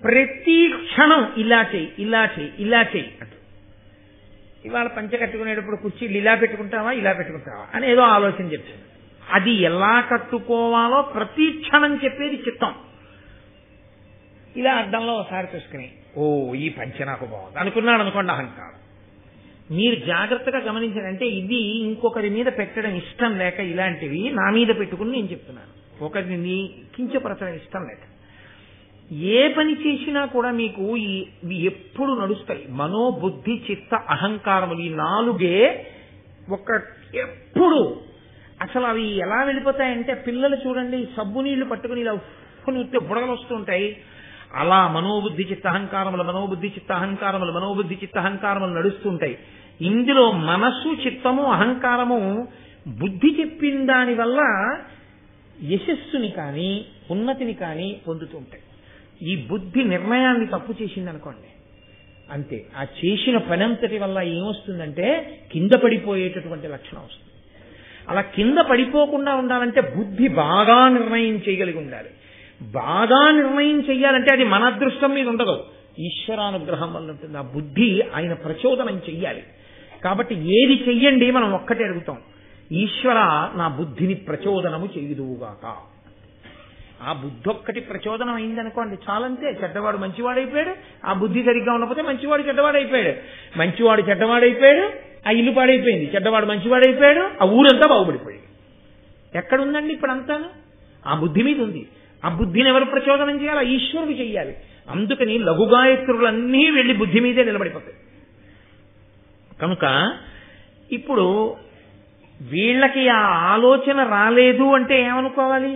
A: ప్రతి క్షణం ఇలా చెయ్యి ఇలా చెయ్యి ఇలా చెయ్యి అంట. ఇవాళ పంచ కట్టుకునేటప్పుడు కుర్చీలు ఇలా పెట్టుకుంటావా ఇలా పెట్టుకుంటావా అని ఏదో ఆలోచన చెప్తుంది. అది ఎలా కట్టుకోవాలో ప్రతి క్షణం చెప్పేది చిత్తం. ఇలా అద్దంలో ఒకసారి చూసుకుని ఓ ఈ పంచ నాకు బాగుంది అనుకున్నాడు అనుకోండి అహంకారం. మీరు జాగ్రత్తగా గమనించారంటే ఇది ఇంకొకరి మీద పెట్టడం ఇష్టం లేక ఇలాంటివి నా మీద పెట్టుకుని నేను చెప్తున్నాను. ఒకరిని కించపరచడం ఇష్టం లేక ఏ పని చేసినా కూడా మీకు ఇవి ఎప్పుడు నడుస్తాయి. మనోబుద్ధి చిత్త అహంకారములు ఈ 4 ఒక ఎప్పుడు అసలు అవి ఎలా వెళ్ళిపోతాయంటే పిల్లలు చూడండి సబ్బు నీళ్లు పట్టుకుని ఇలా ఉత్తే బుడగలు వస్తుంటాయి. అలా మనోబుద్ధి చిత్తహంకారములు మనోబుద్ధి చిత్తహంకారములు మనోబుద్ధి చిత్తహంకారములు నడుస్తుంటాయి. ఇందులో మనస్సు చిత్తము అహంకారము బుద్ధి చెప్పిన దాని వల్ల యశస్సుని కానీ ఉన్నతిని కానీ పొందుతుంటాయి. ఈ బుద్ధి నిర్ణయాన్ని తప్పు చేసింది అనుకోండి అంతే, ఆ చేసిన పనంతటి వల్ల ఏమొస్తుందంటే కింద పడిపోయేటటువంటి లక్షణం వస్తుంది. అలా కింద పడిపోకుండా ఉండాలంటే బుద్ధి బాగా నిర్ణయం చేయగలిగి ఉండాలి. బాగా నిర్ణయం చెయ్యాలంటే అది మన అదృష్టం మీద ఉండదు, ఈశ్వరానుగ్రహం వల్ల ఉంటుంది. ఆ బుద్ధి ఆయన ప్రచోదనం చెయ్యాలి. కాబట్టి ఏది చెయ్యండి మనం ఒక్కటే అడుగుతాం, ఈశ్వర నా బుద్ధిని ప్రచోదనము చేయుదువుగాక. ఆ బుద్ధి ఒక్కటి ప్రచోదనం అయిందనుకోండి చాలంతే, చెడ్డవాడు మంచివాడైపోయాడు. ఆ బుద్ధి సరిగ్గా ఉండకపోతే మంచివాడు చెడ్డవాడైపోయాడు, మంచివాడు చెడ్డవాడైపోయాడు, ఆ ఇల్లు పాడైపోయింది, చెడ్డవాడు మంచివాడైపోయాడు, ఆ ఊరంతా బాగుపడిపోయాడు. ఎక్కడుందండి ఇప్పుడు అంతాను? ఆ బుద్ధి మీద ఉంది. ఆ బుద్ధిని ఎవరు ప్రచోదనం చేయాలి? ఈశ్వరుడు చెయ్యాలి. అందుకని లఘుగాయత్రులన్నీ వెళ్ళి బుద్ధి మీదే నిలబడిపోతాయి. కనుక ఇప్పుడు వీళ్ళకి ఆ ఆలోచన రాలేదు అంటే ఏమనుకోవాలి?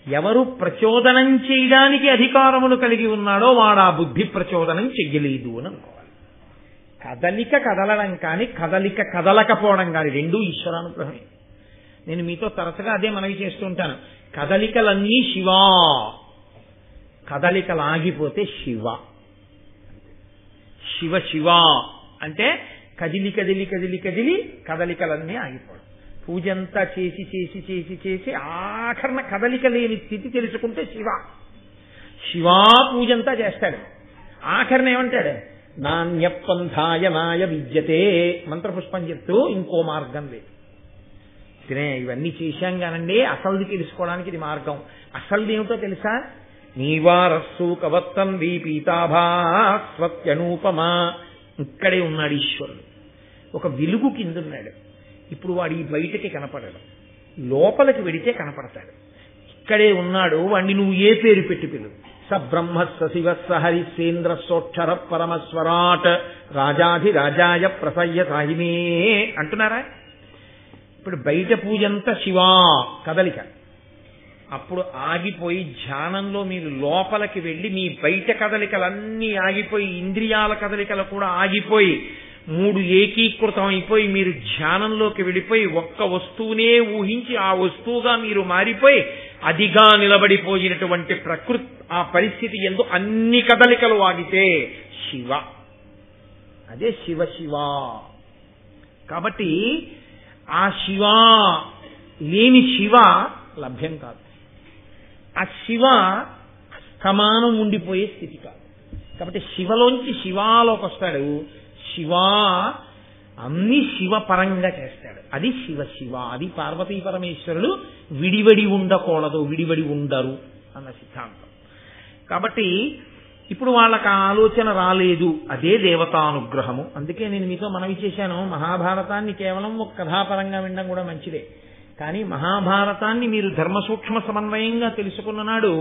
A: ఎవరు ప్రచోదనం చేయడానికి అధికారములు కలిగి ఉన్నాడో వాడు ఆ బుద్ధి ప్రచోదనం చెయ్యలేదు అని అనుకోవాలి. కదలిక కదలడం కానీ కదలిక కదలకపోవడం కానీ రెండూ ఈశ్వరానుగ్రహమే. నేను మీతో తరచుగా అదే మనవి చేస్తూ ఉంటాను. కదలికలన్నీ శివా, కదలికలు ఆగిపోతే శివ. శివ శివ అంటే కదిలి కదిలి కదిలి కదిలి కదలికలన్నీ ఆగిపోవడం. పూజంతా చేసి చేసి చేసి చేసి ఆఖరణ కదలిక లేని స్థితి తెలుసుకుంటే శివ. శివా పూజంతా చేస్తాడు. ఆఖరణ ఏమంటాడు? నాణ్యపంథాయ నాయ విద్యతే మంత్రపుష్పం చెప్తూ ఇంకో మార్గం లేదు. ఇవన్నీ చేశాం కానండి, అసలుది తెలుసుకోవడానికి ఇది మార్గం. అసలుది ఏమిటో తెలుసా? నీవారస్సు కవత్తం పీతాభాస్వత్యనూపమా. ఇక్కడే ఉన్నాడు ఈశ్వరుడు. ఒక వెలుగు కిందున్నాడు. ఇప్పుడు వాడు ఈ బయటకి కనపడడు, లోపలికి వెడితే కనపడతాడు. ఇక్కడే ఉన్నాడు. వాడిని నువ్వు ఏ పేరు పెట్టి పిలువు. సబ్రహ్మస్వ శివస్వ హరిశ్చేంద్ర సోక్షర పరమస్వరాట్ రాజాధిరాజాయ ప్రసయ్య సాహిమే అంటున్నారా? ఇప్పుడు బయట పూజంతా శివా కదలిక. అప్పుడు ఆగిపోయి ధ్యానంలో మీరు లోపలికి వెళ్ళి మీ బయట కదలికలన్నీ ఆగిపోయి ఇంద్రియాల కదలికలు కూడా ఆగిపోయి మూడు ఏకీకృతం అయిపోయి మీరు ధ్యానంలోకి వెళ్ళిపోయి ఒక్క వస్తువునే ఊహించి ఆ వస్తువుగా మీరు మారిపోయి అదిగా నిలబడిపోయినటువంటి ప్రకృతి ఆ పరిస్థితి యందు అన్ని కదలికలు ఆగితే శివ. అదే శివ శివ. కాబట్టి ఆ శివ లేని శివ లభ్యం కాదు. ఆ శివ సమానం ఉండిపోయే స్థితి కాదు. కాబట్టి శివలోంచి శివాలోకి వస్తాడు. శివ అన్ని శివపరంగా చేస్తాడు. అది శివ శివ. అది పార్వతీ పరమేశ్వరులు విడివడి ఉండకూడదు, విడివడి ఉండరు అన్న సిద్ధాంతం. కాబట్టి ఇప్పుడు వాళ్ళకి ఆ ఆలోచన రాలేదు. అదే దేవతానుగ్రహము. అందుకే నేను మీతో మనవి చేశాను, మహాభారతాన్ని కేవలం ఒక కథాపరంగా వినడం కూడా మంచిదే. కానీ మహాభారతాన్ని మీరు ధర్మ సూక్ష్మ సమన్వయంగా తెలుసుకున్న నాడు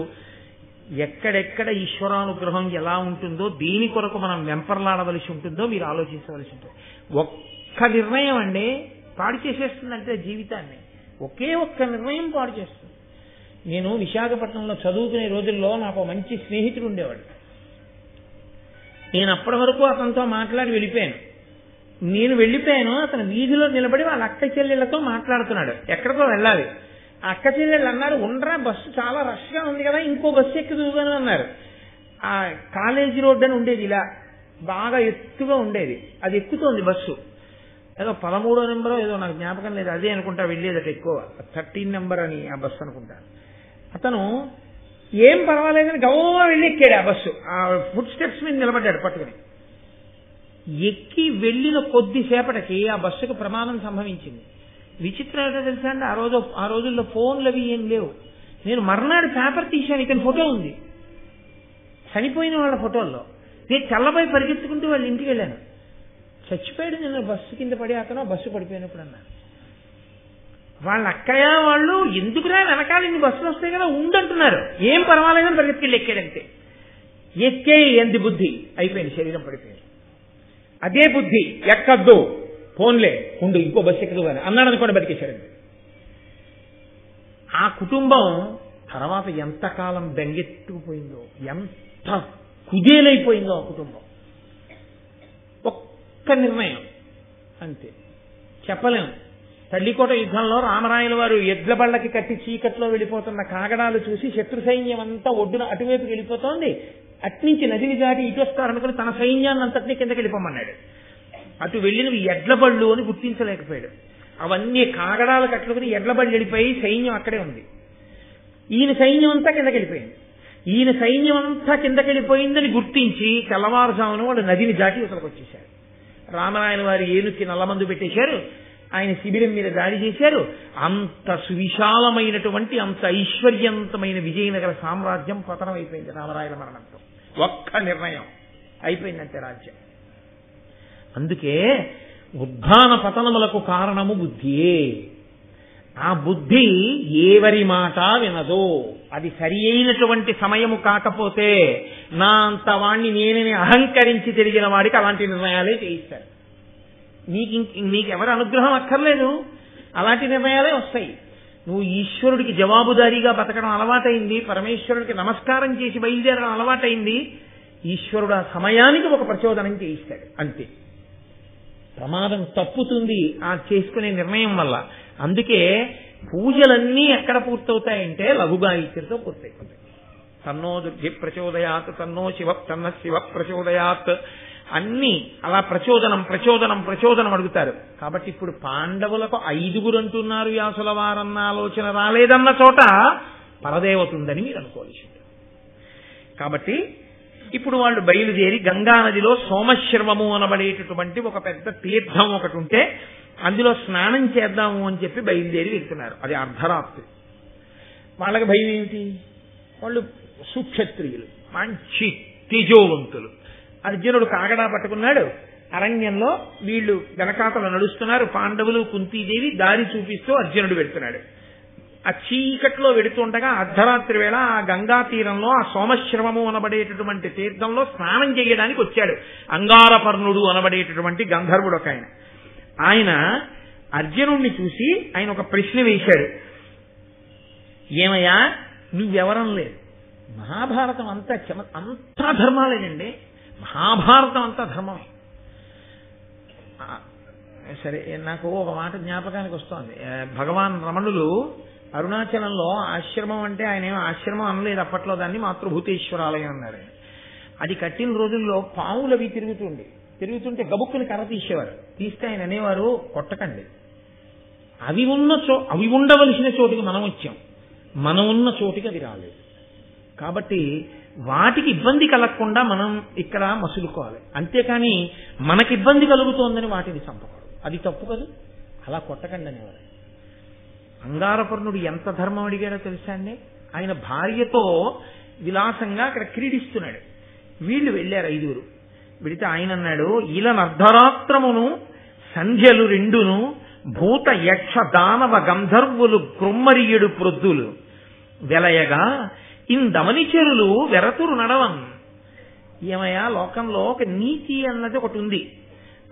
A: ఎక్కడెక్కడ ఈశ్వరానుగ్రహం ఎలా ఉంటుందో, దేని కొరకు మనం వెంపర్లాడవలసి ఉంటుందో మీరు ఆలోచించవలసి ఉంటుంది. ఒక్క నిర్ణయం అండి పాడు చేసేస్తుందంటే జీవితాన్ని. ఒకే ఒక్క నిర్ణయం పాడు చేస్తుంది. నేను విశాఖపట్నంలో చదువుకునే రోజుల్లో నాకు మంచి స్నేహితుడు ఉండేవాడు. నేను అప్పటి వరకు అతనితో మాట్లాడి వెళ్ళిపోయాను. నేను వెళ్ళిపోయాను, అతను వీధిలో నిలబడి వాళ్ళ అక్క చెల్లెళ్లతో మాట్లాడుతున్నాడు. ఎక్కడికో వెళ్ళాలి. ఆ అక్క చెల్లెళ్ళు అన్నారు, ఉండరా బస్సు చాలా రష్గా ఉంది కదా, ఇంకో బస్సు ఎక్కుదుగాను అన్నారు. ఆ కాలేజీ రోడ్డు అని ఉండేది, ఇలా బాగా ఎత్తుగా ఉండేది. అది ఎక్కుతోంది బస్సు. ఏదో 13వ నెంబరో ఏదో నాకు జ్ఞాపకం లేదు, అదే అనుకుంటా వెళ్ళేదట ఎక్కువ. 13 నెంబర్ అని ఆ బస్సు అనుకుంటా. అతను ఏం పర్వాలేదని గౌరవంగా వెళ్ళి ఎక్కాడు ఆ బస్సు. ఆ ఫుట్ స్టెప్స్ మీద నిలబడ్డాడు పట్టుకుని. ఎక్కి వెళ్లిన కొద్దిసేపటికి ఆ బస్సుకు ప్రమాదం సంభవించింది. విచిత్రం ఏంటో తెలుసా అండి, ఆ రోజుల్లో ఫోన్లు అవి ఏం లేవు. నేను మర్నాడు పేపర్ తీశాను, ఇతని ఫోటో ఉంది చనిపోయిన వాళ్ళ ఫోటోల్లో. నేను చల్లబోయి పరిగెత్తుకుంటూ వాళ్ళ ఇంటికి వెళ్ళాను. చచ్చిపోయాడు నిన్న బస్సు కింద పడి, అతను బస్సు పడిపోయినప్పుడు అన్నారు. వాళ్ళ అక్కయ్య వాళ్ళు ఎందుకురా వెనకాల ఇన్ని బస్సులు వస్తాయి కదా ఉండంటున్నారు. ఏం పర్వాలేదని పరిగెత్తుకెళ్ళి ఎక్కాడంతే. ఎక్కే ఎంత బుద్ధి అయిపోయింది, శరీరం పడిపోయింది. అదే బుద్ధి ఎక్కద్దు, ఫోన్లే ఉండు ఇంకో బస్సు ఎక్కదు కానీ అన్నాడు అనుకోండి, బతికేశాడండి. ఆ కుటుంబం తర్వాత ఎంతకాలం బెంగెత్తుకుపోయిందో, ఎంత కుదేలైపోయిందో ఆ కుటుంబం. ఒక్క నిర్ణయం అంతే, చెప్పలేము. తల్లికోట యుద్ధంలో రామరాయల వారు ఎడ్ల బళ్ళకి కట్టి చీకట్లో వెళ్ళిపోతున్న కాగడాలు చూసి శత్రు సైన్యం అంతా ఒడ్డున అటువైపుకి వెళ్ళిపోతోంది. అట్నుంచి నదిని దాటి ఇటు వస్తారనుకుని తన సైన్యాన్ని అంతటినీ కిందకి వెళ్ళిపోమన్నాడు. అటు వెళ్ళినవి ఎడ్ల బళ్ళు అని గుర్తించలేకపోయాడు. అవన్నీ కాగడాలు కట్టుకుని ఎడ్ల బళ్ళు వెళ్ళిపోయి సైన్యం అక్కడే ఉంది. ఈయన సైన్యం అంతా కిందకి వెళ్ళిపోయింది. ఈయన సైన్యం అంతా కిందకి వెళ్ళిపోయిందని గుర్తించి తెల్లవారుజామున వాళ్ళు నదిని దాటి ఇతలకు వచ్చేశారు. రామరాయల వారి ఏనుక్కి నల్లమందు పెట్టేశారు. ఆయన శిబిరం మీద దాడి చేశారు. అంత సువిశాలమైనటువంటి అంత ఐశ్వర్యవంతమైన విజయనగర సామ్రాజ్యం పతనం అయిపోయింది రామరాయల మరణంతో. ఒక్క నిర్ణయం అయిపోయిందంటే రాజ్యం. అందుకే ఉద్ధాన పతనములకు కారణము బుద్ధియే. ఆ బుద్ధి ఎవరి మాట వినదో. అది సరి అయినటువంటి సమయము కాకపోతే నా అంత వాణ్ణి నేనని అహంకరించి తిరిగిన వాడికి అలాంటి నిర్ణయాలే చేయిస్తారు. నీకెవరి అనుగ్రహం అక్కర్లేదు, అలాంటి నిర్ణయాలే వస్తాయి. నువ్వు ఈశ్వరుడికి జవాబుదారీగా బతకడం అలవాటైంది, పరమేశ్వరుడికి నమస్కారం చేసి బయలుదేరడం అలవాటైంది. ఈశ్వరుడు ఆ సమయానికి ఒక ప్రచోదనం చేయిస్తాడు, అంతే. ప్రమాదం తప్పుతుంది ఆ చేసుకునే నిర్ణయం వల్ల. అందుకే పూజలన్నీ ఎక్కడ పూర్తవుతాయంటే లఘుగాయత్రితో పూర్తయిపోతాయి. తన్నో దుర్గి ప్రచోదయాత్, తన్నో శివ ప్రచోదయాత్, అన్ని అలా ప్రచోదనం అడుగుతారు. కాబట్టి ఇప్పుడు పాండవులకు 5 అంటున్నారు వ్యాసుల వారన్న ఆలోచన రాలేదన్న చోట పరదేవత ఉందని మీరు అనుకోవచ్చు. కాబట్టి ఇప్పుడు వాళ్ళు బయలుదేరి గంగానదిలో సోమశ్రవము అనబడేటటువంటి ఒక పెద్ద తీర్థం ఒకటి ఉంటే అందులో స్నానం చేద్దాము అని చెప్పి బయలుదేరి వెళ్తున్నారు. అది అర్ధరాత్రి. వాళ్ళకి భయం ఏమిటి? వాళ్ళు సుక్షత్రియులు, మంచి తేజోవంతులు. అర్జునుడు కాగడా పట్టుకున్నాడు. అరణ్యంలో వీళ్ళు వెనకాతలు నడుస్తున్నారు. పాండవులు కుంతీదేవి దారి చూపిస్తూ అర్జునుడు వెళ్తున్నాడు. ఆ చీకట్లో వెడుతుండగా అర్ధరాత్రి వేళ ఆ గంగా తీరంలో ఆ సోమశ్రవము అనబడేటటువంటి తీర్థంలో స్నానం చేయడానికి వచ్చాడు అంగారపర్ణుడు అనబడేటటువంటి గంధర్వుడు ఒక ఆయన. ఆయన అర్జునుడిని చూసి ఆయన ఒక ప్రశ్న వేశాడు. ఏమయ్యా, నువ్వెవరం లేదు, మహాభారతం అంతా ధర్మాలేనండి, మహాభారతం అంతా ధర్మమే. సరే, నాకు ఒక మాట జ్ఞాపకానికి వస్తోంది. భగవాన్ రమణులు అరుణాచలంలో ఆశ్రమం అంటే ఆయన ఏమో ఆశ్రమం అనలేదు అప్పట్లో, దాన్ని మాతృభూతేశ్వరాలయం అన్నారు. అది కట్టిన రోజుల్లో పావులు అవి తిరుగుతుంటే గబుక్కుని కర్ర తీసేవారు. తీస్తే ఆయన అనేవారు, కొట్టకండి, అవి ఉండవలసిన చోటికి మనం వచ్చాం, మనం ఉన్న చోటికి అది రాలేదు. కాబట్టి వాటికి ఇబ్బంది కలగకుండా మనం ఇక్కడ మసులుకోవాలి, అంతేకాని మనకి ఇబ్బంది కలుగుతోందని వాటిని చంపకూడదు. అది తప్పు కదా, అలా కొట్టకండి అనేవారు. అంగారపర్ణుడు ఎంత ధర్మం అడిగాడో తెలుసా అండి? ఆయన భార్యతో విలాసంగా అక్కడ క్రీడిస్తున్నాడు. వీళ్ళు వెళ్ళారు 5. వెళితే ఆయన అన్నాడు, ఇలనర్ధరాత్రమును సంధ్యలు 2 భూత యక్ష దానవ గంధర్వులు క్రొమ్మరియుడు ప్రొద్దులు వెలయగా ఇందమనిచెరులు వెరతురు నడవన్. ఏమయ్యా, లోకంలో ఒక నీతి అన్నది ఒకటి ఉంది.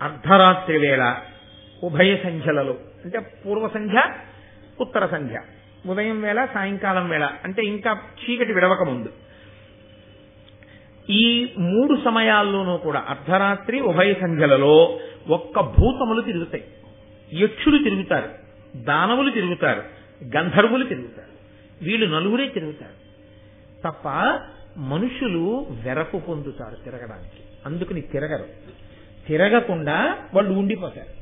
A: అర్ధరాత్రి వేళ ఉభయ సంధ్యలలో, అంటే పూర్వ సంధ్య ఉత్తర సంధ్య, ఉదయం వేళ సాయంకాలం వేళ, అంటే ఇంకా చీకటి విడవక ముందు, ఈ 3 సమయాల్లోనూ కూడా అర్ధరాత్రి ఉభయ సంధ్యలలో ఒక్క భూతములు తిరుగుతాయి. యక్షులు తిరుగుతారు, దానవులు తిరుగుతారు, గంధర్వులు తిరుగుతారు. వీళ్ళు 4 తిరుగుతారు తప్ప మనుషులు వెరపు పొందుతారు తిరగడానికి. అందుకని తిరగకుండా వాళ్ళు ఉండిపోతారు.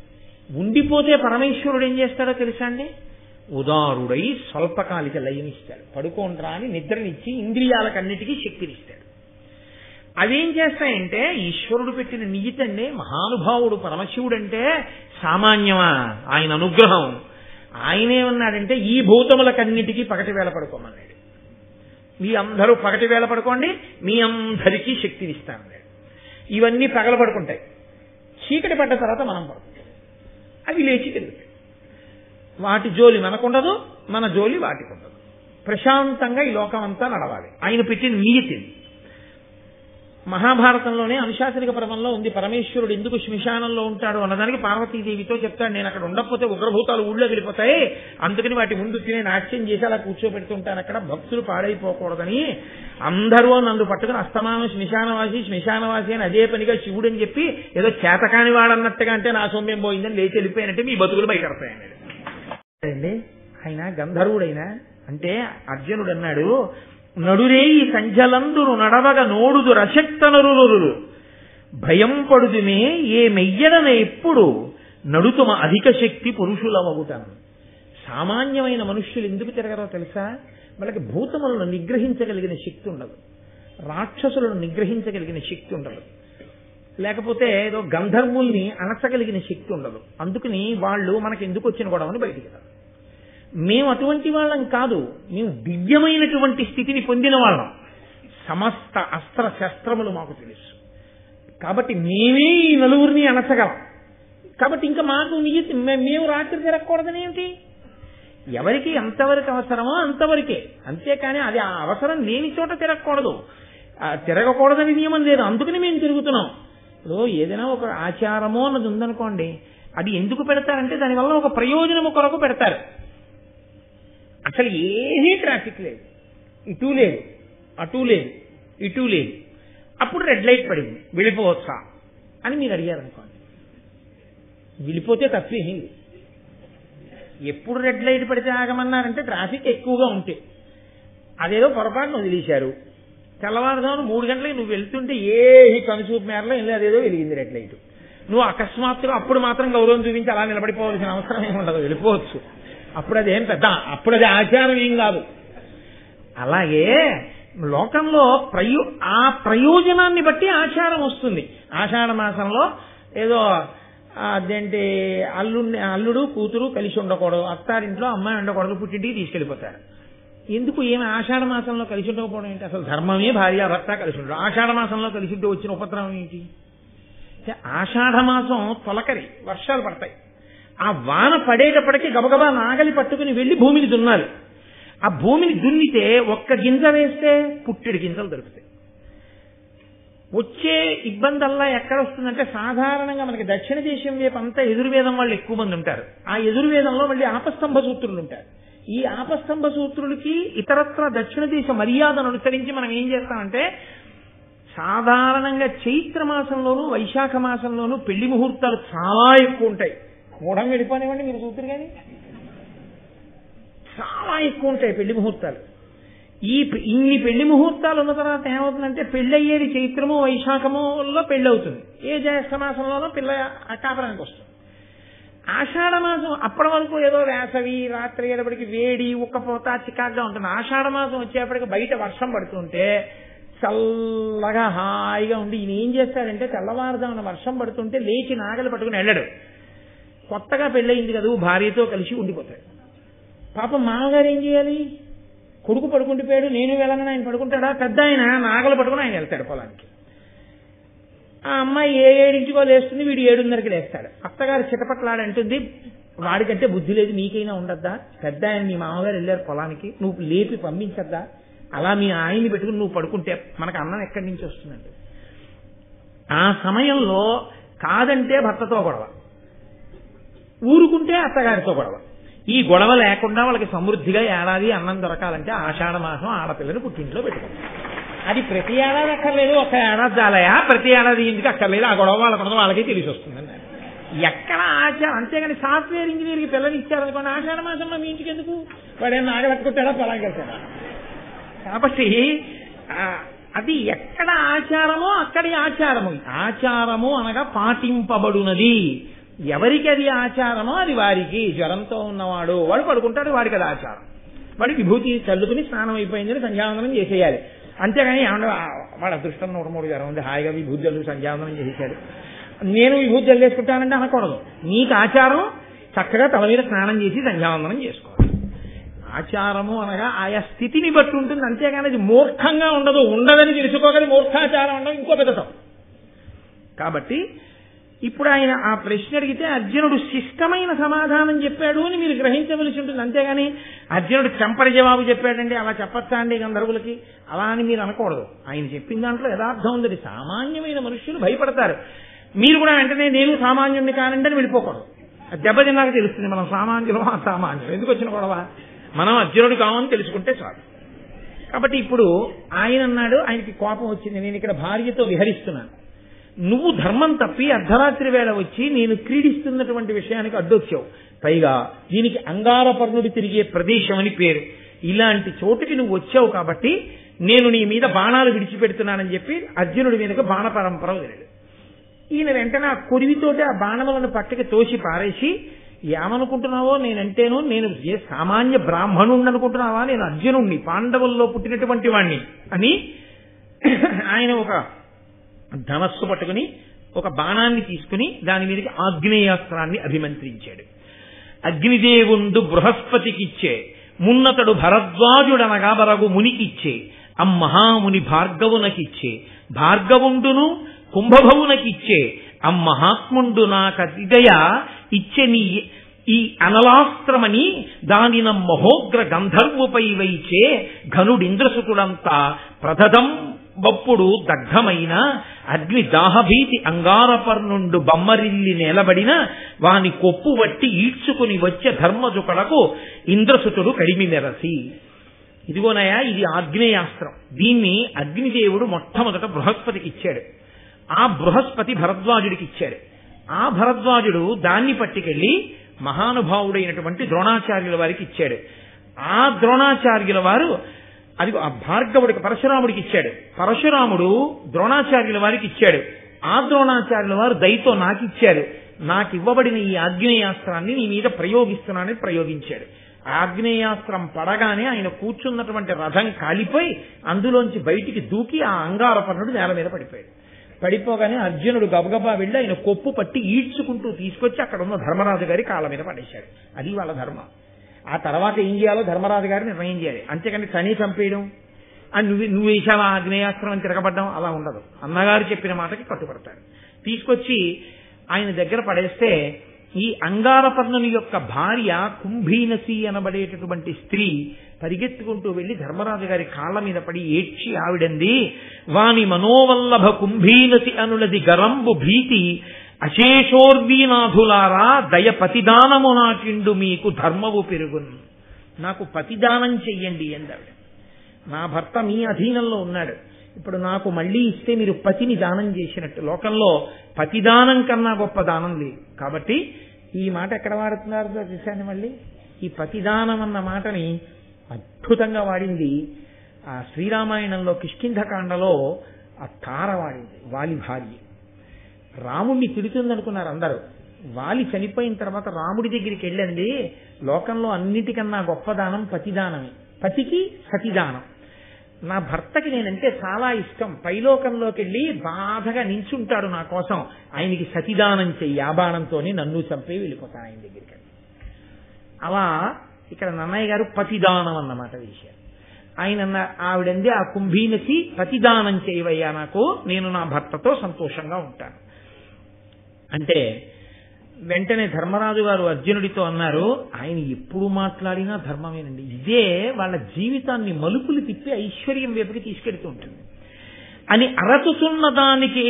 A: ఉండిపోతే పరమేశ్వరుడు ఏం చేస్తాడో తెలుసా అండి? ఉదారుడై స్వల్పకాలిక లయనిస్తాడు. పడుకోండ్రా అని నిద్రనిచ్చి ఇంద్రియాలకన్నిటికీ శక్తినిస్తాడు. అవేం చేస్తాయంటే ఈశ్వరుడు పెట్టిన నియతండి. మహానుభావుడు పరమశివుడంటే సామాన్యమా? ఆయన అనుగ్రహం. ఆయనేమన్నాడంటే ఈ భూతములకన్నిటికీ పగటి వేళ పడుకోమన్నాడు. మీ అందరూ పగటి వేళ పడుకోండి, మీ అందరికీ శక్తినిస్తానన్నాడు. ఇవన్నీ పగలబడుకుంటాయి. చీకటి పడ్డ తర్వాత మనం పడుకుంటాం. అవి లేచి తిరుగుతాయి. వాటి జోలి మనకుండదు, మన జోలి వాటికి ఉండదు. ప్రశాంతంగా ఈ లోకం అంతా నడవాలి. ఆయన పెట్టిన నియతి. మహాభారతంలోనే అనుశాసనిక పర్వంలో ఉంది, పరమేశ్వరుడు ఎందుకు శ్మశానంలో ఉంటాడు అన్నదానికి పార్వతీదేవితో చెప్తాడు, నేను అక్కడ ఉండకపోతే ఉగ్రభూతాలు ఊళ్ళో వెళ్ళిపోతాయి, అందుకని వాటి ముందు తినే నాట్యం చేసి అలా కూర్చోబెడుతుంటాను, అక్కడ భక్తులు పాడైపోకూడదని. అందరూ నన్ను పట్టుకుని అస్తమానం శ్మశానవాసి అని అదే పనిగా శివుడు అని చెప్పి ఏదో చేతకాని వాడన్నట్టుగా, అంటే నా సొమ్యం పోయిందని లేచి వెళ్ళిపోయినట్టే మీ బతుకులు బయటపడతాయన్నాడు. అండి ఆయన గంధర్వుడైనా అంటే అర్జునుడు అన్నాడు, నడురే ఈ సంధ్యలందురు నడవగ నోడుదు రశక్తనరులు భయం పడుదుమే ఏ మెయ్యడన ఎప్పుడు నడుతుమ అధిక శక్తి పురుషులమగుతాను. సామాన్యమైన మనుష్యులు ఎందుకు తిరగరో తెలుసా? వాళ్ళకి భూతములను నిగ్రహించగలిగిన శక్తి ఉండదు, రాక్షసులను నిగ్రహించగలిగిన శక్తి ఉండదు, లేకపోతే ఏదో గంధర్వుల్ని అణచగలిగిన శక్తి ఉండదు. అందుకని వాళ్ళు మనకి ఎందుకు వచ్చిన గొడవని బయటికి రాదు. మేము అటువంటి వాళ్ళం కాదు, మేము దివ్యమైనటువంటి స్థితిని పొందిన వాళ్ళం. సమస్త అస్త్ర శస్త్రములు మాకు తెలుసు, కాబట్టి మేమే ఈ 4 అణచగలం. కాబట్టి ఇంకా మాకు మేము రాత్రి తిరగకూడదని ఏమిటి? ఎవరికి ఎంతవరకు అవసరమో అంతవరకే, అంతేకాని అది ఆ అవసరం లేని చోట తిరగకూడదు. తిరగకూడదని నియమం లేదు, అందుకని మేము తిరుగుతున్నాం. ఇప్పుడు ఏదైనా ఒక ఆచారమో అన్నది ఉందనుకోండి, అది ఎందుకు పెడతారంటే దానివల్ల ఒక ప్రయోజనము కొరకు పెడతారు. అసలు ఏమీ ట్రాఫిక్ లేదు, ఇటు లేదు, అటు లేదు, ఇటు లేదు, అప్పుడు రెడ్ లైట్ పడింది, వెళ్ళిపోవచ్చా అని మీరు అడిగారు అనుకోండి, వెళ్ళిపోతే తప్పేం. ఎప్పుడు రెడ్ లైట్ పడితే ఆగమన్నారంటే ట్రాఫిక్ ఎక్కువగా ఉంటే. అదేదో పొరపాటును వదిలేశారు, తెల్లవారుదాము 3 గంటలకి నువ్వు వెళ్తుంటే ఏ కనుచూపు మేరలో వెళ్ళి అదేదో వెలిగింది రెడ్ లైట్, నువ్వు అకస్మాత్తుగా అప్పుడు మాత్రం గౌరవం చూపించి అలా నిలబడిపోవాల్సిన అవసరం ఏమి ఉండదు, వెళ్ళిపోవచ్చు. అప్పుడు అదేం పెద్ద, అప్పుడు అది ఆచారం ఏం కాదు. అలాగే లోకంలో ఆ ప్రయోజనాన్ని బట్టి ఆచారం వస్తుంది. ఆషాఢ మాసంలో ఏదో అదేంటి అల్లుడు కూతురు కలిసి ఉండకూడదు, అత్తారింట్లో అమ్మాయి ఉండకూడదు, పుట్టింటికి తీసుకెళ్లిపోతారు. ఎందుకు ఏమి ఆషాఢ మాసంలో కలిసి ఉండకపోవడం ఏంటి? అసలు ధర్మమే భార్యాభర్త కలిసి ఉండడం, ఆషాఢ మాసంలో కలిసి ఉంటే వచ్చిన ఉపద్రవం ఏంటి? ఆషాఢ మాసం తొలకరి, వర్షాలు పడతాయి. ఆ వాన పడేటప్పటికీ గబగబా నాగలి పట్టుకుని వెళ్లి భూమిని దున్నాలి. ఆ భూమిని దున్నితే ఒక్క గింజ వేస్తే పుట్టెడు గింజలు దొరుకుతాయి. వచ్చే ఇబ్బందల్లా ఎక్కడ వస్తుందంటే, సాధారణంగా మనకి దక్షిణ దేశం వైపు అంతా ఎదుర్వేదం వాళ్ళు ఎక్కువ మంది ఉంటారు. ఆ ఎదుర్వేదంలో మళ్ళీ ఆపస్తంభ సూత్రులు ఉంటారు. ఈ ఆపస్తంభ సూత్రులకి ఇతరత్ర దక్షిణ దేశ మర్యాదను అనుసరించి మనం ఏం చేస్తామంటే, సాధారణంగా చైత్ర మాసంలోనూ వైశాఖ మాసంలోనూ పెళ్లి ముహూర్తాలు చాలా ఎక్కువ ఉంటాయి. మూఢం వెళ్ళిపోనివ్వండి, మీరు చూద్దరు కానీ చాలా ఎక్కువ ఉంటాయి పెళ్లి ముహూర్తాలు. ఇన్ని పెళ్లి ముహూర్తాలు ఉన్న తర్వాత ఏమవుతుందంటే, పెళ్లి అయ్యేది చైత్రము వైశాఖములో పెళ్లి అవుతుంది, ఏ జ్యేష్ఠ మాసంలోనూ పిల్ల కాపురానికి వస్తుంది. ఆషాఢ మాసం అప్పటి వరకు ఏదో వేసవి, రాత్రి అయ్యేటప్పటికి వేడి, ఉక్కపోత, చికాగ్గా ఉంటుంది. ఆషాఢ మాసం వచ్చేప్పటికి బయట వర్షం పడుతుంటే చల్లగా హాయిగా ఉండి ఈయన ఏం చేస్తాడంటే, తెల్లవారుదామన్న వర్షం పడుతుంటే లేచి నాగలి పట్టుకుని వెళ్ళడు. కొత్తగా పెళ్ళయింది కదా, భార్యతో కలిసి ఉండిపోతాడు. పాపం మామగారు ఏం చేయాలి? కొడుకు పడుకుంటుపోయాడు, నేను వెళ్ళనని ఆయన పడుకుంటాడా? పెద్ద ఆయన నాగలు పట్టుకుని ఆయన వెళ్తాడు పొలానికి. ఆ అమ్మాయి 7:00 లేస్తుంది, వీడు 7:30కి లేస్తాడు. అత్తగారు చిటపట్లాడంటుంది, వాడికంటే బుద్ధి లేదు, నీకైనా ఉండద్దా? పెద్ద ఆయన మీ మామగారు వెళ్ళారు పొలానికి, నువ్వు లేపి పంపించద్దా? అలా మీ ఆయన్ని పెట్టుకుని నువ్వు పడుకుంటే మనకు అన్నం ఎక్కడి నుంచి వస్తుందండి? ఆ సమయంలో కాదంటే భర్తతో గొడవ, ఊరుకుంటే అత్తగారితో గొడవ. ఈ గొడవ లేకుండా వాళ్ళకి సమృద్ధిగా ఏడాది అన్నం దొరకాలంటే ఆషాఢ మాసం ఆడపిల్లని పుట్టింట్లో పెట్టుకోవాలి. అది ప్రతి ఏడాది అక్కర్లేదు, ఒక ఏడాది చాలయా, ప్రతి ఏడాది ఎందుకు అక్కర్లేదు, ఆ గొడవ వాళ్ళకే తెలిసి వస్తుందండి. ఎక్కడ ఆచారం. అంతేగాని సాఫ్ట్వేర్ ఇంజనీర్కి పిల్లని ఇచ్చారనుకోండి, ఆషాఢ మాసంలో మీ ఇంటికి ఎందుకు, వాడేమో నాగలెట్టుకుంటాడా పొలానికి వెళ్తాడా? కాబట్టి అది ఎక్కడ ఆచారమో అక్కడి ఆచారము. ఆచారము అనగా పాటింపబడునది. ఎవరికి అది ఆచారమో అది వారికి. జ్వరంతో ఉన్నవాడు వాడు పడుకుంటాడు, వాడికి అది ఆచారం. వాడి విభూతి చల్లుకుని స్నానం అయిపోయిందని సంధ్యావందనం చేసేయాలి. అంతేగాని వాడు అదృష్టం 103 జ్వరం ఉంది, హాయిగా విభూతి జల్లు సంధ్యావందనం చేసేశాడు, నేను విభూతి జల్లేసుకుంటానంటే అనకూడదు. నీకు ఆచారం చక్కగా తల మీద స్నానం చేసి సంధ్యావందనం చేసుకోవాలి. ఆచారము అనగా ఆయా స్థితిని బట్టి ఉంటుంది, అంతేగాని అది మూర్ఖంగా ఉండదు. ఉండదని తెలుసుకోగలి మూర్ఖాచారం ఉండదు, ఇంకో పెద్దతం. కాబట్టి ఇప్పుడు ఆయన ఆ ప్రశ్న అడిగితే అర్జునుడు శిష్టమైన సమాధానం చెప్పాడు అని మీరు గ్రహించవలసి ఉంటుంది. అంతేగాని అర్జునుడు చెంపడి జవాబు చెప్పాడండి, అలా చెప్పచ్చా అండి గంధర్వులకి, అలా అని మీరు అనకూడదు. ఆయన చెప్పిన దాంట్లో యథార్థం ఉంది. సామాన్యమైన మనుషులు భయపడతారు. మీరు కూడా వెంటనే నేను సామాన్యుడిని కానండి అని వెళ్ళిపోకూడదు. దెబ్బతిన్నాక తెలుస్తుంది మనం సామాన్యులు అసామాన్యులు. ఎందుకు వచ్చిన గొడవ? మనం అర్జునుడు కావని తెలుసుకుంటే చాలు. కాబట్టి ఇప్పుడు ఆయన అన్నాడు, ఆయనకి కోపం వచ్చింది, నేను ఇక్కడ భార్యతో విహరిస్తున్నాను, నువ్వు ధర్మం తప్పి అర్ధరాత్రి వేళ వచ్చి నేను క్రీడిస్తున్నటువంటి విషయానికి అడ్డొచ్చావు. పైగా దీనికి అంగారపర్ణుడు తిరిగే ప్రదేశం అని పేరు. ఇలాంటి చోటుకి నువ్వు వచ్చావు కాబట్టి నేను నీ మీద బాణాలు విడిచిపెడుతున్నానని చెప్పి అర్జునుడి మీదకి బాణ పరంపర వదిలాడు. ఈయన వెంటనే ఆ కొరివితోటి ఆ బాణములను పక్కకి తోసి పారేసి, ఏమనుకుంటున్నావో నేనంటేను, నేను ఏ సామాన్య బ్రాహ్మణుణ్ణి అనుకుంటున్నావా, నేను అర్జునుణ్ణి, పాండవుల్లో పుట్టినటువంటి వాణ్ణి అని ఆయన ఒక ధనస్సు పట్టుకుని ఒక బాణాన్ని తీసుకుని దాని మీదకి ఆగ్నేయాస్త్రాన్ని అభిమంత్రించాడు. అగ్నిదేవుండు బృహస్పతికిచ్చే, మున్నతడు భరద్వాజుడనగా బరగు మునికిచ్చే, అమ్మహాముని భార్గవునకిచ్చే, భార్గవుండును కుంభభవునకిచ్చే, అమ్మహాత్ముండు నాకదిదయ ఇచ్చే ఈ అనలాస్త్రమని దానిన మహోగ్ర గంధర్వుపై వైచే ఘనుడింద్రసుతుడంతా ప్రథదం బప్పుడు దగ్ధమైన అగ్ని దాహభీతి అంగారపర్నుండు బమ్మరిల్లి నిలబడిన వాని కొప్పు వట్టి ఈడ్చుకుని వచ్చే ధర్మజుకడకు ఇంద్రసుతుడు కడిమి మెరసి. ఇదిగోనయా ఇది ఆగ్నేయాస్త్రం. దీన్ని అగ్నిదేవుడు మొట్టమొదట బృహస్పతికి ఇచ్చాడు. ఆ బృహస్పతి భరద్వాజుడికి ఇచ్చాడు. ఆ భరద్వాజుడు దాన్ని పట్టుకెళ్లి మహానుభావుడైనటువంటి ద్రోణాచార్యుల వారికి ఇచ్చాడు. ఆ ద్రోణాచార్యుల వారు అది ఆ భార్గవుడికి పరశురాముడికి ఇచ్చాడు. పరశురాముడు ద్రోణాచార్యుల వారికి ఇచ్చాడు. ఆ ద్రోణాచార్యుల వారు దయతో నాకిచ్చారు. నాకు ఇవ్వబడిన ఈ ఆగ్నేయాస్త్రాన్ని నీ మీద ప్రయోగిస్తున్నానని ప్రయోగించాడు. ఆగ్నేయాస్త్రం పడగానే ఆయన కూర్చున్నటువంటి రథం కాలిపోయి అందులోంచి బయటికి దూకి ఆ అంగారపర్ణుడు నేల మీద పడిపోయాడు. పడిపోగానే అర్జునుడు గబగబా వెళ్ళి ఆయన కొప్పు పట్టి ఈడ్చుకుంటూ తీసుకొచ్చి అక్కడ ఉన్న ధర్మరాజు గారి కాళ్ళ మీద పడేశాడు. అది వాళ్ళ ధర్మం. ఆ తర్వాత ఏం చేయాలో ధర్మరాజు గారు నిర్ణయం చేయాలి. అంతేకాని తని చంపేయడం అని నువ్వు వేసావా ఆగ్నేయాస్త్రం అని తిరగబడ్డం అలా ఉండదు. అన్నగారు చెప్పిన మాటకి కట్టుబడతాడు. తీసుకొచ్చి ఆయన దగ్గర పడేస్తే ఈ అంగారపర్ణుని యొక్క భార్య కుంభీనసి అనబడేటటువంటి స్త్రీ పరిగెత్తుకుంటూ వెళ్లి ధర్మరాజు గారి కాళ్ల మీద పడి ఏడ్చి ఆవిడంది, వాని మనోవల్లభ కుంభీనసి అనులది గరంబు భీతి అశేషోర్వీనాథులారా దయ పతిదానము నాకిండు మీకు ధర్మము పెరుగును. నాకు పతిదానం చెయ్యండి ఎందావిడ. నా భర్త మీ అధీనంలో ఉన్నాడు, ఇప్పుడు నాకు మళ్లీ ఇస్తే మీరు పతిని దానం చేసినట్టు. లోకంలో పతిదానం కన్నా గొప్ప దానం లేదు. కాబట్టి ఈ మాట ఎక్కడ వాడుతున్నారో చూశాను. మళ్ళీ ఈ పతిదానం అన్న మాటని అద్భుతంగా వాడింది ఆ శ్రీరామాయణంలో కిష్కింధకాండలో ఆ తార వాడింది, వాలి భార్య. రాముడిని తిడుతుందనుకున్నారు అందరూ. వాలి చనిపోయిన తర్వాత రాముడి దగ్గరికి వెళ్ళండి, లోకంలో అన్నిటికన్నా గొప్ప దానం పతిదానమే, పతికి సతిదానం. నా భర్తకి నేనంటే చాలా ఇష్టం, పైలోకంలోకి వెళ్ళి బాధగా నించుంటాడు నా కోసం, ఆయనకి సతిదానం చెయ్యి, ఆ బాణంతోనే నన్ను చంపి వెళ్ళిపోతాను ఆయన దగ్గరికి. అలా ఇక్కడ నన్నయ్య గారు పతిదానం అన్నమాట వేశారు. ఆయన ఆవిడంది ఆ కుంభీనసి పతిదానం చేయవయ్యా నాకు, నేను నా భర్తతో సంతోషంగా ఉంటాను అంటే వెంటనే ధర్మరాజు గారు అర్జునుడితో అన్నారు, ఆయన ఎప్పుడు మాట్లాడినా ధర్మమేనండి. ఇదే వాళ్ళ జీవితాన్ని మలుపులు తిప్పి ఐశ్వర్యం వైపుకి తీసుకెడుతూ ఉంటుంది అని అరచుతున్న దానికి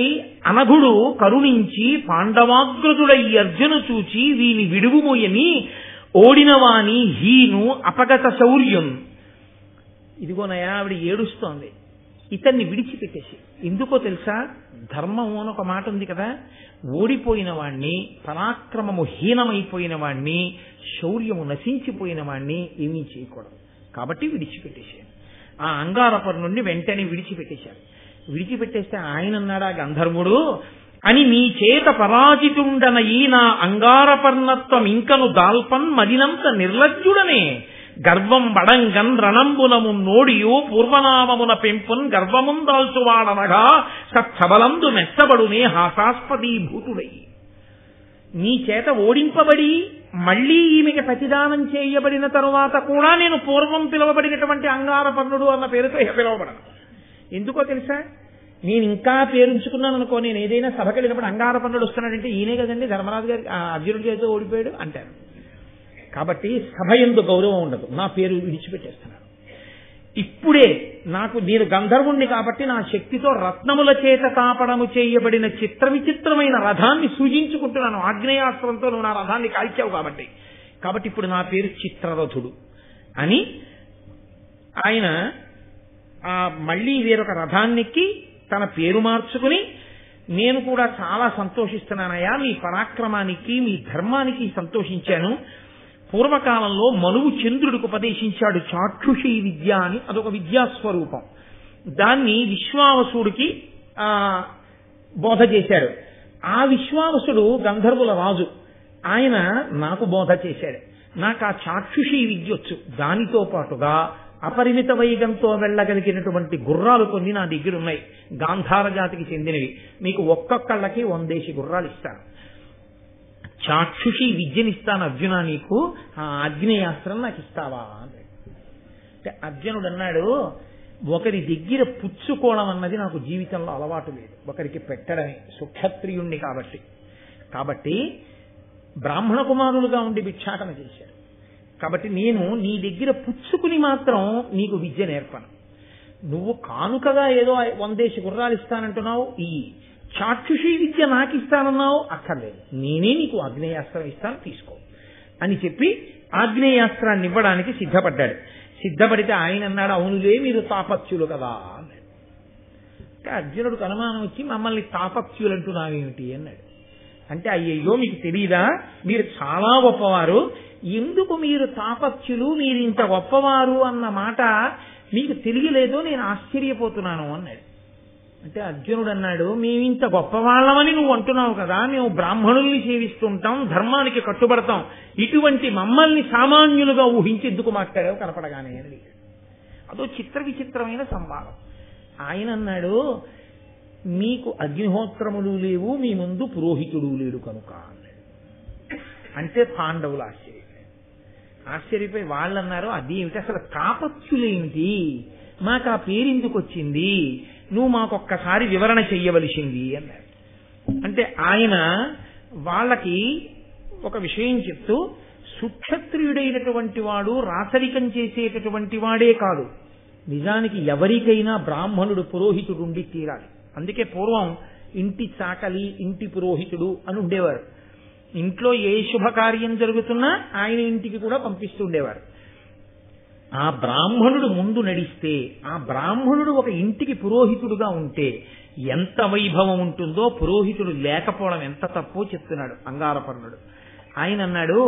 A: అనఘుడు కరుణించి పాండవాగ్రజుడై అర్జును చూచి వీని విడువుమోయని ఓడినవాని హీను అపగత శౌర్యం. ఇదిగోనయా ఆవిడ ఏడుస్తోంది, ఇతన్ని విడిచిపెట్టేసి. ఎందుకో తెలుసా, ధర్మము అని ఒక మాట ఉంది కదా, ఓడిపోయిన వాణ్ణి, పరాక్రమము హీనమైపోయిన వాణ్ణి, శౌర్యము నశించిపోయిన వాణ్ణి ఏమీ చేయకూడదు. కాబట్టి విడిచిపెట్టేశారు. ఆ అంగారపర్ణుడిని వెంటనే విడిచిపెట్టేశారు. విడిచిపెట్టేస్తే ఆయన అన్నాడా గంధర్వుడు, అని నీ చేత పరాజితుండనయి నా అంగారపర్ణత్వం ఇంకను దాల్పన్ మదినంత నిర్లజ్జుడనే గర్వం బడంగన్ రణంబునము నోడియు పూర్వనామమున పెంపున్ గర్వముందాల్చువాడనగా సత్సబలందు మెచ్చబడునే హాసాస్పదీభూతుడై. నీ చేత ఓడింపబడి మళ్లీ ఈమెకి ప్రతిదానం చేయబడిన తరువాత కూడా నేను పూర్వం పిలువబడినటువంటి అంగారపర్ణుడు అన్న పేరుతో పిలువబడను. ఎందుకో తెలుసా, నేను ఇంకా పేరుంచుకున్నాను అనుకో, నేను ఏదైనా సభకి వెళ్ళినప్పుడు అంగారపర్ణుడు వస్తున్నాడంటే ఈయనే కదండి ధర్మరాజు గారి అర్జునుడి చేతితో ఓడిపోయాడు అంటారు. కాబట్టి సభ యందు గౌరవం ఉండదు, నా పేరు విడిచిపెట్టేస్తున్నాను. ఇప్పుడే నేను గంధర్వుణ్ణి కాబట్టి నా శక్తితో రత్నముల చేత తాపడము చేయబడిన చిత్ర విచిత్రమైన రథాన్ని సృజించుకుంటున్నాను. ఆగ్నేయాస్త్రంతో నువ్వు నా రథాన్ని కాల్చావు కాబట్టి ఇప్పుడు నా పేరు చిత్రరథుడు అని ఆయన మళ్లీ వేరొక రథాన్నెక్కి తన పేరు మార్చుకుని, నేను కూడా చాలా సంతోషిస్తున్నానయ్యా, మీ పరాక్రమానికి మీ ధర్మానికి సంతోషించాను. పూర్వకాలంలో మనువు చంద్రుడికి ఉపదేశించాడు చాక్షుషీ విద్య అని, అదొక విద్యాస్వరూపం. దాన్ని విశ్వావసుడికి బోధ చేశాడు. ఆ విశ్వావసుడు గంధర్వుల రాజు, ఆయన నాకు బోధ చేశాడు. నాకు ఆ చాక్షుషీ విద్య వచ్చు. దానితో పాటుగా అపరిమిత వైగంతో వెళ్ళగలిగినటువంటి గుర్రాలు కొన్ని నా దగ్గర ఉన్నాయి, గాంధార జాతికి చెందినవి. మీకు ఒక్కొక్కళ్ళకి 100 గుర్రాలు ఇస్తాను, చాక్షుషి విద్యనిస్తాను అర్జున, నీకు ఆ ఆగ్నేయాస్త్రం నాకు ఇస్తావా అంటే అర్జునుడు అన్నాడు, ఒకరి దగ్గర పుచ్చుకోవడం అన్నది నాకు జీవితంలో అలవాటు లేదు, ఒకరికి పెట్టడమే, సుక్షత్రియుణ్ణి కాబట్టి బ్రాహ్మణ కుమారులుగా ఉండి భిక్షాటన చేశారు. కాబట్టి నేను నీ దగ్గర పుచ్చుకుని మాత్రం నీకు విద్య నేర్పను. నువ్వు కానుకగా ఏదో 100 గుర్రాలు ఇస్తానంటున్నావు, ఈ చాక్షుషీ విద్య నాకు ఇస్తానన్నావు, అక్కర్లేదు, నేనే నీకు ఆగ్నేయాస్త్రం ఇస్తాను, తీసుకో అని చెప్పి ఆగ్నేయాస్త్రాన్ని ఇవ్వడానికి సిద్ధపడ్డాడు. సిద్ధపడితే ఆయన అన్నాడు, అవునులే మీరు తాపత్యులు కదా అన్నాడు. అంటే అర్జునుడికి అనుమానం వచ్చి, మమ్మల్ని తాపత్యులు అంటున్నావేమిటి అన్నాడు. అంటే అయ్యయ్యో మీకు తెలియదా, మీరు చాలా గొప్పవారు, ఎందుకు మీరు తాపత్యులు, మీరు ఇంత గొప్పవారు అన్న మాట మీకు తెలియలేదో నేను ఆశ్చర్యపోతున్నాను అన్నాడు. అంటే అర్జునుడు అన్నాడు, మేము ఇంత గొప్పవాళ్ళమని నువ్వు అంటున్నావు కదా, మేము బ్రాహ్మణుల్ని సేవిస్తుంటాం, ధర్మానికి కట్టుబడతాం, ఇటువంటి మమ్మల్ని సామాన్యులుగా ఊహించి ఎందుకు మాట్లాడావు కనపడగానే అని. అదో చిత్ర విచిత్రమైన సంవాదం. ఆయన అన్నాడు, మీకు అగ్నిహోత్రములు లేవు, మీ ముందు పురోహితుడు లేడు కనుక అన్నాడు. అంటే పాండవులు ఆశ్చర్యపోయి వాళ్ళు అన్నారు, అదేమిటి అసలు తాపత్యులేమిటి, మాకు ఆ పేరు ఎందుకు వచ్చింది, నువ్వు మాకొక్కసారి వివరణ చెయ్యవలసింది అన్నారు. అంటే ఆయన వాళ్ళకి ఒక విషయం చెప్తూ, సుక్షత్రియుడైనటువంటి వాడు రాసరికం చేసేటటువంటి వాడే కాదు, నిజానికి ఎవరికైనా బ్రాహ్మణుడు పురోహితుడు ఉండి తీరాలి. అందుకే పూర్వం ఇంటి చాకలి, ఇంటి పురోహితుడు అని ఉండేవారు. ఇంట్లో ఏ శుభకార్యం జరుగుతున్నా ఆయన ఇంటికి కూడా పంపిస్తుండేవారు. ఆ బ్రాహ్మణుడు ముందు నడిస్తే, ఆ బ్రాహ్మణుడు ఒక ఇంటికి పురోహితుడుగా ఉంటే ఎంత వైభవం ఉంటుందో, పురోహితుడు లేకపోవడం ఎంత తప్పో చెప్తున్నాడు అంగారపర్ణుడు. ఆయన అన్నాడు,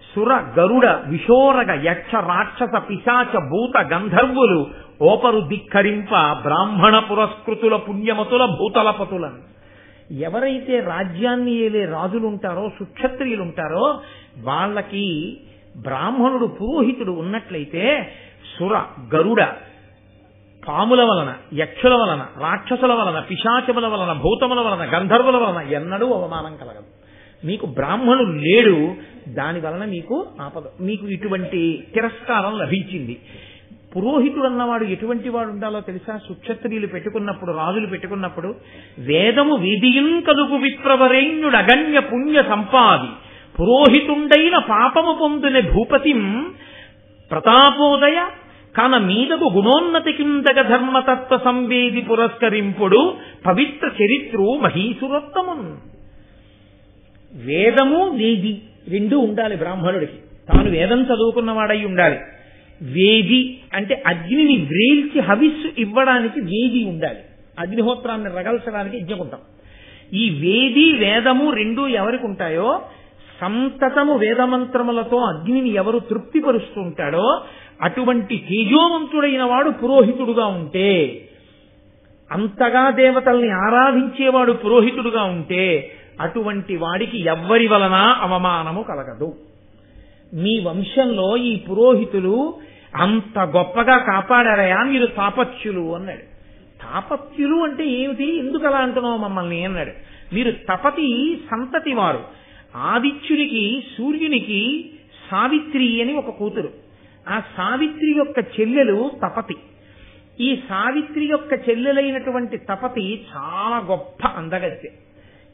A: సుర గరుడ విశోరగ యక్ష రాక్షస పిశాచ భూత గంధర్వులు ఓపరు ధిక్కరింప బ్రాహ్మణ పురస్కృతుల పుణ్యమతుల భూతలపతులను. ఎవరైతే రాజ్యాన్ని ఏలే రాజులుంటారో, సుక్షత్రియులుంటారో, వాళ్ళకి బ్రాహ్మణుడు పురోహితుడు ఉన్నట్లయితే సుర గరుడ పాముల వలన, యక్షుల వలన, రాక్షసుల వలన, పిశాచముల వలన, భూతముల వలన, గంధర్వుల వలన ఎన్నడూ అవమానం కలగదు. మీకు బ్రాహ్మణుడు లేడు, దాని వలన మీకు ఆపద, మీకు ఇటువంటి తిరస్కారం లభించింది. పురోహితుడు అన్నవాడు ఎటువంటి వాడు ఉండాలో తెలుసా? సుక్షత్రియులు పెట్టుకున్నప్పుడు, రాజులు పెట్టుకున్నప్పుడు, వేదము వీధియున్ కలుగు విప్రవరేణ్యుడు అగణ్య పుణ్య సంపాది పురోహితుండైన పాపము పొందున భూపతిం ప్రతాపోదయ కన మీదకు గుణోన్నతి కిందగ ధర్మతత్వ సంవేది పురస్కరింపుడు పవిత్ర చరిత్రు మహీసురోత్తమున్. వేదము వేది రెండు ఉండాలి బ్రాహ్మణుడికి. తాను వేదం చదువుకున్నవాడై ఉండాలి. వేది అంటే అగ్నిని వ్రేల్చి హవిస్సు ఇవ్వడానికి వేది ఉండాలి. అగ్నిహోత్రాన్ని రగల్చడానికి యజ్ఞకుంటాం. ఈ వేది వేదము రెండు ఎవరికి ఉంటాయో, సంతతము వేదమంత్రములతో అగ్నిని ఎవరు తృప్తిపరుస్తూ ఉంటాడో అటువంటి తేజోవంతుడైన వాడు పురోహితుడుగా ఉంటే, అంతగా దేవతల్ని ఆరాధించేవాడు పురోహితుడుగా ఉంటే, అటువంటి వాడికి ఎవ్వరి వలన అవమానము కలగదు. మీ వంశంలో ఈ పురోహితులు అంత గొప్పగా కాపాడారయా, మీరు తాపత్యులు అన్నాడు. తాపత్యులు అంటే ఏమిటి, ఎందుకు అలా అంటున్నావు మమ్మల్ని అన్నాడు. మీరు తపతి సంతతి వారు. ఆదిత్యునికి, సూర్యునికి సావిత్రి అని ఒక కూతురు. ఆ సావిత్రి యొక్క చెల్లెలు తపతి. ఈ సావిత్రి యొక్క చెల్లెలైనటువంటి తపతి చాలా గొప్ప అందగత్తె.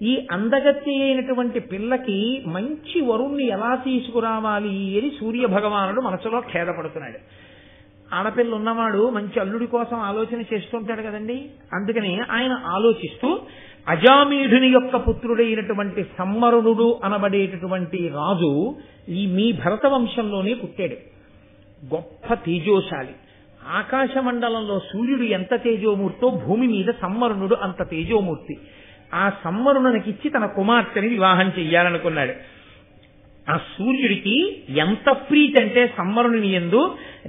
A: ఈ అందగత్తె అయినటువంటి పిల్లకి మంచి వరుణ్ణి ఎలా తీసుకురావాలి అని సూర్య భగవానుడు మనసులో ఖేదపడుతున్నాడు. ఆడపిల్ల ఉన్నవాడు మంచి అల్లుడి కోసం ఆలోచన చేస్తుంటాడు కదండి. అందుకని ఆయన ఆలోచిస్తూ అజామీఢుని యొక్క పుత్రుడైనటువంటి సమ్మరుణుడు అనబడేటటువంటి రాజు ఈ మీ భరత వంశంలోనే పుట్టాడు. గొప్ప తేజోశాలి. ఆకాశ మండలంలో సూర్యుడు ఎంత తేజోమూర్తో భూమి మీద సమ్మరుణుడు అంత తేజోమూర్తి. ఆ సమ్మరుణునికిచ్చి తన కుమార్తెని వివాహం చెయ్యాలనుకున్నాడు. ఆ సూర్యుడికి ఎంత ప్రీతి అంటే సమ్మరుని యందు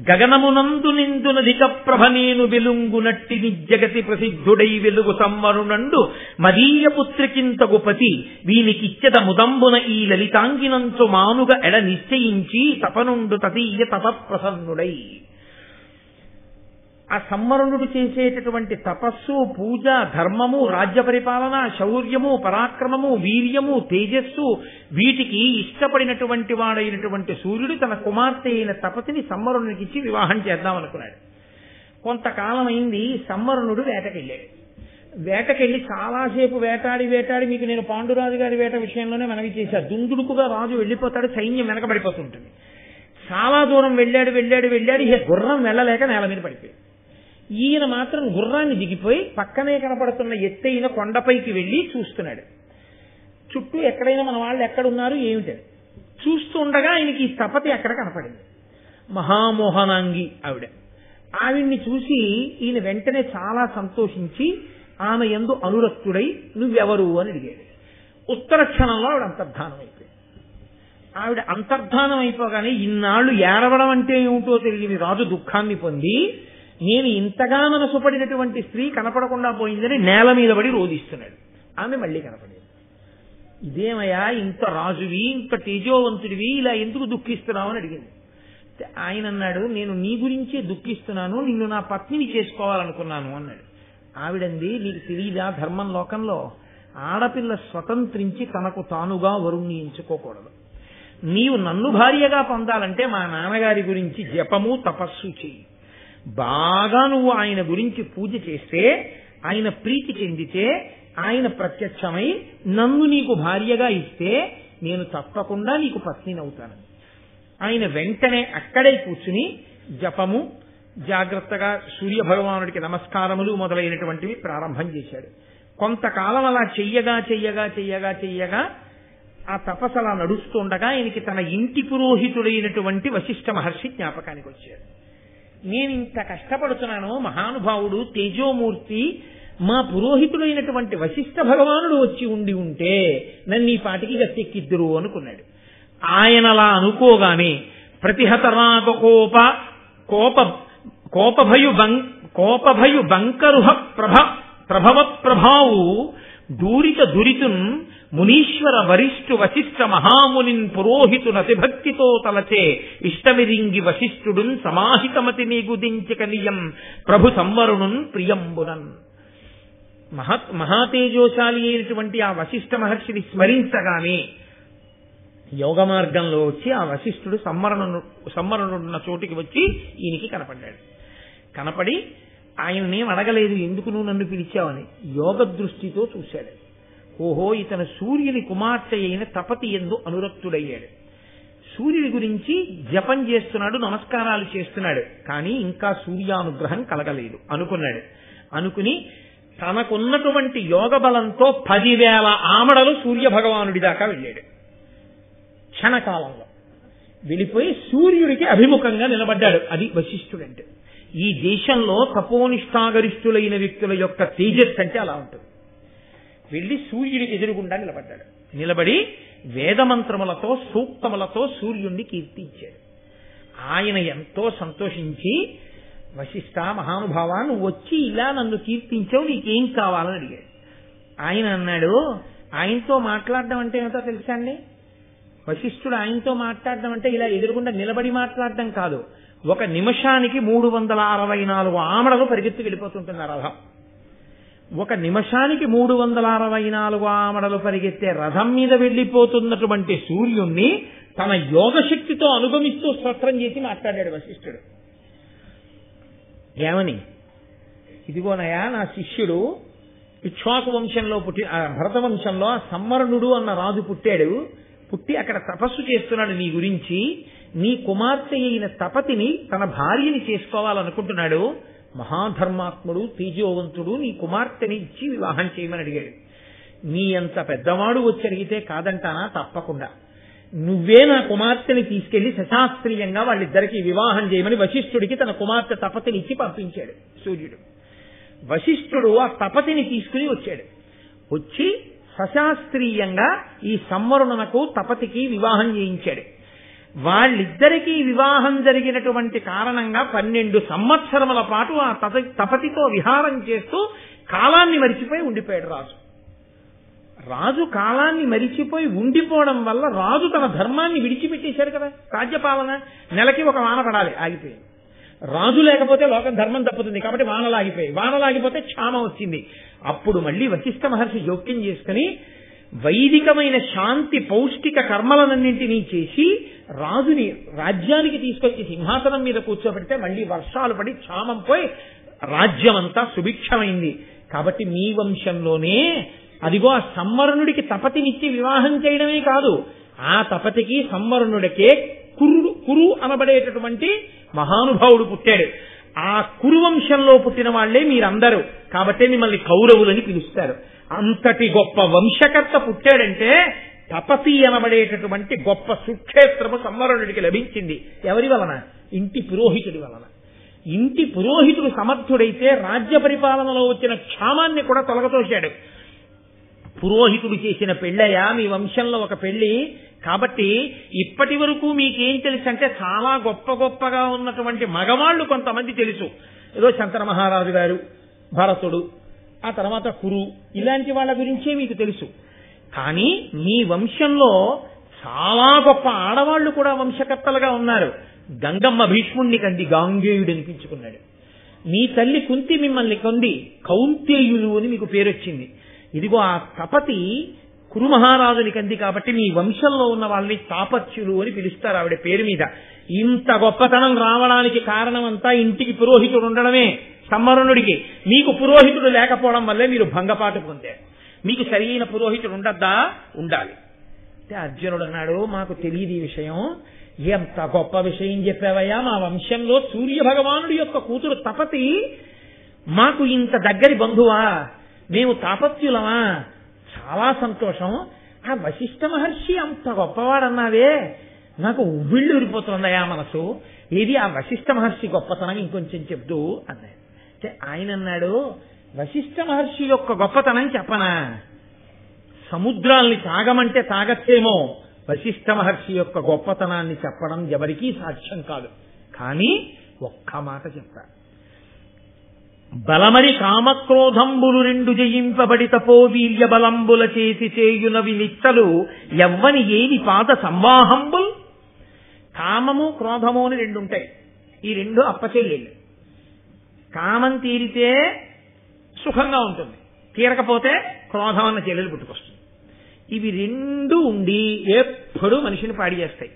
A: గగనమునందు నిందునధిక ప్రభ నేను వెలుంగునట్టి నిజగతి ప్రసిద్ధుడై వెలుగు సమ్మరునండు మదీయ పుత్రికింతగు పతి వీనికిచ్చద ముదంబున ఈ లలితాంగినంచు మానుగ ఎడ నిశ్చయించి తపనుండు తదీయ తపప్రసన్నుడై. ఆ సమ్మరుణుడు చేసేటటువంటి తపస్సు, పూజ, ధర్మము, రాజ్య పరిపాలన, శౌర్యము, పరాక్రమము, వీర్యము, తేజస్సు, వీటికి ఇష్టపడినటువంటి వాడైనటువంటి సూర్యుడు తన కుమార్తె అయిన తపతిని సమ్మరుణునికి ఇచ్చి వివాహం చేద్దామనుకున్నాడు. కొంతకాలం అయింది. సమ్మరుణుడు వేటకెళ్ళాడు. వేటకెళ్ళి చాలాసేపు వేటాడి వేటాడి మీకు నేను పాండురాజు గారి వేట విషయంలోనే మనవి చేశాను. దుందుడుకుగా రాజు వెళ్ళిపోతాడు, సైన్యం వెనకబడిపోతుంటుంది. చాలా దూరం వెళ్ళాడు ఇక గుర్రం వెళ్ళలేక నేల మీద పడిపోయి, ఈయన మాత్రం గుర్రాన్ని దిగిపోయి పక్కనే కనపడుతున్న ఎత్తైన కొండపైకి వెళ్ళి చూస్తున్నాడు. చుట్టూ ఎక్కడైనా మన వాళ్ళు ఎక్కడున్నారు ఏమిటని చూస్తూ ఉండగా ఆయనకి ఈ తపతి అక్కడ కనపడింది. మహామోహనాంగి ఆవిడ్ని చూసి ఈయన వెంటనే చాలా సంతోషించి ఆమె యందు అనురక్తుడై నువ్వెవరు అని అడిగాడు. ఉత్తర క్షణంలో ఆవిడ అంతర్ధానం అయిపోయింది. ఆవిడ అంతర్ధానం అయిపోగానే ఇన్నాళ్లు ఏడవడం అంటే ఏమిటో తెలియని రాజు దుఃఖాన్ని పొంది నేను ఇంతగా మనసు పడినటువంటి స్త్రీ కనపడకుండా పోయిందని నేల మీద పడి రోధిస్తున్నాడు. ఆమె మళ్ళీ కనపడింది. ఇదేమయ్యా, ఇంత రాజువి, ఇంత తేజోవంతుడివి, ఇలా ఎందుకు దుఃఖిస్తున్నావు అని అడిగింది. ఆయన అన్నాడు, నేను నీ గురించే దుఃఖిస్తున్నాను, నిన్ను నా పత్నిని చేసుకోవాలనుకున్నాను అన్నాడు. ఆవిడంది, నీకు తెలియదా ధర్మం లోకంలో ఆడపిల్ల స్వతంత్రించి తనకు తానుగా వరుణ్ణి ఎంచుకోకూడదు. నీవు నన్ను భార్యగా పొందాలంటే మా నాన్నగారి గురించి జపము తపస్సు చెయ్యి. బాగా నువ్వు ఆయన గురించి పూజ చేస్తే, ఆయన ప్రీతి చెందితే, ఆయన ప్రత్యక్షమై నన్ను నీకు భార్యగా ఇస్తే నేను తప్పకుండా నీకు పత్నినవుతాను. ఆయన వెంటనే అక్కడే కూర్చుని జపము, జాగ్రత్తగా సూర్య భగవానుడికి నమస్కారములు మొదలైనటువంటివి ప్రారంభం చేశాడు. కొంతకాలం అలా చెయ్యగా ఆ తపస్సు అలా నడుస్తుండగా ఆయనకి తన ఇంటి పురోహితుడైనటువంటి వశిష్ఠ మహర్షి జ్ఞాపకానికి వచ్చాడు. నేను ఇంత కష్టపడుతున్నాను, మహానుభావుడు తేజోమూర్తి మా పురోహితుడైనటువంటి వశిష్ఠ భగవానుడు వచ్చి ఉంటే నన్ను ఈ పాటికి గట్టెక్కిద్దురు అనుకున్నాడు. ఆయన అలా అనుకోగానే ప్రతిహతరాగ కోపభయు బంకరుహ ప్రభవ ప్రభావు దూరిత దురితున్ మునీశ్వర వరిష్ఠు వశిష్ఠ మహామునిన్ పురోహితునతిభక్తితో తలచే ఇష్టమిరింగి వశిష్ఠుడున్ సమాహితమతి నీగుదించక నియం ప్రభు సంవరుణున్ ప్రియంబునన్. మహాతేజోశాలి అయినటువంటి ఆ వశిష్ఠ మహర్షిని స్మరించగానే యోగ మార్గంలో వచ్చి ఆ వశిష్ఠుడు సంవరణుడున్న చోటికి వచ్చి ఈయనకి కనపడ్డాడు. కనపడి ఆయన్నేం అడగలేదు, ఎందుకు నువ్వు నన్ను పిలిచావని. యోగ దృష్టితో చూశాడు. ఓహో, ఇతను సూర్యుని కుమార్తె అయిన తపతి యందు అనురక్తుడయ్యాడు. సూర్యుడి గురించి జపం చేస్తున్నాడు, నమస్కారాలు చేస్తున్నాడు, కానీ ఇంకా సూర్యానుగ్రహం కలగలేదు అనుకున్నాడు. అనుకుని తనకున్నటువంటి యోగ బలంతో 10,000 ఆమడలు సూర్య భగవానుడి దాకా వెళ్ళాడు. క్షణకాలంలో వెళ్ళిపోయి సూర్యుడికి అభిముఖంగా నిలబడ్డాడు. అది వశిష్ఠుడంటే. ఈ దేశంలో తపోనిష్టాగరిష్ఠులైన వ్యక్తుల యొక్క తేజస్సు అంటే అలా ఉంటుంది. వెళ్ళి సూర్యుడికి ఎదురుగుండా నిలబడ్డాడు. నిలబడి వేదమంత్రములతో సూక్తములతో సూర్యుడిని కీర్తించాడు. ఆయన ఎంతో సంతోషించి, వశిష్ఠ మహానుభావ, నువ్వు వచ్చి ఇలా నన్ను కీర్తించావు, నీకేం కావాలని అడిగాడు. ఆయన అన్నాడు, ఆయనతో మాట్లాడడం అంటే ఏమిటో తెలుసా అండి? వశిష్ఠుడు ఆయనతో మాట్లాడడం అంటే ఇలా ఎదురుగుండా నిలబడి మాట్లాడడం కాదు. 1 నిమిషానికి 364 ఆమడలు పరిగెత్తి వెళ్ళిపోతుంటుంది ఆ రథం. 1 నిమిషానికి 364 ఆమడలు పరిగెత్తే రథం మీద వెళ్ళిపోతున్నటువంటి సూర్యుణ్ణి తన యోగశక్తితో అనుగమిస్తూ స్తోత్రం చేసి మాట్లాడాడు వశిష్ఠుడు. ఏమని? ఇదిగోనయా నా శిష్యుడు ఇక్ష్వాకు వంశంలో భరత వంశంలో సంవరణుడు అన్న రాజు పుట్టి అక్కడ తపస్సు చేస్తున్నాడు నీ గురించి. నీ కుమార్తె అయిన తపతిని తన భార్యని చేసుకోవాలనుకుంటున్నాడు. మహాధర్మాత్ముడు, తేజోవంతుడు, నీ కుమార్తెని ఇచ్చి వివాహం చేయమని అడిగాడు. నీ అంత పెద్దవాడు వచ్చి అడిగితే కాదంటానా? తప్పకుండా. నువ్వే నా కుమార్తెని తీసుకెళ్లి సశాస్త్రీయంగా వాళ్ళిద్దరికీ వివాహం చేయమని వశిష్ఠుడికి తన కుమార్తె తపతిని ఇచ్చి పంపించాడు సూర్యుడు. వశిష్ఠుడు ఆ తపతిని తీసుకుని వచ్చాడు. వచ్చి సశాస్త్రీయంగా ఈ సంవరుణనకు తపతికి వివాహం చేయించాడు. వాళ్ళిద్దరికీ వివాహం జరిగినటువంటి కారణంగా 12 సంవత్సరముల పాటు ఆ తపతితో విహారం చేస్తూ కాలాన్ని మరిచిపోయి ఉండిపోయాడు రాజు. రాజు కాలాన్ని మరిచిపోయి ఉండిపోవడం వల్ల రాజు తన ధర్మాన్ని విడిచిపెట్టేశాడు కదా. రాజ్యపాలన నెలకి 1 వాన పడాలి, ఆగిపోయింది. రాజు లేకపోతే లోకం ధర్మం తప్పుతుంది కాబట్టి వానలాగిపోతే క్షామం వచ్చింది. అప్పుడు మళ్ళీ వశిష్ఠ మహర్షి జోక్యం చేసుకుని వైదికమైన శాంతి పౌష్టిక కర్మలన్నింటినీ చేసి రాజుని రాజ్యానికి తీసుకొచ్చి సింహాసనం మీద కూర్చోబెడితే మళ్ళీ వర్షాలు పడి క్షామం పోయి రాజ్యమంతా సుభిక్షమైంది. కాబట్టి మీ వంశంలోనే అదిగో ఆ సంవరణుడికి తపతినిచ్చి వివాహం చేయడమే కాదు, ఆ తపతికి సంవరణుడికే కురు అనబడేటటువంటి మహానుభావుడు పుట్టాడు. ఆ కురువంశంలో పుట్టిన వాళ్లే మీరందరూ. కాబట్టి మిమ్మల్ని కౌరవులని పిలుస్తారు. అంతటి గొప్ప వంశకర్త పుట్టాడంటే తపతి అనబడేటటువంటి గొప్ప సుక్షేత్రము సంవరణుడికి లభించింది. ఎవరి వలన? ఇంటి పురోహితుడి వలన. ఇంటి పురోహితుడు సమర్థుడైతే రాజ్య పరిపాలనలో వచ్చిన క్షామాన్ని కూడా తొలగతోశాడు. పురోహితుడు చేసిన పెళ్ళయ్యా మీ వంశంలో ఒక పెళ్లి. కాబట్టి ఇప్పటి వరకు మీకేం తెలుసు అంటే చాలా గొప్ప గొప్పగా ఉన్నటువంటి మగవాళ్లు కొంతమంది తెలుసు. ఏదో శంకర మహారాజు గారు, భరతుడు, ఆ తర్వాత కురు, ఇలాంటి వాళ్ళ గురించే మీకు తెలుసు. కానీ మీ వంశంలో చాలా గొప్ప ఆడవాళ్లు కూడా వంశకర్తలుగా ఉన్నారు. గంగమ్మ భీష్ముణ్ణి కంది గాంగేయుడు అనిపించుకున్నాడు. మీ తల్లి కుంతి మిమ్మల్ని కొంది కౌంతేయులు అని మీకు పేరొచ్చింది. ఇదిగో ఆ తపతి కురు మహారాజుని కంది కాబట్టి మీ వంశంలో ఉన్న వాళ్ళని తాపత్యులు అని పిలుస్తారు ఆవిడ పేరు మీద. ఇంత గొప్పతనం రావడానికి కారణమంతా ఇంటికి పురోహితుడు ఉండడమే. సంవరణుడికి మీకు పురోహితుడు లేకపోవడం వల్లే మీరు భంగపాటు పొందారు. మీకు సరైన పురోహితుడు ఉండద్దా? ఉండాలి. అంటే అర్జునుడు అన్నాడు, మాకు తెలియదు ఈ విషయం. ఎంత గొప్ప విషయం చెప్పావయ్యా, మా వంశంలో సూర్య భగవానుడి యొక్క కూతురు తపతి మాకు ఇంత దగ్గరి బంధువా, మేము తాపత్యులమా? చాలా సంతోషం. ఆ వశిష్ఠ మహర్షి అంత గొప్పవాడన్నావే, నాకు ఉవ్విళ్ళు ఊరిపోతుందయా మనసు. ఏది ఆ వశిష్ఠ మహర్షి గొప్పతనం ఇంకొంచెం చెప్తూ అన్నాడు. అంటే ఆయన అన్నాడు, వశిష్ఠ మహర్షి యొక్క గొప్పతనం చెప్పనా? సముద్రాల్ని తాగమంటే తాగచ్చేమో, వశిష్ఠ మహర్షి యొక్క గొప్పతనాన్ని చెప్పడం ఎవరికీ సాధ్యం కాదు. కానీ ఒక్క మాట చెప్తా. బలమరి కామక్రోధంబులు రెండు జయింపబడి తపోవీర్య బలంబుల చేసి చేయునవి నిత్తలు ఎవ్వని ఏని పాద సంవాహంబుల్. కామము క్రోధము అని రెండు ఉంటాయి. ఈ రెండు అప్పచెల్లెళ్ళు. కామం తీరితే సుఖంగా ఉంటుంది, తీరకపోతే క్రోధం అన్న చెల్లెలు పుట్టుకొస్తుంది. ఇవి రెండు ఉండి ఎప్పుడూ మనిషిని పాడి చేస్తాయి.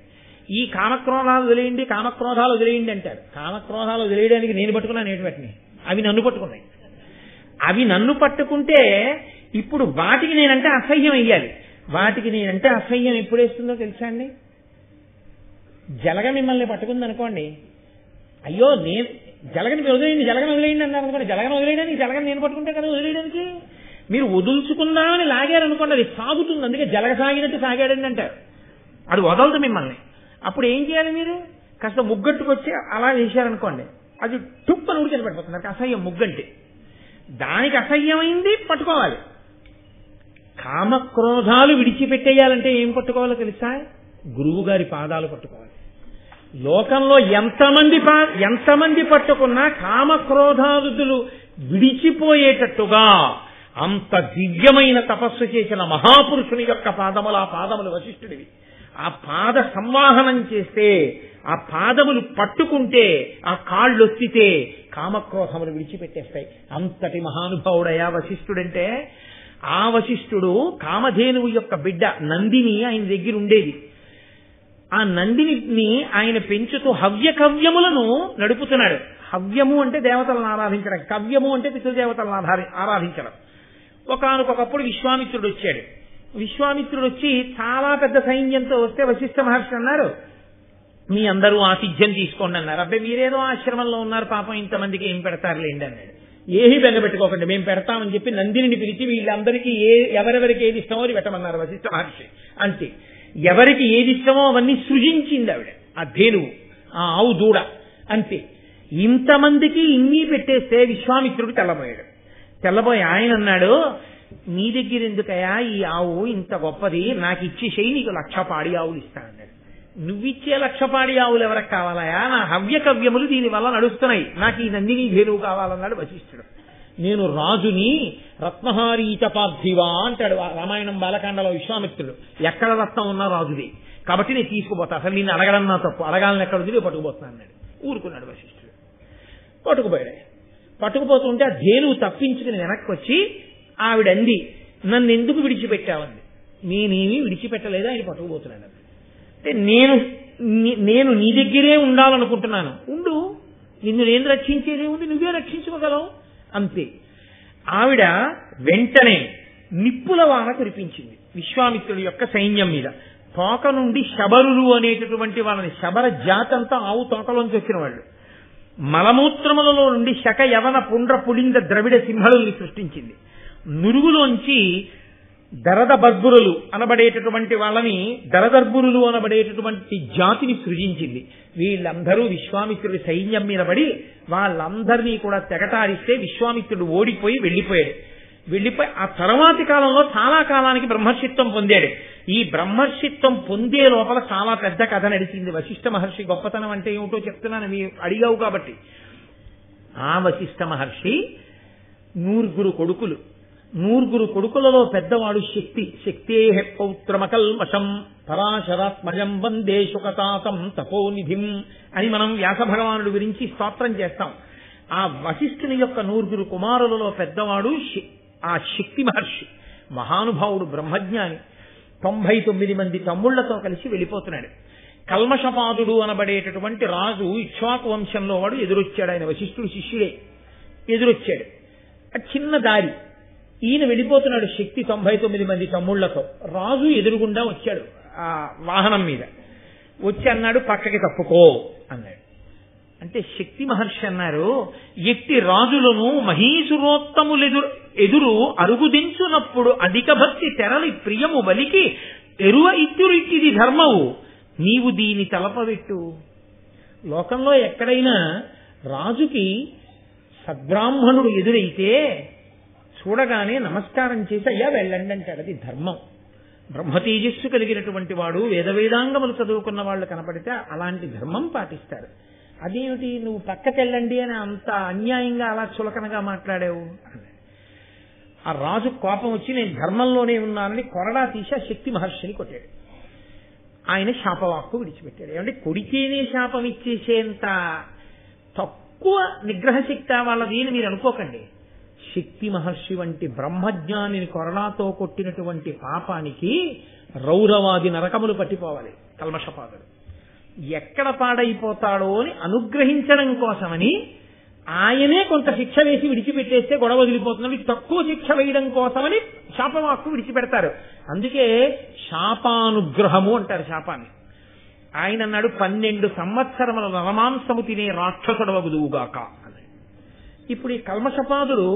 A: ఈ కామక్రోధాలు వదిలేయండి, కామక్రోధాలు వదిలేయండి అంటారు. కామక్రోధాలు వదిలేయడానికి నేను పట్టుకున్నాను ఏంటి వాటిని? అవి నన్ను పట్టుకున్నాయి. అవి నన్ను పట్టుకుంటే ఇప్పుడు వాటికి నేనంటే అసహ్యం వెయ్యాలి. వాటికి నేనంటే అసహ్యం ఎప్పుడు వేస్తుందో తెలుసా అండి? జలగ మిమ్మల్ని పట్టుకుంది అనుకోండి, అయ్యో నేను జలగని వదిలేయండి, జలగని వదిలేయండి అన్నారు అనుకోండి, జలగని వదిలేయడానికి జలగని నేను పట్టుకుంటే కదా వదిలేయడానికి. మీరు వదులుచుకుందామని లాగారనుకోండి, అది సాగుతుంది. అందుకే జలగ సాగినట్టు సాగాడండి అంటారు. అది వదలదు మిమ్మల్ని. అప్పుడు ఏం చేయాలి? మీరు కాస్త ముగ్గట్టుకొచ్చి అలా వేశారనుకోండి, అది టుప్పని ఉడికి పడిపోతుంది. నాకు అసహ్యం ముగ్గంటే. దానికి అసహ్యమైంది పట్టుకోవాలి. కామక్రోధాలు విడిచిపెట్టేయాలంటే ఏం పట్టుకోవాలో తెలుసా? గురువు గారి పాదాలు పట్టుకోవాలి. లోకంలో ఎంతమంది పట్టుకున్నా కామక్రోధాదులు విడిచిపోయేటట్టుగా అంత దివ్యమైన తపస్సు చేసిన మహాపురుషుని యొక్క పాదములు, ఆ పాదములు వశిష్ఠుడివి. ఆ పాద సంవాహనం చేస్తే, ఆ పాదములు పట్టుకుంటే, ఆ కాళ్ళు వస్తే కామక్రోధములు విడిచిపెట్టేస్తాయి. అంతటి మహానుభావుడయా వశిష్ఠుడంటే. ఆ వశిష్ఠుడు కామధేనువు యొక్క బిడ్డ నందిని ఆయన దగ్గర ఉండేది. ఆ నందిని ఆయన పెంచుతూ హవ్యకవ్యములను నడుపుతున్నాడు. హవ్యము అంటే దేవతలను ఆరాధించడం, కవ్యము అంటే పితృదేవతలను ఆరాధించడం. ఒకానొకప్పుడు విశ్వామిత్రుడు వచ్చాడు. విశ్వామిత్రుడు వచ్చి చాలా పెద్ద సైన్యంతో వస్తే వశిష్ఠ మహర్షి అన్నారు, మీ అందరూ ఆతిథ్యం తీసుకోండి అన్నారు. అబ్బాయి మీరేదో ఆశ్రమంలో ఉన్నారు, పాపం ఇంతమందికి ఏం పెడతారులేండి అన్నాడు. ఏమీ బెంగపెట్టుకోకండి, మేము పెడతామని చెప్పి నందిని పిలిచి వీళ్ళందరికీ ఎవరెవరికి ఏది ఇష్టమో అది పెట్టమన్నారు వశిష్ఠ మహర్షి. అంతే, ఎవరికి ఏది ఇష్టమో అవన్నీ సృజించింది ఆవిడ, ఆ ధేనువు, ఆ ఆవు దూడ. అంతే, ఇంతమందికి ఇన్ని పెట్టేస్తే విశ్వామిత్రుడు తెల్లబోయాడు. తెల్లబోయి ఆయన అన్నాడు, నీ దగ్గర ఎందుకయా ఈ ఆవు ఇంత గొప్పది, నాకు ఇచ్చేసేయి, నీకు 1,00,000 పాడి ఆవులు ఇస్తానన్నాడు. నువ్విచ్చే 1,00,000 పాడి ఆవులు ఎవరికి కావాలయా? నా హవ్యకవ్యములు దీని వల్ల నడుస్తున్నాయి, నాకు ఈ నందిని ధేనువు కావాలన్నాడు వశిష్ఠుడు. నేను రాజుని, రత్నహారీత పార్థివా అంటాడు రామాయణం బాలకాండలో విశ్వామిత్రుడు. ఎక్కడ రత్నం ఉన్నా రాజుది, కాబట్టి నేను తీసుకుపోతా, అసలు నిన్ను అడగడం నా తప్పు, అడగాలని ఎక్కడుంది నేను పట్టుకుపోతున్నా అన్నాడు. ఊరుకున్నాడు వశిష్ఠుడు. పట్టుకుపోయాడు. పట్టుకుపోతుంటే ఆ ధేనువు తప్పించుకుని వెనక్కి వచ్చి ఆవిడ అంది, నన్ను ఎందుకు విడిచిపెట్టావంది. నేనేమీ విడిచిపెట్టలేదు, ఆయన పట్టుకుపోతున్నాడు. అంటే నేను నీ దగ్గరే ఉండాలనుకుంటున్నాను, ఉండు, నిన్ను నేను రక్షించేదే ఉంది, నువ్వే రక్షించుకోగలవు. అంతే. ఆవిడ వెంటనే నిప్పుల వాన కురిపించింది విశ్వామిత్రుడి యొక్క సైన్యం మీద. తోక నుండి శబరులు అనేటటువంటి వాళ్ళని, శబర జాతంతా ఆవు తోకలోంచి వచ్చిన వాళ్ళు, మలమూత్రములలో నుండి శక యవన పుండ్ర పులింద ద్రవిడ సింహళుల్ని సృష్టించింది. నురుగులోంచి దరదబర్బురులు అనబడేటటువంటి వాళ్ళని, దరదర్బురులు అనబడేటటువంటి జాతిని సృజించింది. వీళ్ళందరూ విశ్వామిత్రుడి సైన్యం మీద పడి వాళ్ళందరినీ కూడా తెగటారిస్తే విశ్వామిత్రుడు ఓడిపోయి వెళ్ళిపోయి ఆ తర్వాతి కాలంలో చాలా కాలానికి బ్రహ్మర్షిత్వం పొందాడు. ఈ బ్రహ్మర్షిత్వం పొందే లోపల చాలా పెద్ద కథ నడిచింది. వశిష్ఠ మహర్షి గొప్పతనం అంటే ఏమిటో చెప్తున్నాను, మీరు అడిగావు కాబట్టి. ఆ వశిష్ఠ మహర్షి నూరుగురు కొడుకులు, నూరుగురు కొడుకులలో పెద్దవాడు శక్తే పౌత్రమకల్మషం పరాశరాత్మజం వందే శుకతాతం తపోనిధిం అని మనం వ్యాస భగవానుడి గురించి స్తోత్రం చేస్తాం. ఆ వశిష్ఠుని యొక్క నూరుగురు కుమారులలో పెద్దవాడు ఆ శక్తి మహర్షి, మహానుభావుడు, బ్రహ్మజ్ఞాని. 99 మంది తమ్ముళ్లతో కలిసి వెళ్ళిపోతున్నాడు. కల్మషపాదుడు అనబడేటటువంటి రాజు ఇక్ష్వాకు వంశంలో వాడు ఎదురొచ్చాడు. ఆయన వశిష్ఠుడు శిష్యుడే, ఎదురొచ్చాడు. చిన్న దారి, ఈయన వెళ్ళిపోతున్నాడు శక్తి 99 మంది తమ్ముళ్లతో. రాజు ఎదురుగుండా వచ్చాడు ఆ వాహనం మీద. వచ్చి అన్నాడు, పక్కకి తప్పుకో అన్నాడు. అంటే శక్తి మహర్షి అన్నారు, ఎట్టి రాజులను మహీసురోత్తములెదురు అరుగుదించునప్పుడు అధిక భక్తి తెరలి ప్రియము బలికి ఎరువ ఇత్తురిట్టిది ధర్మవు, నీవు దీని తలపబెట్టు. లోకంలో ఎక్కడైనా రాజుకి సద్బ్రాహ్మణుడు ఎదురైతే చూడగానే నమస్కారం చేసి అయ్యా వెళ్ళండి అంటాడు. అది ధర్మం. బ్రహ్మ తేజస్సు కలిగినటువంటి వాడు, వేదవేదాంగములు చదువుకున్న వాళ్ళు కనపడితే అలాంటి ధర్మం పాటిస్తారు. అదేమిటి నువ్వు పక్కకెళ్ళండి అని అంత అన్యాయంగా అలా చులకనగా మాట్లాడావు? ఆ రాజు కోపం వచ్చి నేను ధర్మంలోనే ఉన్నానని కొరడా తీసి ఆ శక్తి మహర్షిని కొట్టాడు. ఆయన శాపవాక్కు విడిచిపెట్టాడు. ఏమంటే కొడితేనే శాపం ఇచ్చేసేంత తక్కువ నిగ్రహ శక్తి వాళ్ళది అని మీరు అనుకోకండి. శక్తి మహర్షి వంటి బ్రహ్మజ్ఞానిని కొరడాతో కొట్టినటువంటి పాపానికి రౌరవాది నరకములు పట్టిపోవాలి కల్మషపాదుడు. ఎక్కడ పాడైపోతాడో అని అనుగ్రహించడం కోసమని ఆయనే కొంత శిక్ష వేసి విడిచిపెట్టేస్తే గొడవ వదిలిపోతుంది. తక్కువ శిక్ష వేయడం కోసమని శాపవాక్కు విడిచిపెడతారు. అందుకే శాపానుగ్రహము అంటారు శాపాన్ని. ఆయన అన్నాడు, 12 సంవత్సరముల నరమాంసము తినే రాక్షసుడవగుదువుగాక అని. ఇప్పుడు ఈ కల్మషపాదుడు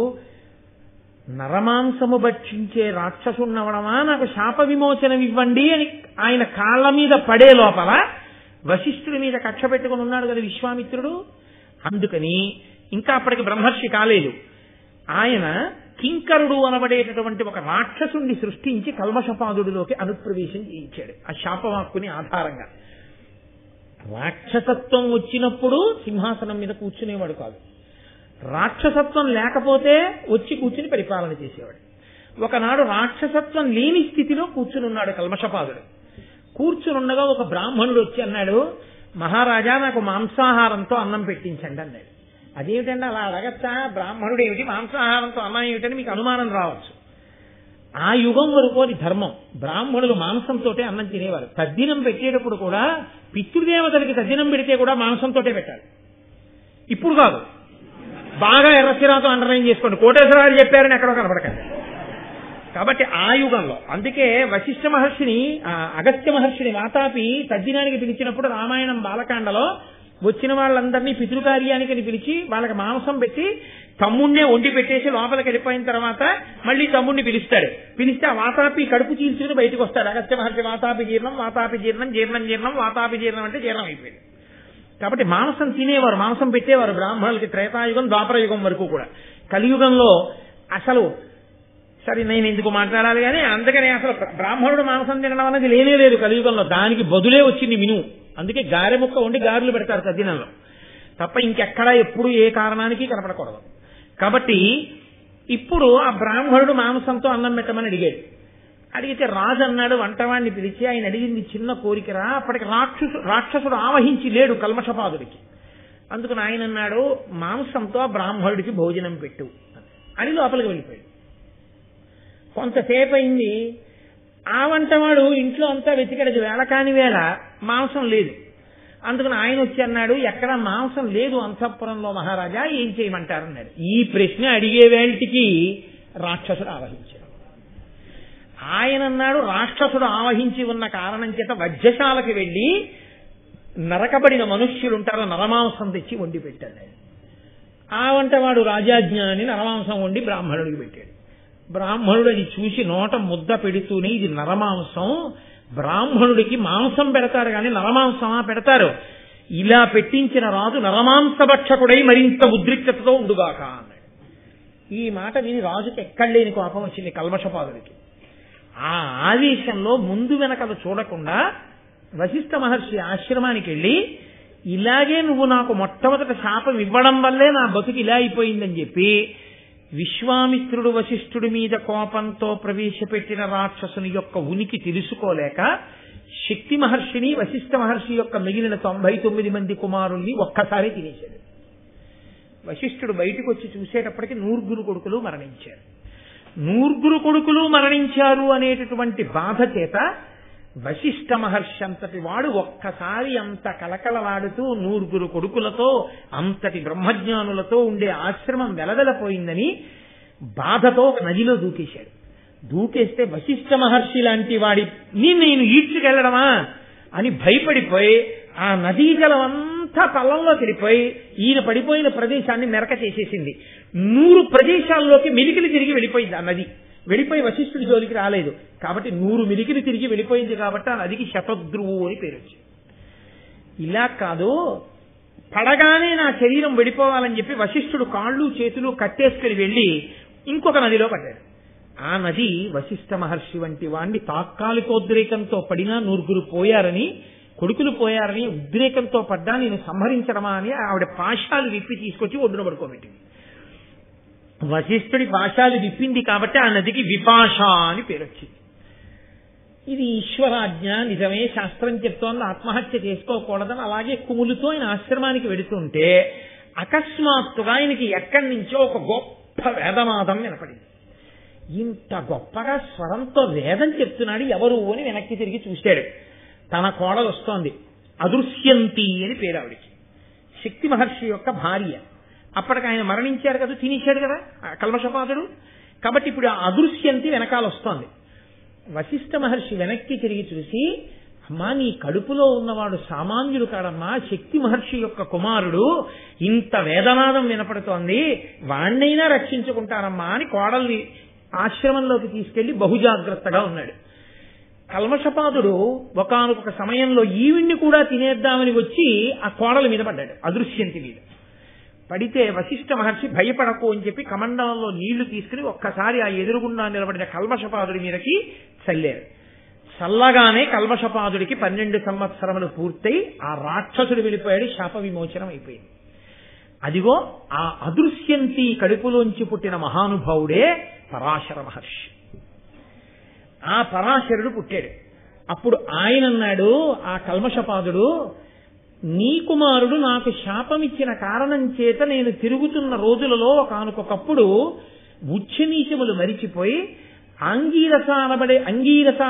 A: నరమాంసము భక్షించే రాక్షసున్నవడమా, నాకు శాప విమోచనం ఇవ్వండి అని ఆయన కాళ్ళ మీద పడే లోపల వశిష్ఠుడి మీద కక్ష పెట్టుకుని ఉన్నాడు కదా విశ్వామిత్రుడు. అందుకని ఇంకా అప్పటికి బ్రహ్మర్షి కాలేదు. ఆయన కింకరుడు అనబడేటటువంటి ఒక రాక్షసుణ్ణి సృష్టించి కల్మషపాదుడిలోకి అనుప్రవేశం చేయించాడు ఆ శాపవాక్కుని ఆధారంగా. రాక్షసత్వం వచ్చినప్పుడు సింహాసనం మీద కూర్చునేవాడు కాదు, రాక్షసత్వం లేకపోతే వచ్చి కూర్చుని పరిపాలన చేసేవాడు. ఒకనాడు రాక్షసత్వం లేని స్థితిలో కూర్చునున్నాడు కల్మషపాదుడు. కూర్చునుండగా ఒక బ్రాహ్మణుడు వచ్చి అన్నాడు, మహారాజా నాకు మాంసాహారంతో అన్నం పెట్టించండి అన్నాడు. అదేమిటండి అలా అడగచ్చా, బ్రాహ్మణుడు ఏమిటి మాంసాహారంతో అన్నం ఏమిటని మీకు అనుమానం రావచ్చు. ఆ యుగం వరకు అది ధర్మం. బ్రాహ్మణులు మాంసంతో అన్నం తినేవారు. తద్దినం పెట్టేటప్పుడు కూడా పితృదేవతలకి తద్దినం పెడితే కూడా మాంసంతో పెట్టాలి. ఇప్పుడు కాదు, బాగా ఎర్రసిరాతో అండర్లైన్ చేసుకోండి, కోటేశ్వరరావు చెప్పారని ఎక్కడో కనపడకండి. కాబట్టి ఆ యుగంలో అందుకే వశిష్ఠ మహర్షిని, అగస్త్య మహర్షిని వాతాపి తద్దినానికి పిలిచినప్పుడు రామాయణం బాలకాండలో వచ్చిన వాళ్ళందరినీ పితృకార్యానికి పిలిచి వాళ్ళకి మాంసం పెట్టి తమ్ముణ్ణే వండి పెట్టేసి లోపలికి వెళ్ళిపోయిన తర్వాత మళ్ళీ తమ్ముడిని పిలుస్తాడు. పిలిస్తే ఆ వాతాపి కడుపు చీల్చుకుని బయటకు వస్తాడు. అగస్త్య మహర్షి వాతాపి జీర్ణం, వాతాపి జీర్ణం, జీర్ణం జీర్ణం, వాతాపి జీర్ణం అంటే జీర్ణం అయిపోయింది. కాబట్టి మాంసం తినేవారు, మాంసం పెట్టేవారు బ్రాహ్మణులకి త్రేతాయుగం ద్వాపర యుగం వరకు కూడా. కలియుగంలో అసలు సరే నేను ఎందుకు మాట్లాడాలి కానీ అందుకని అసలు బ్రాహ్మణుడు మాంసం తినడం అనేది లేనే లేదు కలియుగంలో. దానికి బదులే వచ్చింది మిను. అందుకే గారె ముక్క వండి గారెలు పెడతారు తద్దినంలో తప్ప ఇంకెక్కడా ఎప్పుడు ఏ కారణానికి కనపడకూడదు. కాబట్టి ఇప్పుడు ఆ బ్రాహ్మణుడు మాంసంతో అన్నం పెట్టమని అడిగాడు. అడిగితే రాజు అన్నాడు, వంటవాడిని పిలిచి ఆయన అడిగింది చిన్న కోరికరా, అప్పటికి రాక్షసుడు ఆవహించి లేడు కల్మషపాదుడికి. అందుకని ఆయన అన్నాడు, మాంసంతో ఆ బ్రాహ్మణుడికి భోజనం పెట్టు అని లోపలికి వెళ్ళిపోయాడు. కొంతసేపు అయింది, ఆ వంటవాడు ఇంట్లో అంతా వెతికాడు, వేళ కాని వేళ మాంసం లేదు. అందుకని ఆయన వచ్చి అన్నాడు, ఎక్కడ మాంసం లేదు అంతఃపురంలో మహారాజా, ఏం చేయమంటారన్నాడు. ఈ ప్రశ్న అడిగే వేళటికి రాక్షసుడు ఆవహించాడు. ఆయన అన్నాడు, రాక్షసుడు ఆవహించి ఉన్న కారణం చేత వజ్రశాలకు వెళ్ళి నరకబడిన మనుష్యులుంటారో నరమాంసం తెచ్చి వండి పెట్టాడు. ఆ వంటవాడు రాజాజ్ఞ అని నరమాంసం వండి బ్రాహ్మణుడికి పెట్టాడు. బ్రాహ్మణుడు అది చూసి నోట ముద్ద పెడుతూనే, ఇది నరమాంసం, బ్రాహ్మణుడికి మాంసం పెడతారు కానీ నరమాంసమా పెడతారు, ఇలా పెట్టించిన రాజు నరమాంసభక్షకుడై మరింత ఉద్రిక్తతతో ఉండుగాక అన్నాడు. ఈ మాట విని రాజుకి ఎక్కడలేని కోపం వచ్చింది కల్మషపాదుడికి. ఆ ఆవేశంలో ముందు వెనకలు చూడకుండా వశిష్ఠ మహర్షి ఆశ్రమానికి వెళ్ళి, ఇలాగే నువ్వు నాకు మొట్టమొదట శాపం ఇవ్వడం వల్లే నా బతుకు ఇలా అయిపోయిందని చెప్పి, విశ్వామిత్రుడు వశిష్ఠుడి మీద కోపంతో ప్రవేశపెట్టిన రాక్షసుని యొక్క ఉనికి తెలుసుకోలేక శక్తి మహర్షిని, వశిష్ఠ మహర్షి యొక్క మిగిలిన 99 మంది కుమారుల్ని ఒక్కసారి తినేశాడు. వశిష్ఠుడు బయటకు వచ్చి చూసేటప్పటికి 100 కొడుకులు మరణించారు. 100 కొడుకులు మరణించారు అనేటటువంటి బాధ చేత వశిష్ఠ మహర్షి అంతటి వాడు ఒక్కసారి అంత కలకలలాడుతూ 100 కొడుకులతో, అంతటి బ్రహ్మజ్ఞానులతో ఉండే ఆశ్రమం వెలవెలపోయిందని బాధతో ఒక నదిలో దూకేశాడు. దూకేస్తే వశిష్ఠ మహర్షి లాంటి వాడిని నేను ఈడ్చుకెళ్లడమా అని భయపడిపోయి ఆ నదీ జలం అంతా పల్లంలోకి వెళ్ళిపోయి ఈయన పడిపోయిన ప్రదేశాన్ని మెరక చేసేసింది. 100 ప్రదేశాల్లోకి మెలికిలి తిరిగి వెళ్ళిపోయింది ఆ నది. వెళ్ళిపోయి వశిష్ఠుడి జోలికి రాలేదు కాబట్టి 100 మిలికిలు తిరిగి వెళ్ళిపోయింది కాబట్టి ఆ నదికి శతద్రువు అని పేరు వచ్చింది. ఇలా కాదు, పడగానే నా శరీరం వెళ్ళిపోవాలని చెప్పి వశిష్ఠుడు కాళ్ళు చేతులు కట్టేసుకుని వెళ్ళి ఇంకొక నదిలో పడ్డాడు. ఆ నది వశిష్ఠ మహర్షి వంటి వాణ్ణి తాత్కాలికోద్రేకంతో పడినా 100 పోయారని, కొడుకులు పోయారని ఉద్రేకంతో పడ్డా నేను సంహరించడమా అని ఆవిడ పాశాలు విప్పి తీసుకొచ్చి ఒడ్డున పడుకోబెట్టింది. వశిష్ఠుడి పాశాలు విప్పింది కాబట్టి ఆ నదికి విపాష అని పేరు వచ్చింది. ఇది ఈశ్వరాజ్ఞ, నిజమే, శాస్త్రం చెప్తోంది ఆత్మహత్య చేసుకోకూడదని. అలాగే కుములుతో ఆయన ఆశ్రమానికి వెడుతుంటే అకస్మాత్తుగా ఆయనకి ఎక్కడి నుంచో ఒక గొప్ప వేదనాదం వినపడింది. ఇంత గొప్పగా స్వరంతో వేదం చెప్తున్నాడు ఎవరు అని వెనక్కి తిరిగి చూశాడు. తన కోడలు వస్తోంది, అదృశ్యంతి అని పేరు ఆవిడికి, శక్తి మహర్షి యొక్క భార్య. అప్పటికి ఆయన మరణించారు కదా, తినేశాడు కదా కల్మషపాదుడు. కాబట్టి ఇప్పుడు ఆ అదృశ్యంతి వెనకాల వస్తోంది. వశిష్ఠ మహర్షి వెనక్కి తిరిగి చూసి, అమ్మా నీ కడుపులో ఉన్నవాడు సామాన్యుడు కాడమ్మా, శక్తి మహర్షి యొక్క కుమారుడు, ఇంత వేదనాదం వినపడుతోంది, వాణ్ణైనా రక్షించుకుంటారమ్మా అని కోడల్ని ఆశ్రమంలోకి తీసుకెళ్లి బహుజాగ్రత్తగా ఉన్నాడు. కల్మషపాదుడు ఒకానొక సమయంలో ఈవిడ్ని కూడా తినేద్దామని వచ్చి ఆ కోడల మీద పడ్డాడు, అదృశ్యంతి మీద పడితే వశిష్ఠ మహర్షి భయపడకు అని చెప్పి కమండలంలో నీళ్లు తీసుకుని ఒక్కసారి ఆ ఎదురుగుండా నిలబడిన కల్మషపాదుడి మీదకి చల్లారు. చల్లగానే కల్మషపాదుడికి 12 సంవత్సరములు పూర్తయి ఆ రాక్షసుడు వెళ్ళిపోయాడు, శాప విమోచనం అయిపోయింది. అదిగో ఆ అదృశ్యంతి కడుపులోంచి పుట్టిన మహానుభావుడే పరాశర మహర్షి. ఆ పరాశరుడు పుట్టాడు. అప్పుడు ఆయన అన్నాడు, ఆ కల్మషపాదుడు, నీ కుమారుడు నాకు శాపమిచ్చిన కారణం చేత నేను తిరుగుతున్న రోజులలో ఒకానొకప్పుడు ఉచ్చనీచములు మరిచిపోయి అంగీరస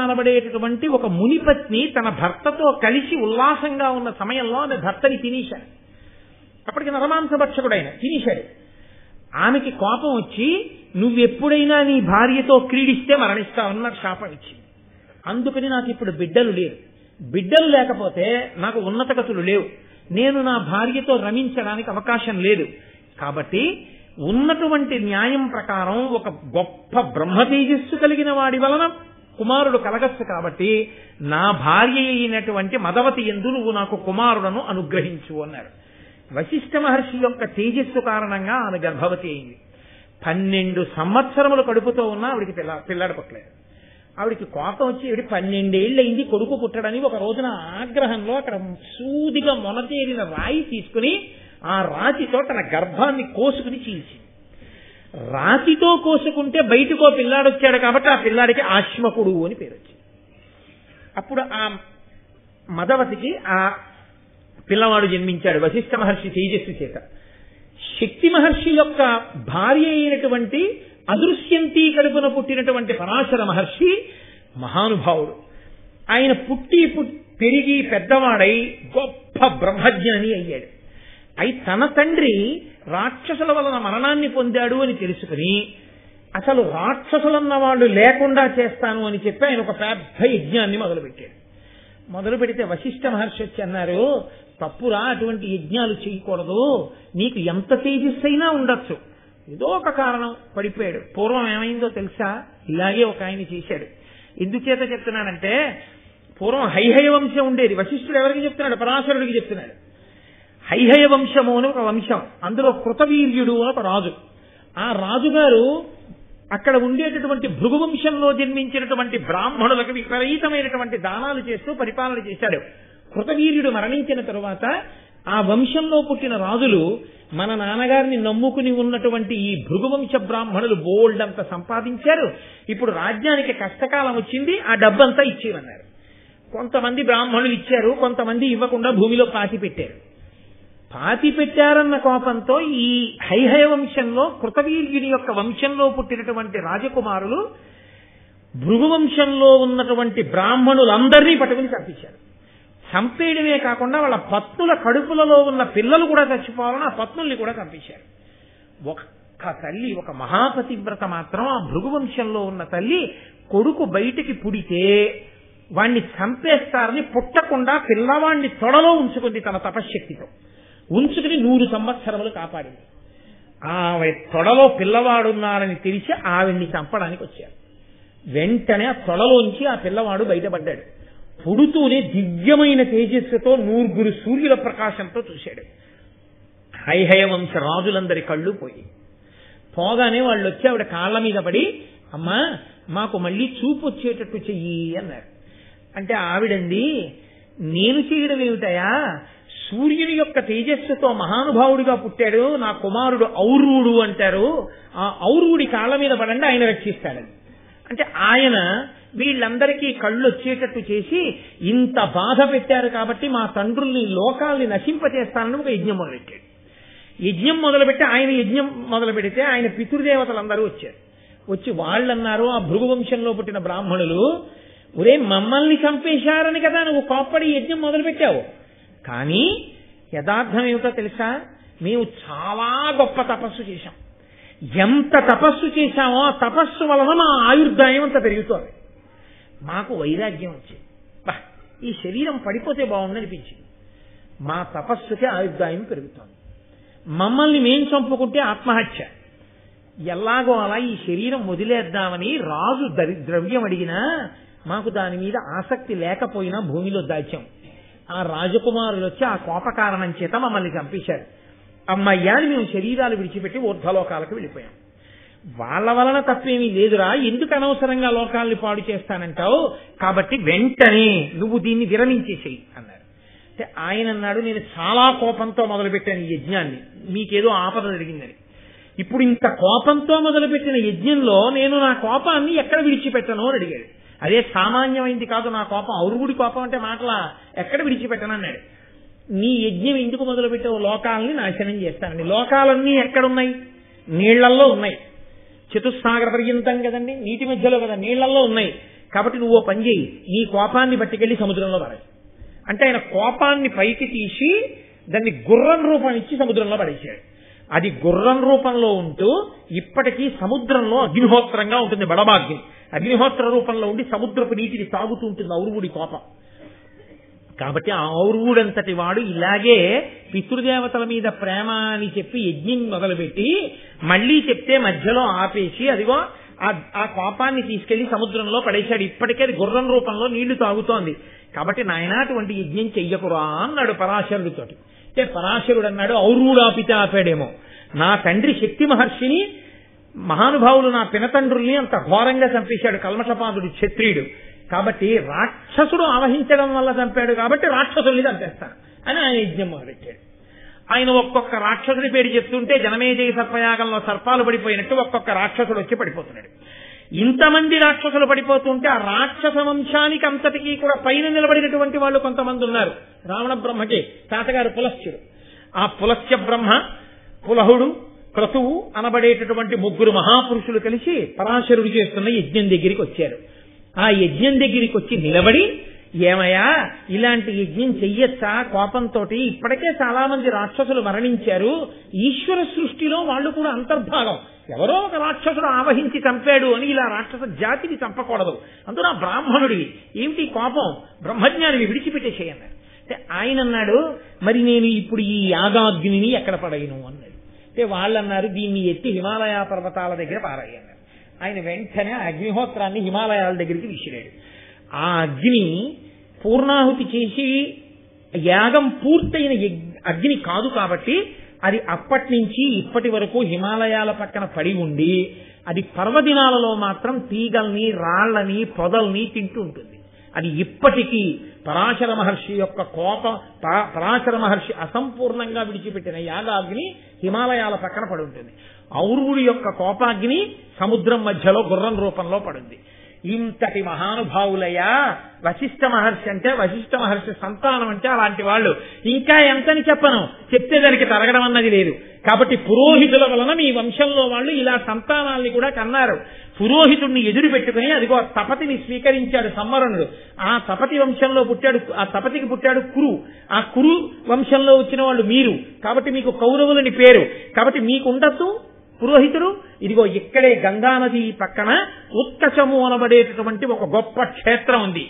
A: అనబడేటటువంటి ఒక మునిపత్ని తన భర్తతో కలిసి ఉల్లాసంగా ఉన్న సమయంలో ఆమె భర్తని తినేశాడు. అప్పటికి నరమాంసభక్షకుడైన తినేశాడు. ఆమెకి కోపం వచ్చి, నువ్వెప్పుడైనా నీ భార్యతో క్రీడిస్తే మరణిస్తావన్న శాపం ఇచ్చింది. అందుకని నాకు ఇప్పుడు బిడ్డలు లేరు, బిడ్డలు లేకపోతే నాకు ఉన్నత గతులు లేవు, నేను నా భార్యతో రమించడానికి అవకాశం లేదు. కాబట్టి ఉన్నటువంటి న్యాయం ప్రకారం ఒక గొప్ప బ్రహ్మ తేజస్సు కలిగిన వాడి వలన కుమారుడు కలగచ్చు, కాబట్టి నా భార్య అయినటువంటి మదవతి యందు నువ్వు నాకు కుమారుడను అనుగ్రహించు అన్నారు. వశిష్ఠ మహర్షి యొక్క తేజస్సు కారణంగా ఆమె గర్భవతి అయింది. 12 సంవత్సరములు కడుపుతో ఉన్నా ఆవిడికి పిల్లాడు పుట్టలేదు. ఆవిడికి కోపం వచ్చి, ఆవిడ 12 ఏళ్ళు అయింది కొడుకు పుట్టడని ఒక రోజున ఆగ్రహంలో అక్కడ సూదిగా మొలతేరిన రాయి తీసుకుని ఆ రాతితో తన గర్భాన్ని కోసుకుని చీల్చింది. రాతితో కోసుకుంటే బయటకో పిల్లాడు వచ్చాడు కాబట్టి ఆ పిల్లాడికి ఆశ్మకుడు అని పేరు వచ్చింది. అప్పుడు ఆ మదవతికి ఆ పిల్లవాడు జన్మించాడు వశిష్ఠ మహర్షి తేజస్సు చేత. శక్తి మహర్షి యొక్క భార్య అయినటువంటి అదృశ్యంతి కడుపున పుట్టినటువంటి పరాశర మహర్షి మహానుభావుడు. ఆయన పెరిగి పెద్దవాడై గొప్ప బ్రహ్మజ్ఞాని అయ్యాడు. అయి తన తండ్రి రాక్షసుల వలన మరణాన్ని పొందాడు అని తెలుసుకుని అసలు రాక్షసులన్న వాళ్ళు లేకుండా చేస్తాను అని చెప్పి ఆయన ఒక పెద్ద యజ్ఞాన్ని మొదలుపెట్టాడు. మొదలు పెడితే వశిష్ఠ మహర్షి వచ్చి అన్నారు, తప్పురా, అటువంటి యజ్ఞాలు చేయకూడదు, నీకు ఎంత తేజస్సైనా ఉండొచ్చు, ఏదో ఒక కారణం పడిపోయాడు. పూర్వం ఏమైందో తెలుసా? ఇలాగే ఒక ఆయన చేశాడు. ఎందుచేత చెప్తున్నానంటే, పూర్వం హైహయ వంశం ఉండేది. వశిష్ఠుడు ఎవరికి చెప్తున్నాడు? పరాశరుడికి చెప్తున్నాడు. హైహయ వంశము అని ఒక వంశం, అందులో కృతవీర్యుడు అని ఒక రాజు. ఆ రాజుగారు అక్కడ ఉండేటటువంటి భృగువంశంలో జన్మించినటువంటి బ్రాహ్మణులకు విపరీతమైనటువంటి దానాలు చేస్తూ పరిపాలన చేశాడు. కృతవీర్యుడు మరణించిన తరువాత ఆ వంశంలో పుట్టిన రాజులు మన నాన్నగారిని నమ్ముకుని ఉన్నటువంటి ఈ భృగువంశ బ్రాహ్మణులు బోల్డంతా సంపాదించారు. ఇప్పుడు రాజ్యానికి కష్టకాలం వచ్చింది, ఆ డబ్బంతా ఇచ్చేయమన్నారు. కొంతమంది బ్రాహ్మణులు ఇచ్చారు, కొంతమంది ఇవ్వకుండా భూమిలో పాతి పెట్టారు. పాతి పెట్టారన్న కోపంతో ఈ హైహయ వంశంలో కృతవీర్యుని యొక్క వంశంలో పుట్టినటువంటి రాజకుమారులు భృగువంశంలో ఉన్నటువంటి బ్రాహ్మణులందరినీ పట్టుకుని చంపించారు. చంపేయడమే కాకుండా వాళ్ళ పత్నుల కడుపులలో ఉన్న పిల్లలు కూడా చచ్చిపోవాలని ఆ పత్నుల్ని కూడా చంపించారు. ఒక్క తల్లి, ఒక మహాపతివ్రత మాత్రం, ఆ భృగువంశంలో ఉన్న తల్లి కొడుకు బయటికి పుడితే వాణ్ణి చంపేస్తారని పుట్టకుండా పిల్లవాణ్ణి తొడలో ఉంచుకుంది తన తపశ్శక్తితో. ఉంచుకుని 100 సంవత్సరములు కాపాడింది. ఆవిడ తొడలో పిల్లవాడున్నారని తెలిసి ఆవిడ్ని చంపడానికి వచ్చారు. వెంటనే ఆ తొడలోంచి ఆ పిల్లవాడు బయటపడ్డాడు. పుడుతూనే దివ్యమైన తేజస్సుతో 100 సూర్యుల ప్రకాశంతో చూశాడు. హైహయ వంశ రాజులందరి కళ్ళు పోగానే వాళ్ళు వచ్చి ఆవిడ కాళ్ల మీద పడి, అమ్మా మాకు మళ్ళీ చూపు వచ్చేటట్టు చెయ్యి అన్నారు. అంటే ఆవిడంది, నేను చేయడం ఏమిటయా, సూర్యుని యొక్క తేజస్సుతో మహానుభావుడిగా పుట్టాడు నా కుమారుడు ఔరువుడు అంటారు, ఆ ఔరువుడి కాళ్ల మీద పడండి, ఆయన రక్షిస్తాడని. అంటే ఆయన వీళ్ళందరికీ కళ్ళు వచ్చేటట్టు చేసి ఇంత బాధ పెట్టారు కాబట్టి మా తండ్రుల్ని లోకాల్ని నశింపచేస్తానని ఒక యజ్ఞం మొదలెట్టాడు. యజ్ఞం మొదలుపెట్టి ఆయన యజ్ఞం మొదలు పెడితే ఆయన పితృదేవతలందరూ వచ్చారు. వచ్చి వాళ్ళన్నారు, ఆ భృగువంశంలో పుట్టిన బ్రాహ్మణులు, ఒరే మమ్మల్ని చంపేశారని కదా నువ్వు కోప్పడి యజ్ఞం మొదలుపెట్టావు, కానీ యథార్థం ఏమిటో తెలుసా, మేము చాలా గొప్ప తపస్సు చేశాం. ఎంత తపస్సు చేశామో ఆ తపస్సు వలన మా ఆయుర్దాయం అంత పెరుగుతోంది. మాకు వైరాగ్యం వచ్చింది, ఈ శరీరం పడిపోతే బాగుండనిపించింది, మా తపస్సుకి ఆయుర్దాయం పెరుగుతోంది. మమ్మల్ని మేం చంపుకుంటే ఆత్మహత్య, ఎలాగో అలా ఈ శరీరం వదిలేద్దామని రాజు ద్రవ్యం అడిగినా మాకు దాని మీద ఆసక్తి లేకపోయినా భూమిలో దాచాం. ఆ రాజకుమారులు వచ్చి ఆ కోప కారణం చేత మమ్మల్ని చంపేశారు. అమ్మయ్యా అని మేము శరీరాలు విడిచిపెట్టి ఊర్ధ్వలోకాలకు వెళ్ళిపోయాం. వాళ్ళ వలన తప్పేమీ లేదురా, ఎందుకు అనవసరంగా లోకాల్ని పాడు చేస్తానంటావు, కాబట్టి వెంటనే నువ్వు దీన్ని విరమించేసేయి అన్నారు. అంటే ఆయన అన్నాడు, నేను చాలా కోపంతో మొదలుపెట్టాను ఈ యజ్ఞాన్ని, మీకేదో ఆపద జరిగిందని. ఇప్పుడు ఇంత కోపంతో మొదలుపెట్టిన యజ్ఞంలో నేను నా కోపాన్ని ఎక్కడ విడిచిపెట్టను అని అడిగాడు. అదే సామాన్యమైంది కాదు నా కోపం, ఔరుగుడి కోపం అంటే మాటలా, ఎక్కడ విడిచిపెట్టను అన్నాడు. నీ యజ్ఞం ఎందుకు మొదలుపెట్టావు, లోకాలని నాశనం చేస్తానని. లోకాలన్నీ ఎక్కడున్నాయి? నీళ్లల్లో ఉన్నాయి. చతుస్సాగర పర్యంతం కదండి, నీటి మధ్యలో కదా, నీళ్లల్లో ఉన్నాయి. కాబట్టి నువ్వు ఓ పని చేయి, నీ కోపాన్ని పట్టుకెళ్లి సముద్రంలో పడేయి అంటే ఆయన కోపాన్ని పైకి తీసి దాన్ని గుర్రం రూపం ఇచ్చి సముద్రంలో పడేశాడు. అది గుర్రం రూపంలో ఉంటూ ఇప్పటికీ సముద్రంలో అగ్నిహోత్రంగా ఉంటుంది. బడబాగ్ని అగ్నిహోత్ర రూపంలో ఉండి సముద్రపు నీటిని తాగుతూ ఉంటుంది ఔరుగుడి కోపం. కాబట్టి ఆ ఔరుగుడంతటి వాడు ఇలాగే పితృదేవతల మీద ప్రేమ అని చెప్పి యజ్ఞం మొదలుపెట్టి మళ్లీ చెప్తే మధ్యలో ఆపేసి అదిగో ఆ కోపాన్ని తీసుకెళ్లి సముద్రంలో పడేశాడు. ఇప్పటికే అది గుర్రం రూపంలో నీళ్లు తాగుతోంది. కాబట్టి నాయన అటువంటి యజ్ఞం చెయ్యకురా అన్నాడు పరాశరుడితోటి. అంటే పరాశరుడు అన్నాడు, ఔరుగుడు ఆపితే ఆపాడేమో, నా తండ్రి శక్తి మహర్షిని మహానుభావులు నా పినతండ్రుల్ని అంత ఘోరంగా చంపేశాడు కల్మషపాదుడు క్షత్రియుడు. కాబట్టి రాక్షసుడు ఆవహించడం వల్ల చంపాడు కాబట్టి రాక్షసుల్ని చంపేస్తాను అని ఆయన యజ్ఞం మొదలెట్టాడు. ఆయన ఒక్కొక్క రాక్షసుడి పేరు చెప్తుంటే జనమేజయ సర్పయాగంలో సర్పాలు పడిపోయినట్టు ఒక్కొక్క రాక్షసుడు వచ్చి పడిపోతున్నాడు. ఇంతమంది రాక్షసులు పడిపోతుంటే ఆ రాక్షస వంశానికి అంతటికీ కూడా పైన నిలబడినటువంటి వాళ్ళు కొంతమంది ఉన్నారు. రావణ బ్రహ్మకి తాతగారు పులస్త్యుడు. ఆ పులస్త్య బ్రహ్మ, పులహుడు, క్రతువు అనబడేటటువంటి 3 మహాపురుషులు కలిసి పరాశరుడు చేస్తున్న యజ్ఞం దగ్గరికి వచ్చారు. ఆ యజ్ఞం దగ్గరికి వచ్చి నిలబడి ఏమయ్యా ఇలాంటి యజ్ఞం చెయ్యొచ్చా కోపంతో? ఇప్పటికే చాలా మంది రాక్షసులు మరణించారు. ఈశ్వర సృష్టిలో వాళ్ళు కూడా అంతర్భాగం. ఎవరో ఒక రాక్షసుడు ఆవహించి చంపాడు అని ఇలా రాక్షస జాతిని చంపకూడదు. అందున బ్రాహ్మణుడివి ఏమిటి కోపం? బ్రహ్మజ్ఞానిని విడిచిపెట్టేసేయన్నారు. అంటే ఆయన అన్నాడు, మరి నేను ఇప్పుడు ఈ యాగాగ్నిని ఎక్కడ పడేయను అన్నాడు. అంటే వాళ్ళు అన్నారు, దీన్ని ఎత్తి హిమాలయ పర్వతాల దగ్గర పారేయన్నారు. ఆయన వెంటనే అగ్నిహోత్రాన్ని హిమాలయాల దగ్గరికి విసిరాడు. ఆ అగ్ని పూర్ణాహుతి చేసి యాగం పూర్తయిన అగ్ని కాదు కాబట్టి అది అప్పటి నుంచి ఇప్పటి వరకు హిమాలయాల పక్కన పడి ఉండి అది పర్వదినాలలో మాత్రం తీగల్ని రాళ్లని పొదల్ని తింటూ ఉంటుంది. అది ఇప్పటికీ పరాశర మహర్షి యొక్క పరాశర మహర్షి అసంపూర్ణంగా విడిచిపెట్టిన యాగాగ్ని హిమాలయాల పక్కన పడి ఉంటుంది. ఔర్వుడి యొక్క కోపాగ్ని సముద్రం మధ్యలో గుర్రం రూపంలో పడింది. ఇంతటి మహానుభావులయ్యా వశిష్ఠ మహర్షి అంటే, వశిష్ఠ మహర్షి సంతానం అంటే అలాంటి వాళ్ళు. ఇంకా ఎంతని చెప్పను, చెప్తే దానికి తరగడం అన్నది లేదు. కాబట్టి పురోహితుల వలన మీ వంశంలో వాళ్ళు ఇలా సంతానాల్ని కూడా కన్నారు. పురోహితుడిని ఎదురు పెట్టుకుని అదిగో తపతిని స్వీకరించాడు సంవరణుడు. ఆ తపతి వంశంలో పుట్టాడు, ఆ తపతికి పుట్టాడు కురు. ఆ కురు వంశంలో వచ్చిన వాళ్ళు మీరు. కాబట్టి మీకు కౌరవులని పేరు. కాబట్టి మీకు ఉండద్దు పురోహితుడు. ఇదిగో ఇక్కడే గంగానది పక్కన ఉత్కచము అనబడేటటువంటి ఒక గొప్ప క్షేత్రం ఉంది.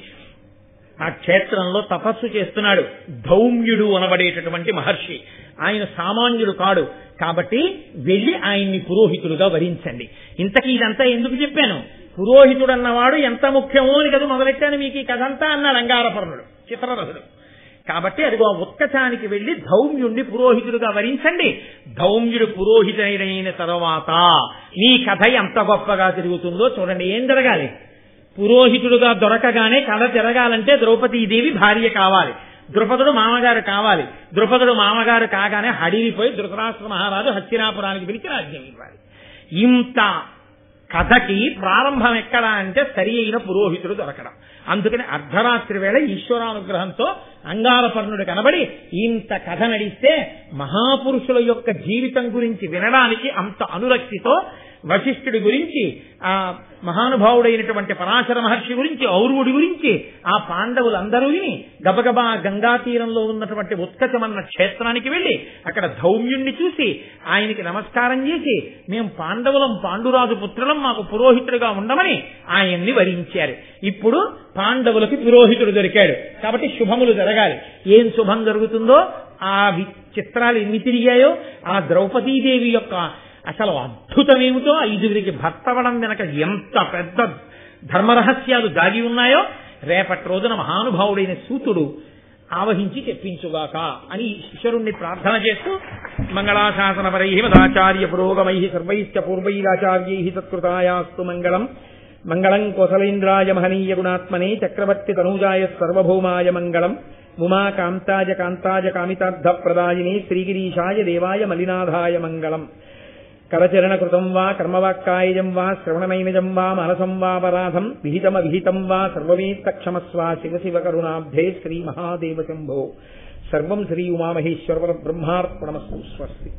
A: ఆ క్షేత్రంలో తపస్సు చేస్తున్నాడు ధౌమ్యుడు అనబడేటటువంటి మహర్షి. ఆయన సామాన్యుడు కాడు. కాబట్టి వెళ్లి ఆయన్ని పురోహితుడుగా వరించండి. ఇంతకీ ఇదంతా ఎందుకు చెప్పాను? పురోహితుడు అన్నవాడు ఎంత ముఖ్యమో అని కదా మొదలెట్టాను మీకు ఈ కథ అంతా అన్నాడు అంగారపర్ణుడు చిత్రరథుడు. కాబట్టి అదిగో ఉత్కచానికి వెళ్లి ధౌమ్యుడిని పురోహితుడుగా వరించండి. ధౌమ్యుడు పురోహితుడైన తర్వాత నీ కథ ఎంత గొప్పగా తిరుగుతుందో చూడండి. ఏం జరగాలి? పురోహితుడుగా దొరకగానే కథ తిరగాలంటే ద్రౌపదీదేవి భార్య కావాలి, ద్రుపదుడు మామగారు కావాలి. ద్రుపదుడు మామగారు కాగానే హడిలిపోయి ధృతరాష్ట్ర మహారాజు హస్తినాపురానికి పిలిచి రాజ్యం ఇవ్వాలి. ఇంత కథకి ప్రారంభం ఎక్కడ అంటే సరి అయిన పురోహితుడు దొరకడం. అందుకని అర్ధరాత్రి వేళ ఈశ్వరానుగ్రహంతో అంగారపర్ణుడు కనబడి ఇంత కథ నడిస్తే మహాపురుషుల యొక్క జీవితం గురించి వినడానికి అంత అనురక్తితో వశిష్ఠుడి గురించి, ఆ మహానుభావుడైనటువంటి పరాశర మహర్షి గురించి, ఔర్వుడి గురించి ఆ పాండవులందరూ విని గబగబా గంగా తీరంలో ఉన్నటువంటి ఉత్కచమన్న క్షేత్రానికి వెళ్లి అక్కడ ధౌమ్యుణ్ణి చూసి ఆయనకి నమస్కారం చేసి మేము పాండవులం, పాండురాజు పుత్రులం, మాకు పురోహితుడిగా ఉండమని ఆయన్ని వరించారు. ఇప్పుడు పాండవులకి పురోహితుడు దొరికాడు. కాబట్టి శుభములు జరగాలి. ఏం శుభం జరుగుతుందో ఆ చిత్రాలు ఎన్ని తిరిగాయో, ఆ ద్రౌపదీదేవి యొక్క అసలు అద్భుతమేమిటో, 5గురికి భర్తవడం వెనక ఎంత పెద్ద ధర్మరహస్యాలు దాగి ఉన్నాయో రేపటి రోజున మహానుభావుడైన సూతుడు ఆవహించి చెప్పించుగాక అని ఈశ్వరుణ్ణి ప్రార్థన చేస్తూ మంగళాశాసనపరై మదాచార్య పురోగమై సర్వైశ్చ పూర్వైరాచార్యై సత్కృతాయాస్తు మంగళం. మంగళం కోసలేంద్రాయ మహనీయ గుణాత్మనే చక్రవర్తి తనూజాయ సర్వభౌమాయ మంగళం. ఉమా కాంతాయ కాంతాయ కామితార్థ ప్రదాయినే శ్రీగిరీశాయ దేవాయ మలినాథాయ మంగళం. కరచరణకృతం వా కర్మవాక్కాయజం వా శ్రవణమైనజం వా మనసం వాపరాధం విహితమవిహితం వా సర్వమేత్తక్షమస్వ శివ శివ కరుణాబ్ధే శ్రీ మహాదేవ శంభో. సర్వం శ్రీ ఉమామహేశ్వర బ్రహ్మార్పణమస్తు. స్వస్తి.